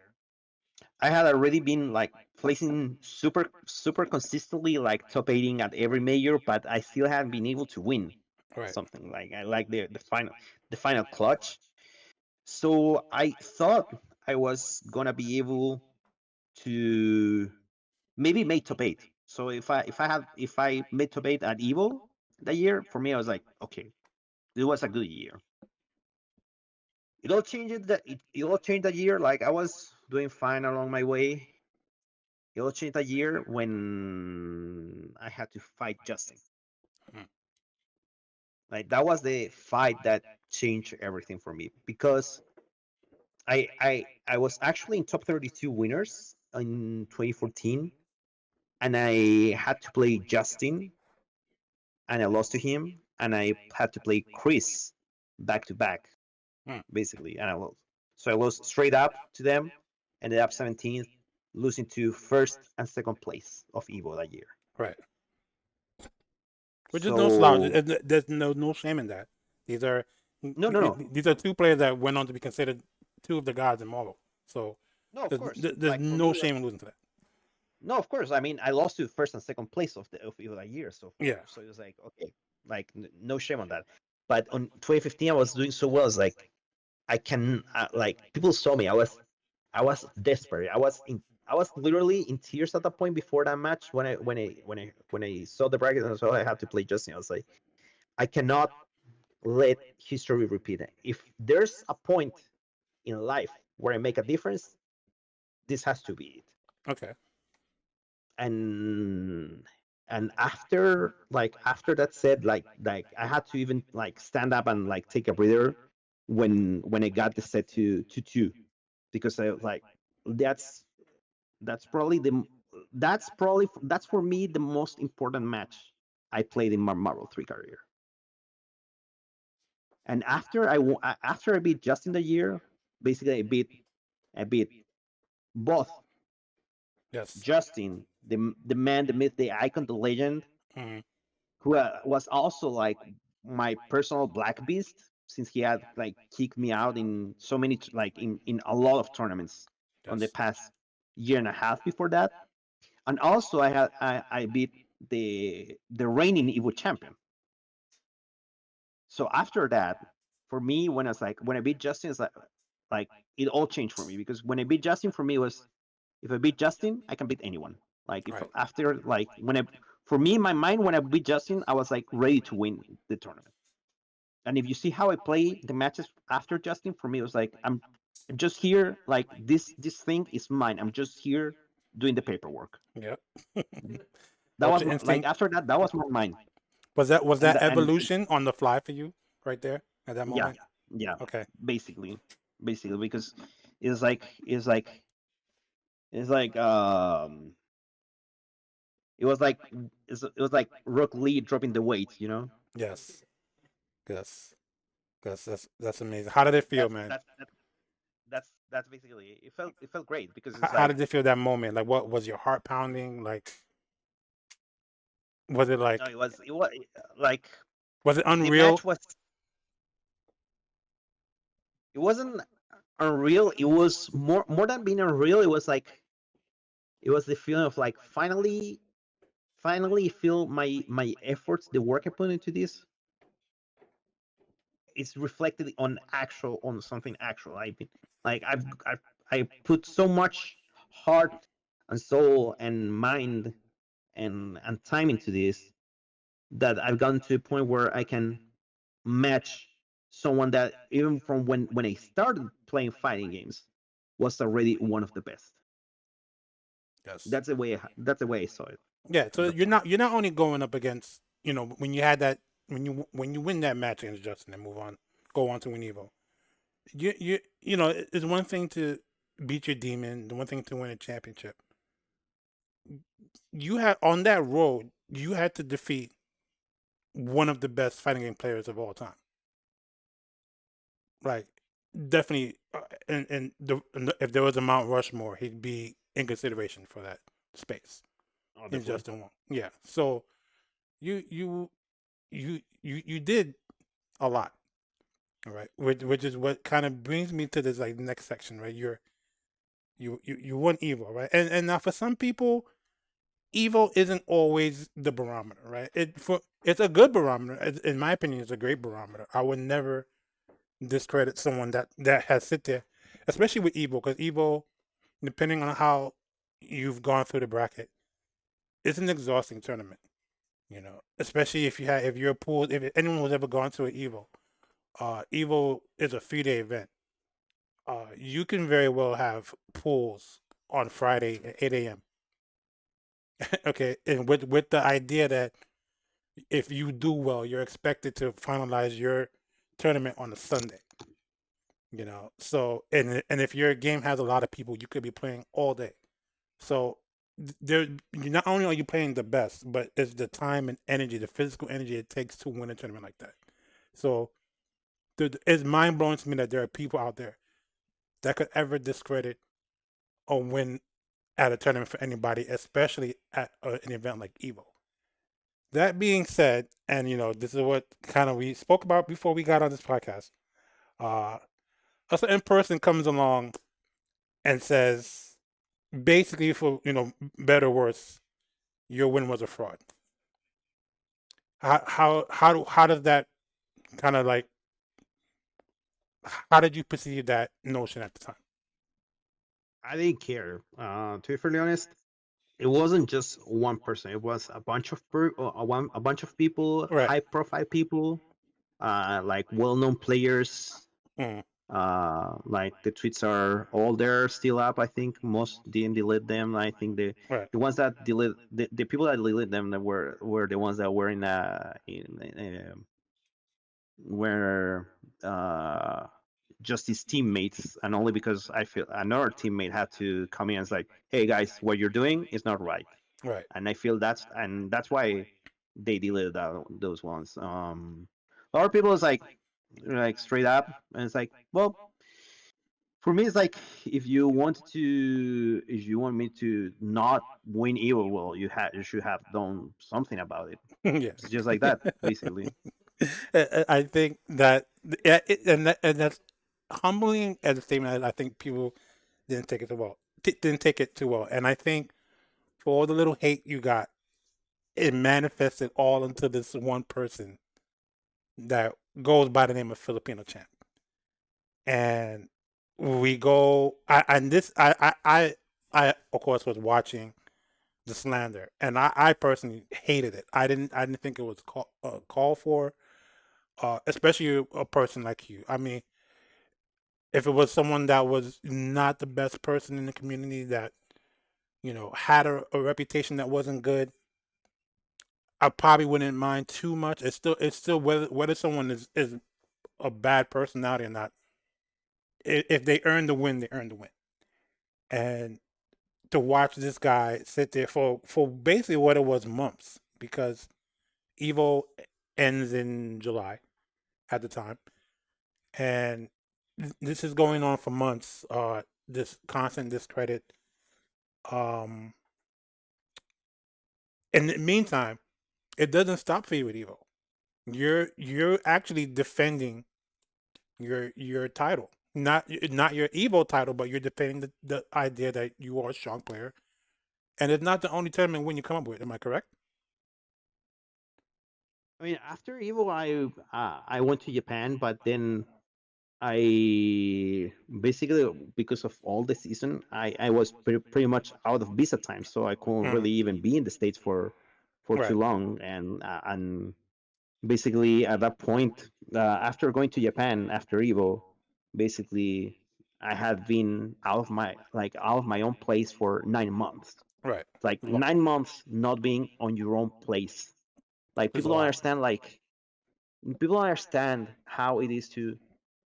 I had already been like placing super consistently, like top 18 at every major, but I still hadn't been able to win Right. something. Like I like the final clutch. So I thought I was gonna be able to maybe make top 8. So if I made top 8 at Evo that year, for me I was like, okay, it was a good year. It all changed that year. Like I was doing fine along my way. It all changed that year when I had to fight Justin. Hmm. Like that was the fight that changed everything for me because I was actually in top 32 winners in 2014, and I had to play Justin, and I lost to him, and I had to play Chris back to back, Hmm. basically, and I lost. So I lost straight up to them, ended up 17th, losing to first and second place of Evo that year. Right. Which is no slouch. So There's no shame in that. These are no, no, no, these are two players that went on to be considered two of the gods in Marvel. So no. Of there's course, there's like for no me, shame in losing to that. no, of course. I mean, I lost to first and second place of Evo that year, Yeah. so it was like okay, like no shame on that. But on 2015, I was doing so well. It's like I can like people saw me. I was desperate. I was literally in tears at that point before that match when I saw the bracket and saw I had to play Justin. I was like, I cannot let history repeat it. If there's a point in life where I make a difference, this has to be it. Okay. And after that said, like I had to even like stand up and like take a breather when I got the set to two, because I was like, that's that's probably the that's for me the most important match I played in my Marvel 3 career. And after I beat Justin the year, basically I beat both Yes. Justin, the man, the myth, the icon, the legend, Hmm. who was also like my personal black beast, since he had like kicked me out in so many like in a lot of tournaments on the Yes. past year and a half before that. And also I beat the reigning Evo champion. So after that, for me, when I beat Justin, it's like it all changed for me, because when I beat Justin, for me it was, if I beat Justin, I can beat anyone. Like if Right. after like when I for me in my mind, when I beat Justin, I was like ready to win the tournament. And if you see how I play the matches after Justin, for me it was like I'm just here, like this thing is mine. I'm just here doing the paperwork. Yep. That Ultra was like instinct. after that was my mind. Was that And evolution on the fly for you right there at that yeah, moment? yeah, Okay. basically because it's like it was like it was like Rock Lee dropping the weight. Yes. Yes. That's amazing. How did it feel, That's man? that's that's that's basically it. It felt great because How, it's how like did it feel that moment? Like, what was your heart pounding? Like, was it no, like, it was like was it the match unreal? was, it wasn't unreal. It was more than being unreal. It was like It was the feeling of like finally feel my efforts, the work I put into this, it's reflected on actual on something actual. I mean, like I put so much heart and soul and mind and time into this that I've gotten to a point where I can match someone that even from when I started playing fighting games was already one of the best. Yes. That's the way I saw it Yeah. at So that you're point. not only going up against, when you had that, when you win that match against Justin and move on, go on to win Evo. It's one thing to beat your demon, the one thing to win a championship. You had on that road, you had to defeat one of the best fighting game players of all time. Like, definitely, if there was a Mount Rushmore, he'd be in consideration for that space Oh, in definitely. Justin Wong. Yeah. So you you you did a lot. All right. Which is what kind of brings me to this like next section, right? You won Evo, right? And now for some people, Evo isn't always the barometer, right? It's a good barometer. In my opinion, it's a great barometer. I would never discredit someone that has sit there, especially with Evo, because Evo, depending on how you've gone through the bracket, it's an exhausting tournament. Especially if you're pooled, if anyone who's ever gone to an Evo, Evo is a 3-day event. You can very well have pools on Friday at 8 a.m. Okay, and with the idea that if you do well, you're expected to finalize your tournament on a Sunday. So and if your game has a lot of people, you could be playing all day. So there, not only are you playing the best, but it's the time and energy, the physical energy it takes to win a tournament like that. So it's mind blowing to me that there are people out there that could ever discredit or win at a tournament for anybody, especially at an event like Evo. That being said, and this is what kind of we spoke about before we got on this podcast. Uh, a certain person comes along and says, basically, for better or worse, your win was a fraud. How does that kind of like? How did you perceive that notion at the time? I didn't care. To be fairly honest, it wasn't just one person. It was a bunch of a bunch of people, Right. high profile people, like well known players. Mm, Like the tweets are all there still up. I think most didn't delete them. I think right. the ones that delete the people that deleted them that were the ones that were were just his teammates, and only because I feel another teammate had to come in and say, "Hey guys, what you're doing is not right." Right. And I feel that's why they deleted those ones. A lot of people is like straight up, and it's like, well, for me, it's like if you want me to not win Evo, well, you should have done something about it. Yeah. It's just like that, basically. I think that, yeah, and that's humbling as a statement. I think people didn't take it too well. Didn't take it too well, and I think for all the little hate you got, it manifested all into this one person that goes by the name of Filipino Champ. And we go, and this, I of course was watching the slander, and I personally hated it. I didn't think it was call for, especially a person like you. I mean, if it was someone that was not the best person in the community that had a reputation that wasn't good, I probably wouldn't mind too much. It's still whether someone is a bad personality or not. If they earn the win, they earn the win. And to watch this guy sit there for basically what it was months, because Evo ends in July at the time, and this is going on for months. This constant discredit. Um, in the meantime, it doesn't stop for you with Evo. You're actually defending your title, not your Evo title, but you're defending the idea that you are a strong player And it's not the only tournament win you come up with. Am I correct? I mean, after Evo, I went to Japan, but then I basically, because of all the season, I was pretty much out of visa time, so I couldn't Mm, really even be in the States for too right. long, and basically at that point, after going to Japan after Evo, basically I had been out of my own place for 9 months. Right. Like Lo- 9 months not being on your own place. Like It's a people don't lot. understand. Like people don't understand how it is to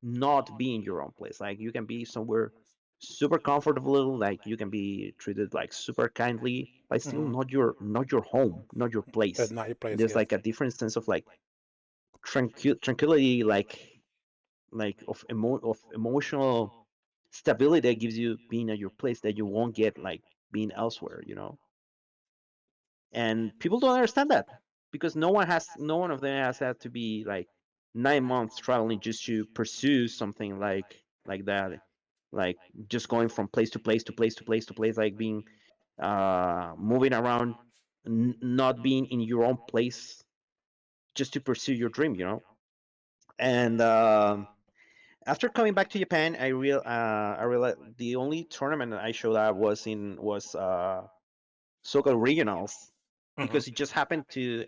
not be in your own place. Like you can be somewhere super comfortable, like you can be treated like super kindly, but still Hmm. not your home, not your It's place. not your place. There's Yes. like a different sense of like tranquility, like of emotional stability that gives you being at your place that you won't get like being elsewhere. And people don't understand that because no one of them has had to be like 9 months traveling just to pursue something like that, like just going from place to place to place to place to place, like being moving around, not being in your own place just to pursue your dream. And after coming back to Japan, I realized the only tournament that I showed up was so-called regionals, Hmm. because it just happened to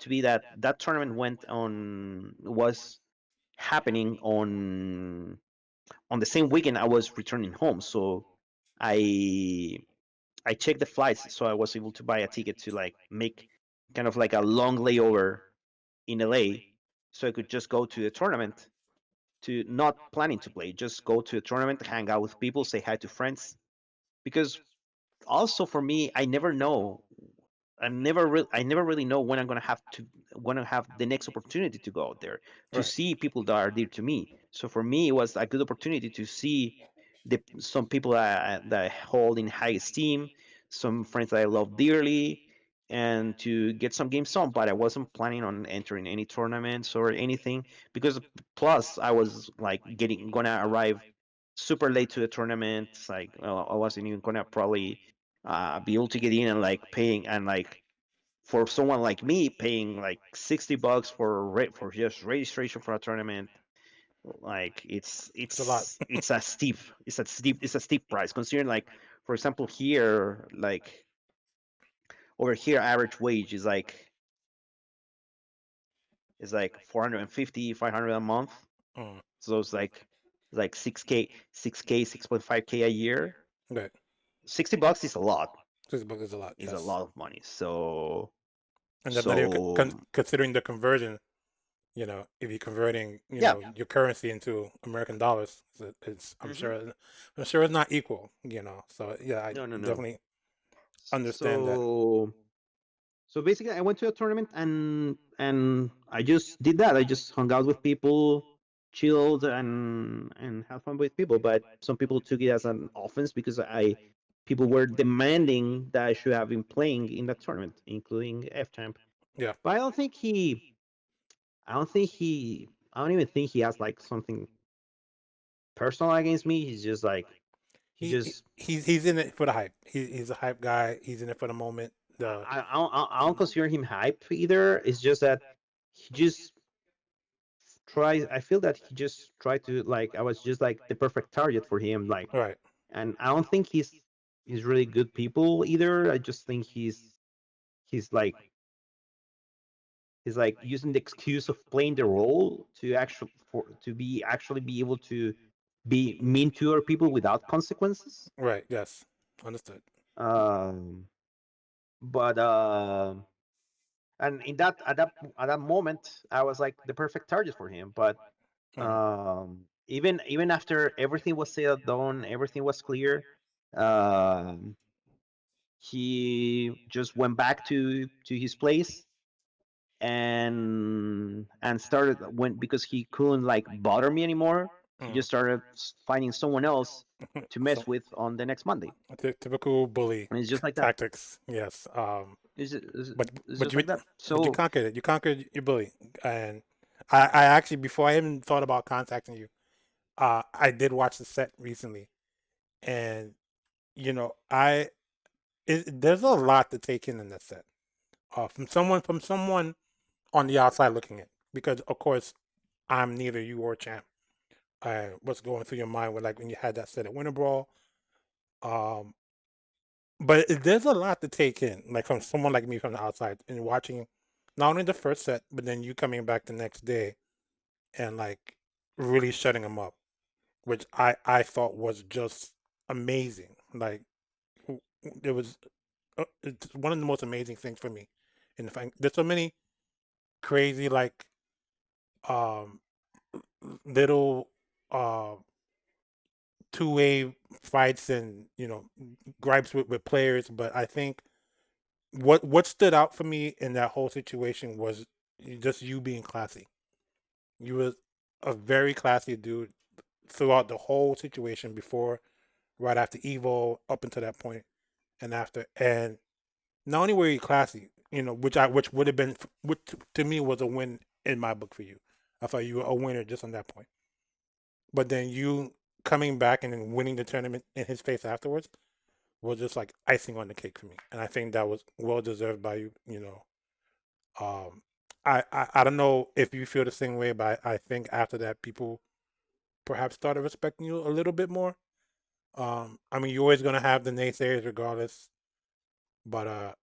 be that that tournament was happening on the same weekend I was returning home. So I I checked the flights, so I was able to buy a ticket to like make kind of like a long layover in LA, so I could just go to the tournament, to not planning to play, just go to the tournament, hang out with people, say hi to friends. Because also for me, I never really know when I have the next opportunity to go out there to Right. see people that are dear to me. So for me, it was a good opportunity to see some people that I hold in high esteem, some friends that I love dearly, and to get some games on. But I wasn't planning on entering any tournaments or anything, because plus I was like gonna arrive super late to the tournament. Like I wasn't even gonna probably be able to get in, and like paying, and like for someone like me paying like $60 for just registration for a tournament, like It's a lot. it's a steep price, considering, like, for example, here, like over here, average wage is like 450, 500 a month. Mm. So it's like 6K, 6K, 6.5K a year. Right. $60 is a lot, $6 is a lot. is a Yes. lot of money. So And then not even so considering the conversion. If you're converting, yeah. your currency into American dollars, it's Hmm. I'm sure it's not equal. So yeah, I No, no, no. definitely understand that. So basically, I went to a tournament, and I just did that. I just hung out with people, chilled, and had fun with people. But some people took it as an offense, because I people were demanding that I should have been playing in that tournament, including F Champ. Yeah, But I don't even think he has like something personal against me. He's just like he just he's in it for the hype. He's a hype guy. He's in it for the moment. The I don't consider him hype either. It's just that he just tries. I feel that he just tried to, like, I was just like the perfect target for him. Like, right, and I don't think he's really good people either. I just think he's like using the excuse of playing the role to actually be able to be mean to other people without consequences. right. Yes, understood. Um, but and at that moment, I was like the perfect target for him. But Mm, even after everything was said and done, everything was clear, um, he just went back to his place, and started, when, because he couldn't like bother me anymore. He mm. just started finding someone else to So mess with on the next Monday, typical bully and it's just like that. tactics. Yes. But It's but just you like that. but you So conquered it. You conquered your bully, and I actually, before I even thought about contacting you, I did watch the set recently, and I there's a lot to take in this set. From someone on the outside looking in, because of course I'm neither you or champ. What's going through your mind with like when you had that set at Winter Brawl? Um, but there's a lot to take in, like from someone like me from the outside and watching not only the first set, but then you coming back the next day and like really shutting them up, which I thought was just amazing. Like it was it's one of the most amazing things for me. And there's so many crazy like um little uh two-way fights and gripes with players, but I think what stood out for me in that whole situation was just you being classy. You were a very classy dude throughout the whole situation before, right after Evo, up until that point, and after. And not only were you classy, which would have been, which to me was a win in my book for you. I thought you were a winner just on that point. But then you coming back and then winning the tournament in his face afterwards was just like icing on the cake for me. And I think that was well deserved by you. Um, I don't know if you feel the same way, but I think after that people perhaps started respecting you a little bit more. I mean, you're always gonna have the naysayers regardless, but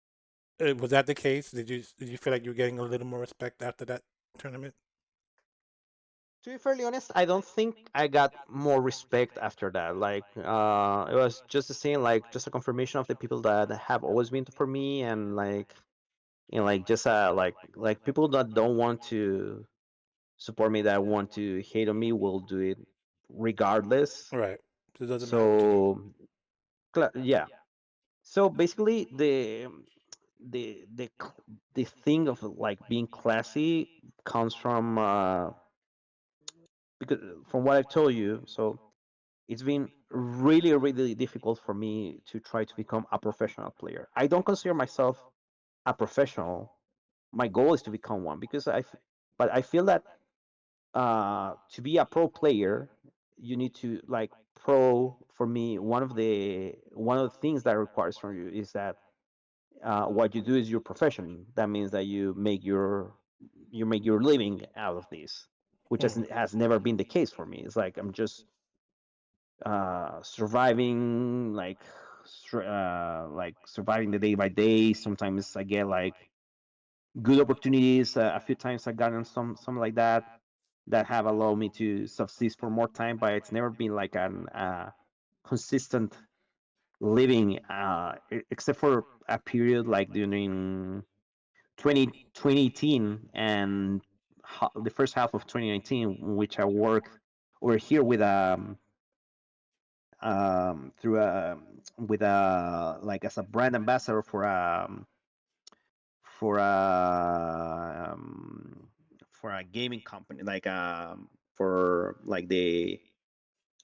was that the case? Did you feel like you were getting a little more respect after that tournament? To be fairly honest, I don't think I got more respect after that. Like, it was just the same, like just a confirmation of the people that have always been for me, and like, like just like people that don't want to support me, that want to hate on me, will do it regardless. Right. So it doesn't matter to you. So, yeah. So basically, the the thing of like being classy comes from because from what I've told you. So it's been really really difficult for me to try to become a professional player. I don't consider myself a professional. My goal is to become one, because but I feel that to be a pro player, you need to like pro. For me, one of the things that requires from you is that what you do is your profession. That means that you make your living out of this, which Mm, has never been the case for me. It's like I'm just surviving, like surviving the day by day. Sometimes I get like good opportunities. A few times I gotten some like that have allowed me to subsist for more time, but it's never been like an consistent living, except for a period like during 2018 and the first half of 2019, in which I worked over here with through a with a like as a brand ambassador for a um, for a gaming company, like for like the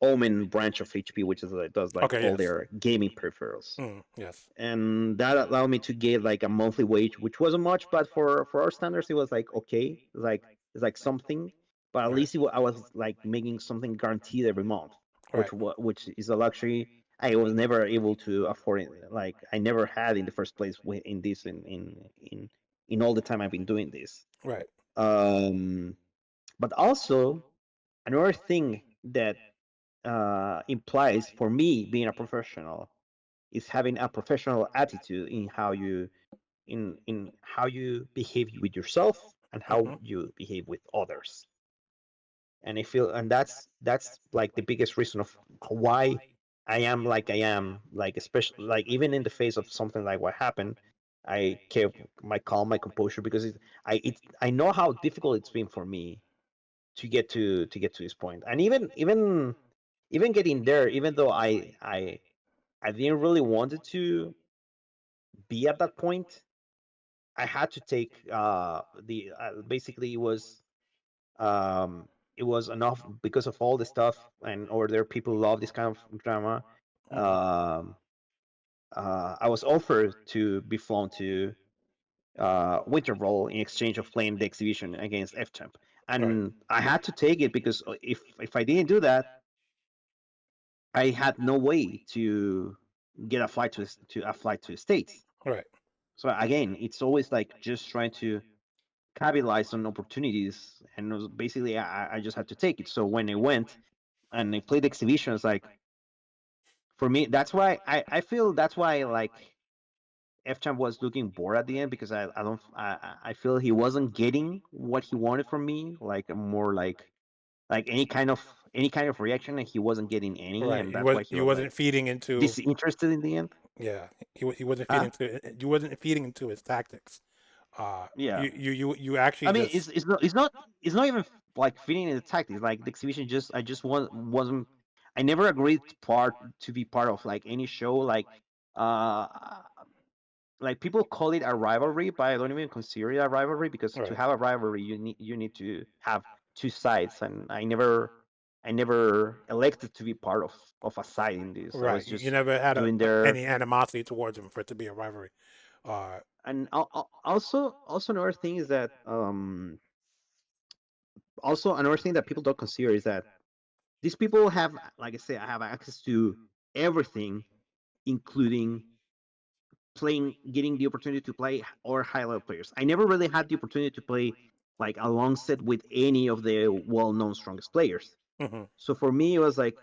Omen branch of HP, which is like does like okay. all Yes. their gaming peripherals. Yes. And that allowed me to get like a monthly wage, which wasn't much, but for our standards, it was like okay, it's like something. But at Right. least I was like making something guaranteed every month, Right. which is a luxury I was never able to afford. Like I never had in the first place in this in all the time I've been doing this. Right. Um, but also another thing that implies for me being a professional is having a professional attitude in how you behave with yourself and how Mm-hmm. you behave with others. And I feel, and that's like the biggest reason of why I am like I am, like especially like even in the face of something like what happened, I kept my calm, my composure, because I know how difficult it's been for me to get to this point. And even getting there, even though I didn't really wanted to be at that point, I had to take the basically um, it was enough because of all the stuff, and over there people love this kind of drama. Mm-hmm. Um, I was offered to be flown to Winterval in exchange of playing the exhibition against F-Champ, Right. and I had to take it because if I didn't do that, I had no way to. get a flight to the States. Right. So again, it's always like just trying to capitalize on opportunities, and it was basically I just had to take it. So when I went and I played exhibitions, like for me, that's why I feel that's why like F-Champ was looking bored at the end because I don't I feel he wasn't getting what he wanted from me, like more like any kind of reaction, and he wasn't getting any, Right. and that's why he He was like wasn't feeding into. disinterested in the end. Yeah. He wasn't Huh? feeding to. You wasn't feeding into his tactics. Yeah. You actually I mean, just. it's not even like fitting in the tactics. Like the exhibition, just I just wasn't. I never agreed to be part of like any show. Uh, like people call it a rivalry, but I don't even consider it a rivalry because to Right. have a rivalry, you need to have two sides, and I never elected to be part of a side in this. I Right. was You just never had doing their. any animosity towards him for it to be a rivalry. Uh, And also another thing is that also another thing that people don't consider is that these people have, like I say, I have access to everything, including getting the opportunity to play or high level players. I never really had the opportunity to play like alongside with any of the well known strongest players. hmm So for me, it was like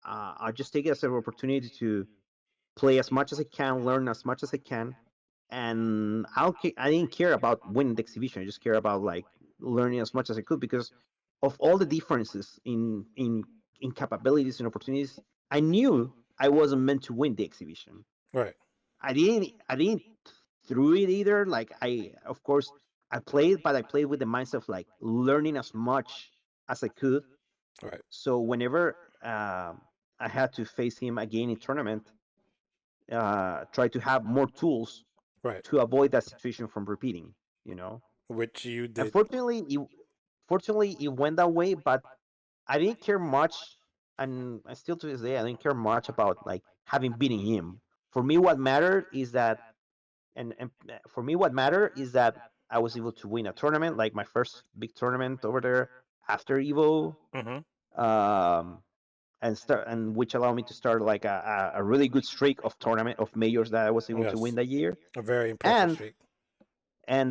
I just take it as an opportunity to play as much as I can, learn as much as I can, and I didn't care about winning the exhibition. I just care about like learning as much as I could because of all the differences in capabilities and opportunities. I knew I wasn't meant to win the exhibition. Right. I didn't through it either. Like I of course I played, but I played with the mindset of like learning as much as I could. Right. So whenever I had to face him again in tournament, try to have more tools Right. to avoid that situation from repeating. You know, Which you and did. fortunately it went that way, but I didn't care much, and I still to this day I didn't care much about like having beaten him. For me, what mattered is that, and for me, what mattered is that I was able to win a tournament, like my first big tournament over there after Evo, hmm um, and which allowed me to start like a really good streak of majors that I was able to win Yes. that year, A very impressive and streak.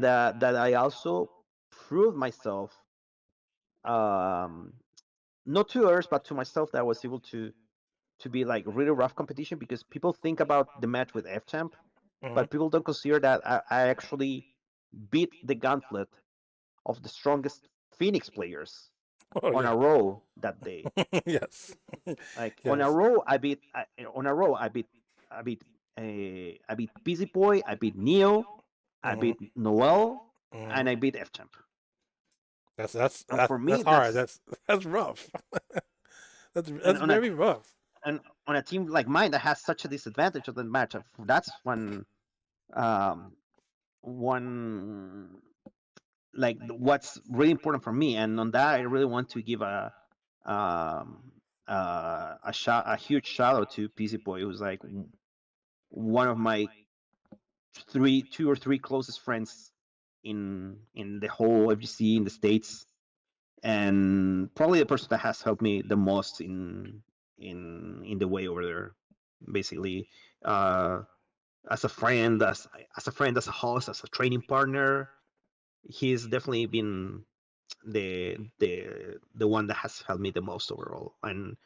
that I also proved myself, um, not to others but to myself, that I was able to be like really rough competition because people think about the match with F Champ, hmm but people don't consider that I actually beat the gauntlet of the strongest Phoenix players Oh on yeah. a row that day. Yes. Like on a Yes. row, on a row I beat I beat Busy Boy, I beat Neo, I hmm beat Noel, hmm and I beat F Champ. And for That's me, hard. that's That's rough. and That's very rough. on a team like mine that has such a disadvantage of the match. That's um, one like what's really important for me, and on that I really want to give um, a huge shout out to PC Boy, who's like one of my two or three closest friends in the whole FGC in the States, and probably the person that has helped me the most in the way over there, basically. uh as a friend, as a friend, as a host, as a training partner, he's definitely been the one that has helped me the most overall, and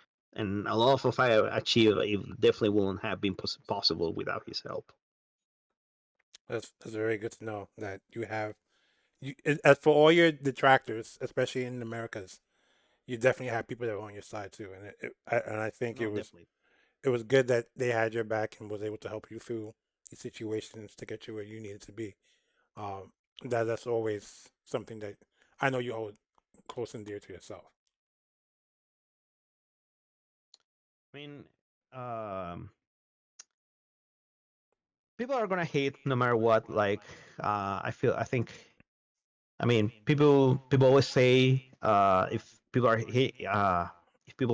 a lot of what I achieved it definitely wouldn't have been possible without his help. That's very good to know that you have as for all your detractors, especially in the Americas, you definitely have people that are on your side too, and I think No, definitely. it was good that they had your back and was able to help you through these situations to get you where you needed to be. Um, that's always something that I know you hold close and dear to yourself. I mean, um people are gonna hate no matter what. Like, I think, I mean, people always say, if people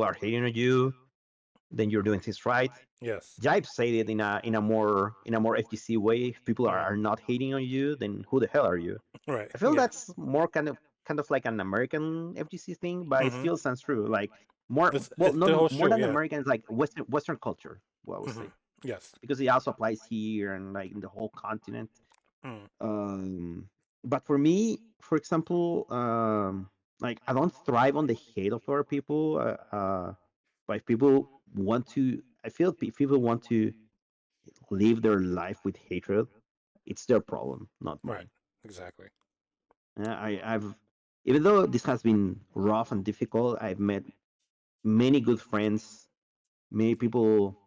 are hating on you, then you're doing things right. Yes. Jive said it in a more FGC way. If people hmm are not hating on you, then who the hell are you? Right. I feel Yeah. that's more kind of like an American FGC thing, but it hmm still stands true. Like more, well, It still not holds more true. than Yeah. American, it's like Western culture. What I would hmm say. Yes. because it also applies here and like in the whole continent. Mm. Um, but for me, for example, like I don't thrive on the hate of other people. But if people want to, I feel if people want to live their life with hatred, it's their problem, not Right. mine. Exactly. I've even though this has been rough and difficult, I've met many good friends, many people,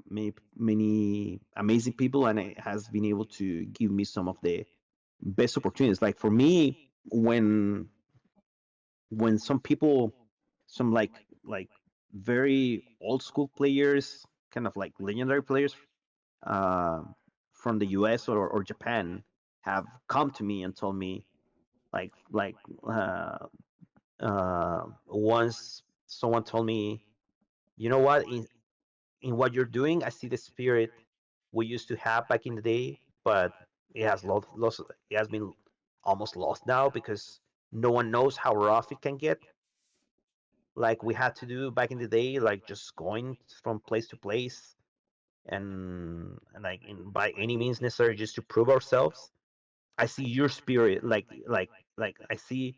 many amazing people, and it has been able to give me some of the best opportunities. Like for me, when some people, some like very old school players, kind of like legendary players, uh, from the US or Japan, have come to me and told me like once someone told me, you know what, in what you're doing, I see the spirit we used to have back in the day, but it has lost it has been almost lost now because no one knows how rough it can get. Like we had to do back in the day, like just going from place to place and like by any means necessary just to prove ourselves. I see your spirit, like I see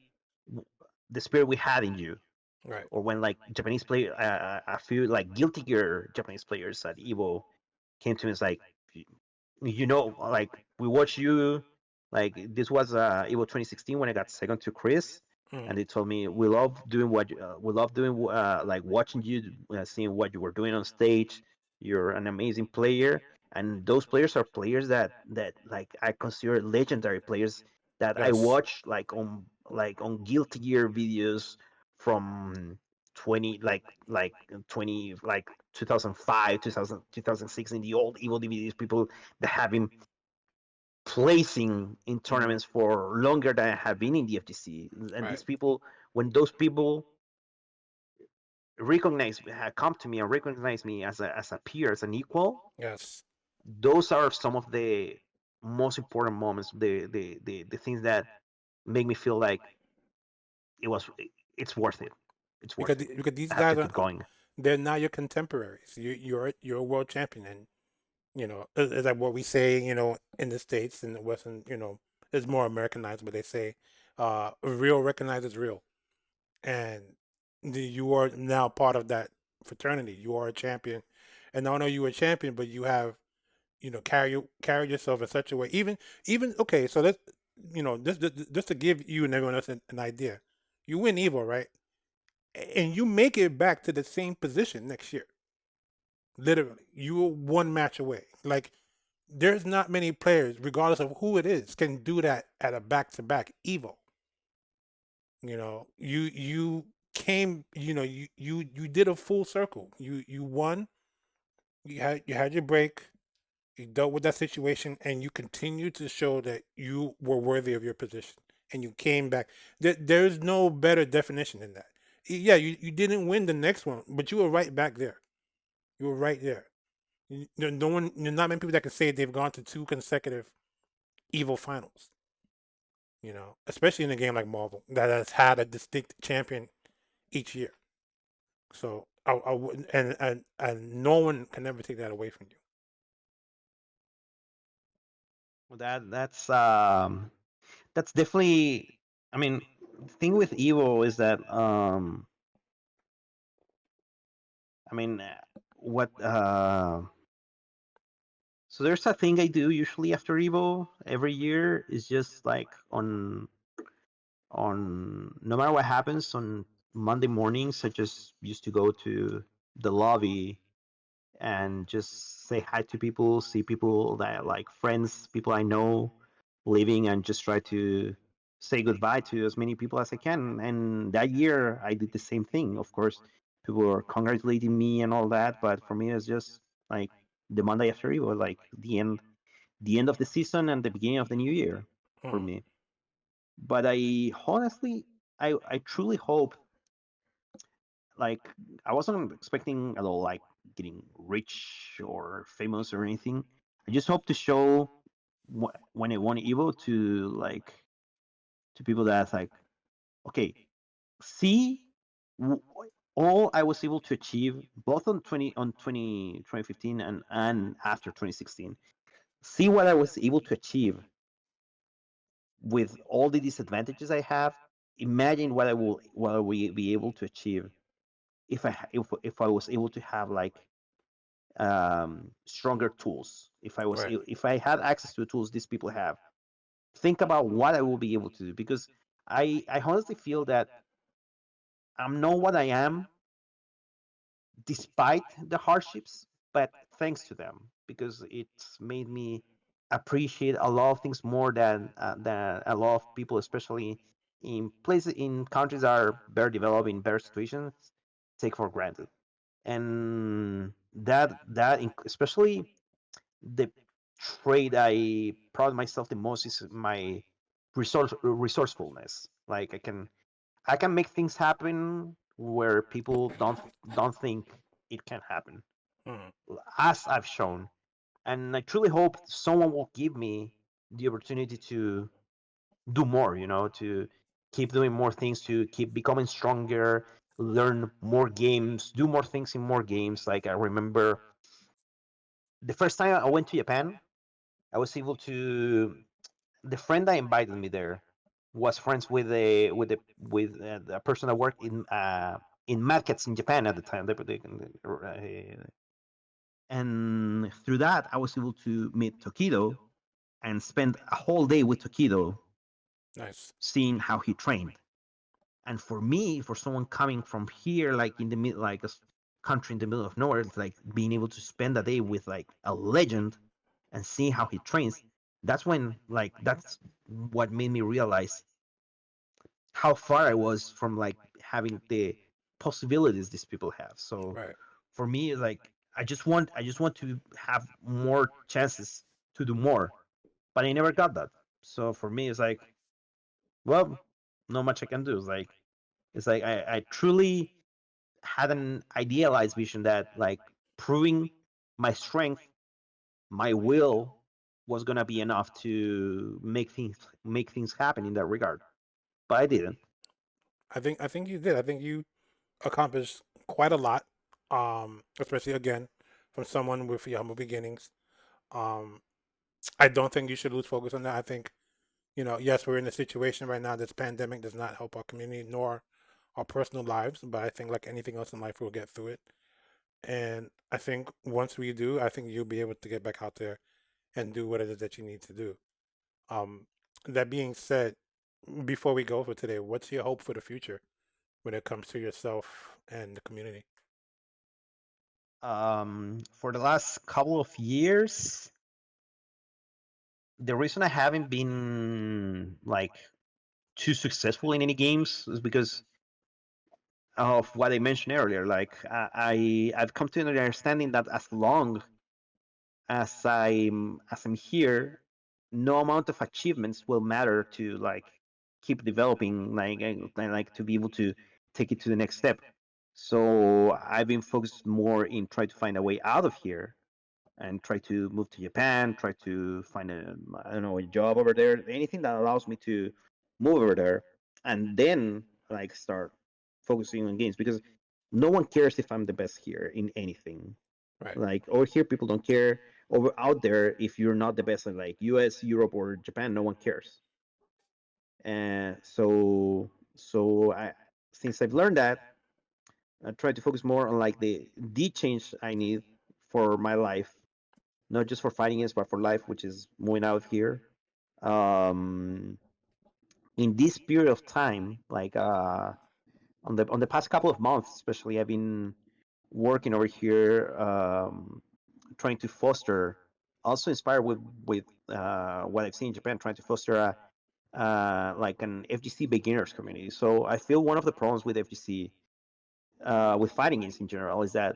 the spirit we had in you. Right. Or when like Japanese play, a few like guilty gear Japanese players at Evo came to me, it's like, like we watched you, like this was Evo 2016 when I got second to Chris, Mm. and they told me we love doing we love doing, like watching you, seeing what you were doing on stage. You're an amazing player, and those players are players that like I consider legendary players that I Yes. watch like on Guilty Gear videos from 20 like 20 like 2005 2006 in the old Evo DVDs, people that have been placing in Mm. tournaments for longer than I have been in the FTC. And Right. these people, when those people recognize come to me and recognize me as a peer, as an equal, Yes. those are some of the most important moments, the things that make me feel like it was it's worth it. It's Because worth it. because these I have to guys are keep going. they're not your contemporaries. You're a world champion, and is that what we say? In the states, in the Western, it's more Americanized, but they say, "Real recognizes real," and you are now part of that fraternity. You are a champion, and not only are you a champion, but you have carry yourself in such a way. Even okay, so let's just to give you and everyone else an idea. You win Evo, right? And you make it back to the same position next year. Literally, you are one match away. Like there's not many players, regardless of who it is, can do that at a back-to-back Evo. You came, you did a full circle. You won. You had your break. You dealt with that situation, and you continued to show that you were worthy of your position, and you came back. There's no better definition than that. Yeah, you didn't win the next one, but you were right back there. You were right there. No one, there's not many people that can say they've gone to two consecutive Evo finals. Especially in a game like Marvel that has had a distinct champion each year. So I wouldn't, and no one can ever take that away from you. Well, that's definitely. I mean, the thing with Evo is that I mean, what so there's a thing I do usually after Evo every year is just like on no matter what happens on Monday mornings, I just used to go to the lobby and just say hi to people, see people that like friends, people I know living, and just try to say goodbye to as many people as I can. And that year I did the same thing. Of course, people were congratulating me and all that, but for me it's just like the Monday after it was like the end of the season and the beginning of the new year for Mm. me. But I honestly, I truly hope, like I wasn't expecting at all like getting rich or famous or anything. I just hope to show when I won Evo to like to people that's like, okay, see, w- all I was able to achieve both on 2015 and after 2016. See what I was able to achieve with all the disadvantages I have. Imagine what I will be able to achieve if I was able to have like stronger tools. Right. If I had access to the tools these people have, think about what I will be able to do, because I honestly feel that I'm not what I am despite the hardships, but thanks to them, because it's made me appreciate a lot of things more than a lot of people, especially in countries that are better developed in better situations, take for granted. And especially the trait I proud myself the most is my resourcefulness. Like I can make things happen where people don't think it can happen, Mm. as I've shown. And I truly hope someone will give me the opportunity to do more. To keep doing more things, to keep becoming stronger, learn more games, do more things in more games. Like I remember the first time I went to Japan, I was able to. The friend that invited me there was friends with a person that worked in markets in Japan at the time. And through that, I was able to meet Tokido and spend a whole day with Tokido, Nice. seeing how he trained. And for me, for someone coming from here, like in the mid, like country in the middle of nowhere, it's like being able to spend a day with like a legend and seeing how he trains. That's what made me realize how far I was from like having the possibilities these people have. So Right. for me, like I just want to have more chances to do more, but I never got that. So for me, it's like, well, not much I can do. It's like I truly had an idealized vision that like proving my strength, my will was gonna be enough to make things happen in that regard. But I didn't. I think you did. I think you accomplished quite a lot. Especially again from someone with your humble beginnings. Um, I don't think you should lose focus on that. I think, yes, we're in a situation right now. This pandemic does not help our community nor our personal lives, but I think like anything else in life, we'll get through it. And I think once we do, I think you'll be able to get back out there and do what it is that you need to do. Um, that being said, before we go for today, what's your hope for the future when it comes to yourself and the community? For the last couple of years, the reason I haven't been like too successful in any games is because of what I mentioned earlier. Like I've come to an understanding that as long as I'm here, no amount of achievements will matter to like keep developing, like to be able to take it to the next step. So I've been focused more in trying to find a way out of here and try to move to Japan, try to find I don't know, a job over there, anything that allows me to move over there, and then like start focusing on games, because no one cares if I'm the best here in anything. Right. Like over here, people don't care. Over out there, if you're not the best in like U.S., Europe, or Japan, no one cares. And so since I've learned that, I try to focus more on like the change I need for my life, not just for fighting games, but for life, which is moving out of here. Um, in this period of time, like on the past couple of months, especially, I've been working over here, trying to foster, also inspired with what I've seen in Japan, trying to foster like an FGC beginners community. So I feel one of the problems with FGC, with fighting games in general, is that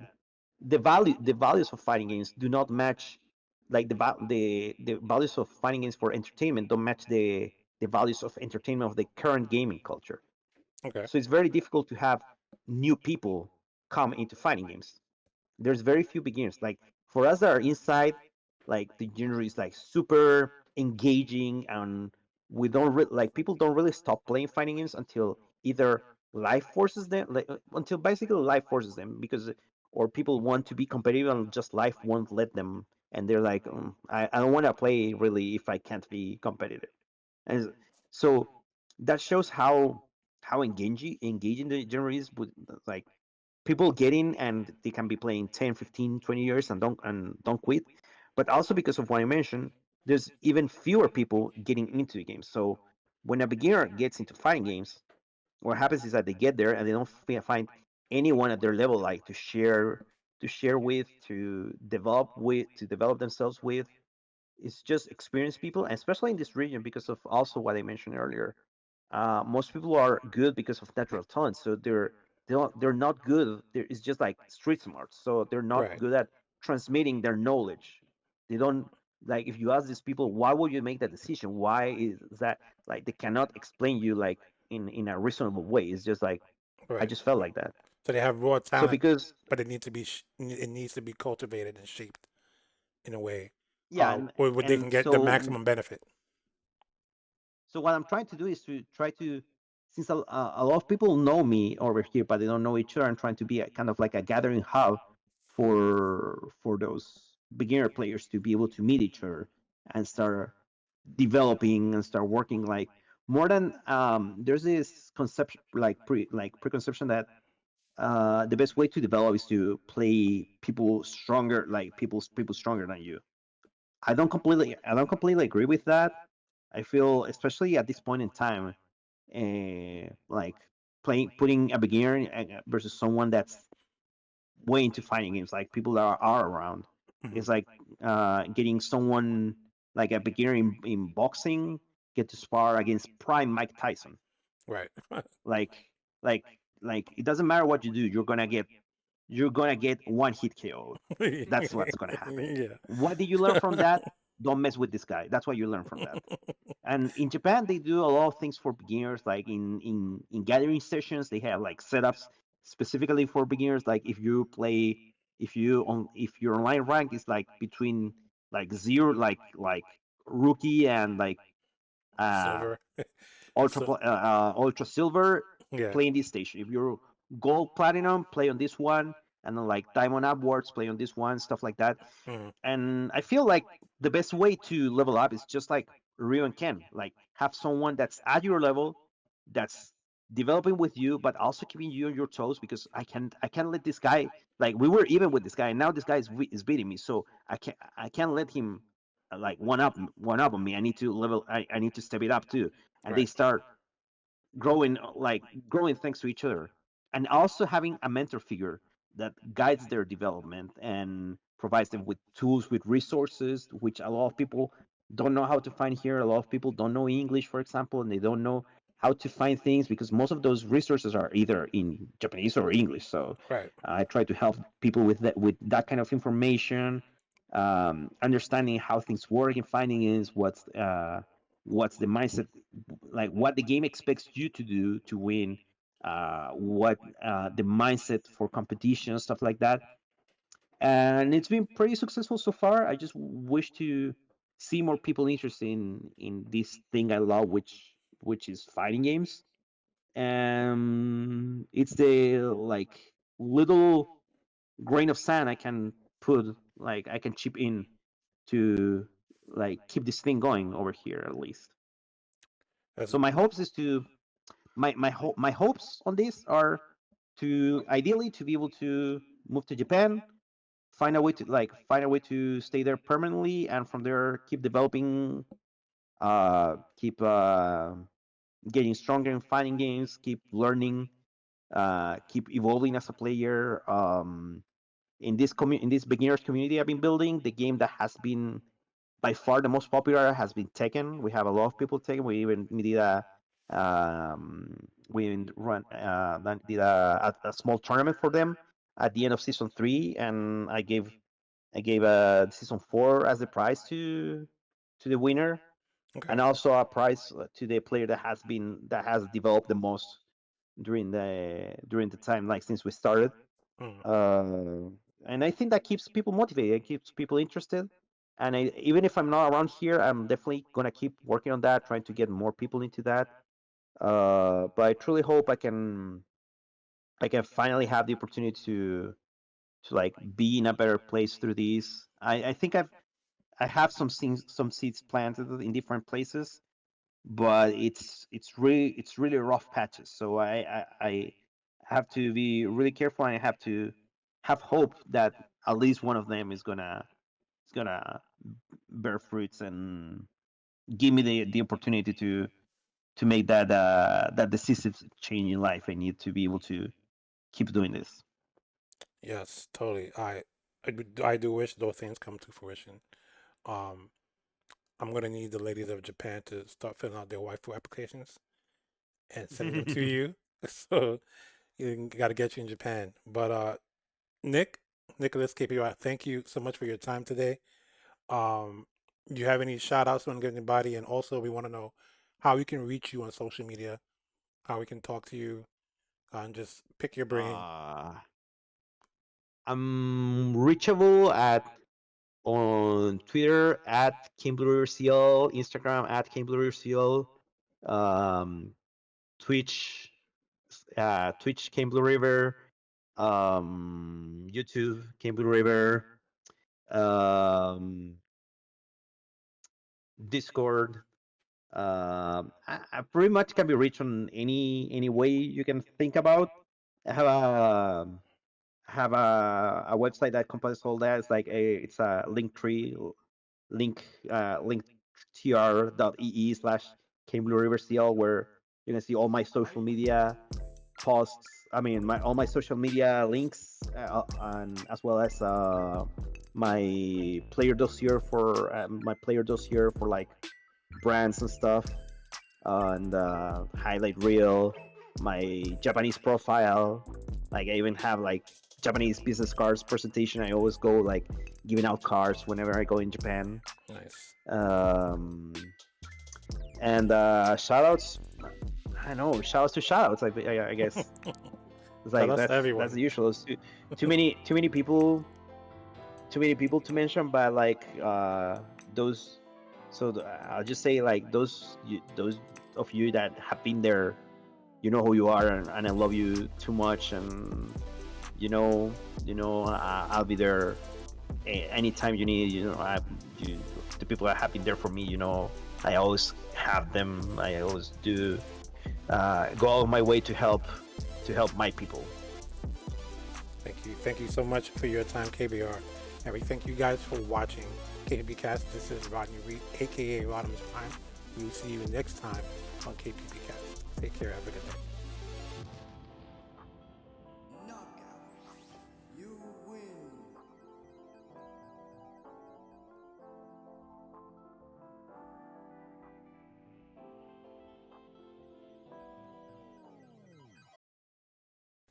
the values of fighting games do not match, like the values of fighting games for entertainment don't match the values of entertainment of the current gaming culture. Okay. So it's very difficult to have new people come into fighting games. There's very few beginners. Like for us that are inside, like the genre is like super engaging, and we don't like people don't really stop playing fighting games until either life forces them, like until basically life forces them, because or people want to be competitive and just life won't let them, and they're like, I don't want to play really if I can't be competitive. And so that shows how engaging the genre is with, like, people get in and they can be playing 10, 15, 20 years and don't quit. But also because of what I mentioned, there's even fewer people getting into the game. So when a beginner gets into fighting games, what happens is that they get there and they don't find anyone at their level, like to share with, to develop themselves with. It's just experienced people, and especially in this region, because of also what I mentioned earlier. Most people are good because of natural talent, so they're not good. It's just like street smarts, so they're not Right. good at transmitting their knowledge. They don't, like, if you ask these people why would you make that decision, why is that, like, they cannot explain you, like, in a reasonable way. It's just like, I Right. just felt like that. So they have raw So talent, because but it needs to be cultivated and shaped in a way, yeah, and where they can and get the so maximum benefit. So what I'm trying to do is to try to, since a lot of people know me over here, but they don't know each other. I'm trying to be a kind of like a gathering hub for those beginner players to be able to meet each other and start developing and start working. Like, more than there's this conception, like preconception that the best way to develop is to play people stronger, like people stronger than you. I don't completely agree with that. I feel, especially at this point in time, like putting a beginner versus someone that's way into fighting games, like people that are around, Mhm. is like getting someone like a beginner in boxing get to spar against prime Mike Tyson. Right. Like, like, it doesn't matter what you do, you're gonna get one hit KO. That's what's gonna happen. Yeah. What did you learn from that? Don't mess with this guy. That's what you learn from that. And in Japan, they do a lot of things for beginners. Like in gathering sessions, they have like setups specifically for beginners. Like, if your online rank is like between like zero, like rookie and like uh Silver. So ultra silver, yeah. play in this station. If you're gold platinum, play on this one, and then like diamond upwards, play on this one, stuff like that. Mhm. And I feel like the best way to level up is just like Ryu and Ken, like have someone that's at your level, that's developing with you, but also keeping you on your toes, because I can't let this guy, like, we were even with this guy, and now this guy is beating me, so I can't let him like one up on me. I need to level. I need to step it up too, and they Right. start growing thanks to each other, and also having a mentor figure that guides their development and provides them with tools, with resources, which a lot of people don't know how to find here. A lot of people don't know English, for example, and they don't know how to find things because most of those resources are either in Japanese or English. So Right. I try to help people with that kind of information, understanding how things work, and finding is what's the mindset, like what the game expects you to do to win, what the mindset for competition, stuff like that. And it's been pretty successful so far. I just wish to see more people interested in this thing I love, which is fighting games. It's the, like, little grain of sand I can put, like, I can chip in to, like, keep this thing going over here, at least. That's So my hopes is to my hopes on this are to ideally to be able to move to Japan, find a way to stay there permanently, and from there keep developing, keep getting stronger in fighting games, keep learning, keep evolving as a player. In this beginners community I've been building, the game that has been by far the most popular has been Tekken. We have a lot of people Tekken. We did um, did a small tournament for them at the end of season 3, and I gave season 4 as the prize to the winner, okay. and also a prize to the player that has developed the most during the time, like, since we started. Mhm. uh, and I think that keeps people motivated, it keeps people interested. And even if I'm not around here, I'm definitely gonna keep working on that, trying to get more people into that. But I truly hope I can finally have the opportunity to like be in a better place through these. I think I have some seeds planted in different places, but it's really rough patches. So I have to be really careful, and I have to have hope that at least one of them is gonna bear fruits and give me the opportunity to make that decisive change in life I need to be able to keep doing this. Yes, totally. I do wish those things come to fruition. Um, I'm gonna need the ladies of Japan to start filling out their waifu applications and sending them to you. So you got to get you in Japan. But Nick, Nicholas KPY, thank you so much for your time today. Do you have any shout outs you want to give anybody? And also, we want to know how we can reach you on social media, how we can talk to you, and just pick your brain. uh, I'm reachable at on Twitter at Kane BlueRiver CL, Instagram at Kane BlueRiver CL, um, Twitch, Twitch Kane BlueRiver, YouTube Kane BlueRiver, um, Discord. I pretty much can be reached on any way you can think about. I have a website that comprises all that. It's like it's a link tree linktr.ee/ Kane BlueRiver CL, where you can see all my social media posts. I mean, my all my social media links, and as well as my player dossier for like brands and stuff, and highlight reel, my Japanese profile. Like I even have like Japanese business cards presentation. I always go like giving out cards whenever I go in Japan. Nice. Um, and shout outs. I know shout outs to shout outs. I guess it's Shout like outs to that's everyone. the usual. It's too many people, too many people to mention, but like those. So I'll just say like those of you that have been there, you know who you are, and I love you too much, and you know, I'll be there anytime you need. You, the people that have been there for me, I always have them. I always do go out of my way to help my people. Thank you. Thank you so much for your time, KBR. And we thank you guys for watching KPBCast. This is Rodney Reed, aka Rodimus Prime. We will see you next time on KPBCast. Take care. Have a good day. Knockout. You win.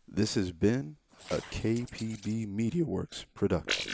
This has been a KPB Media Works production.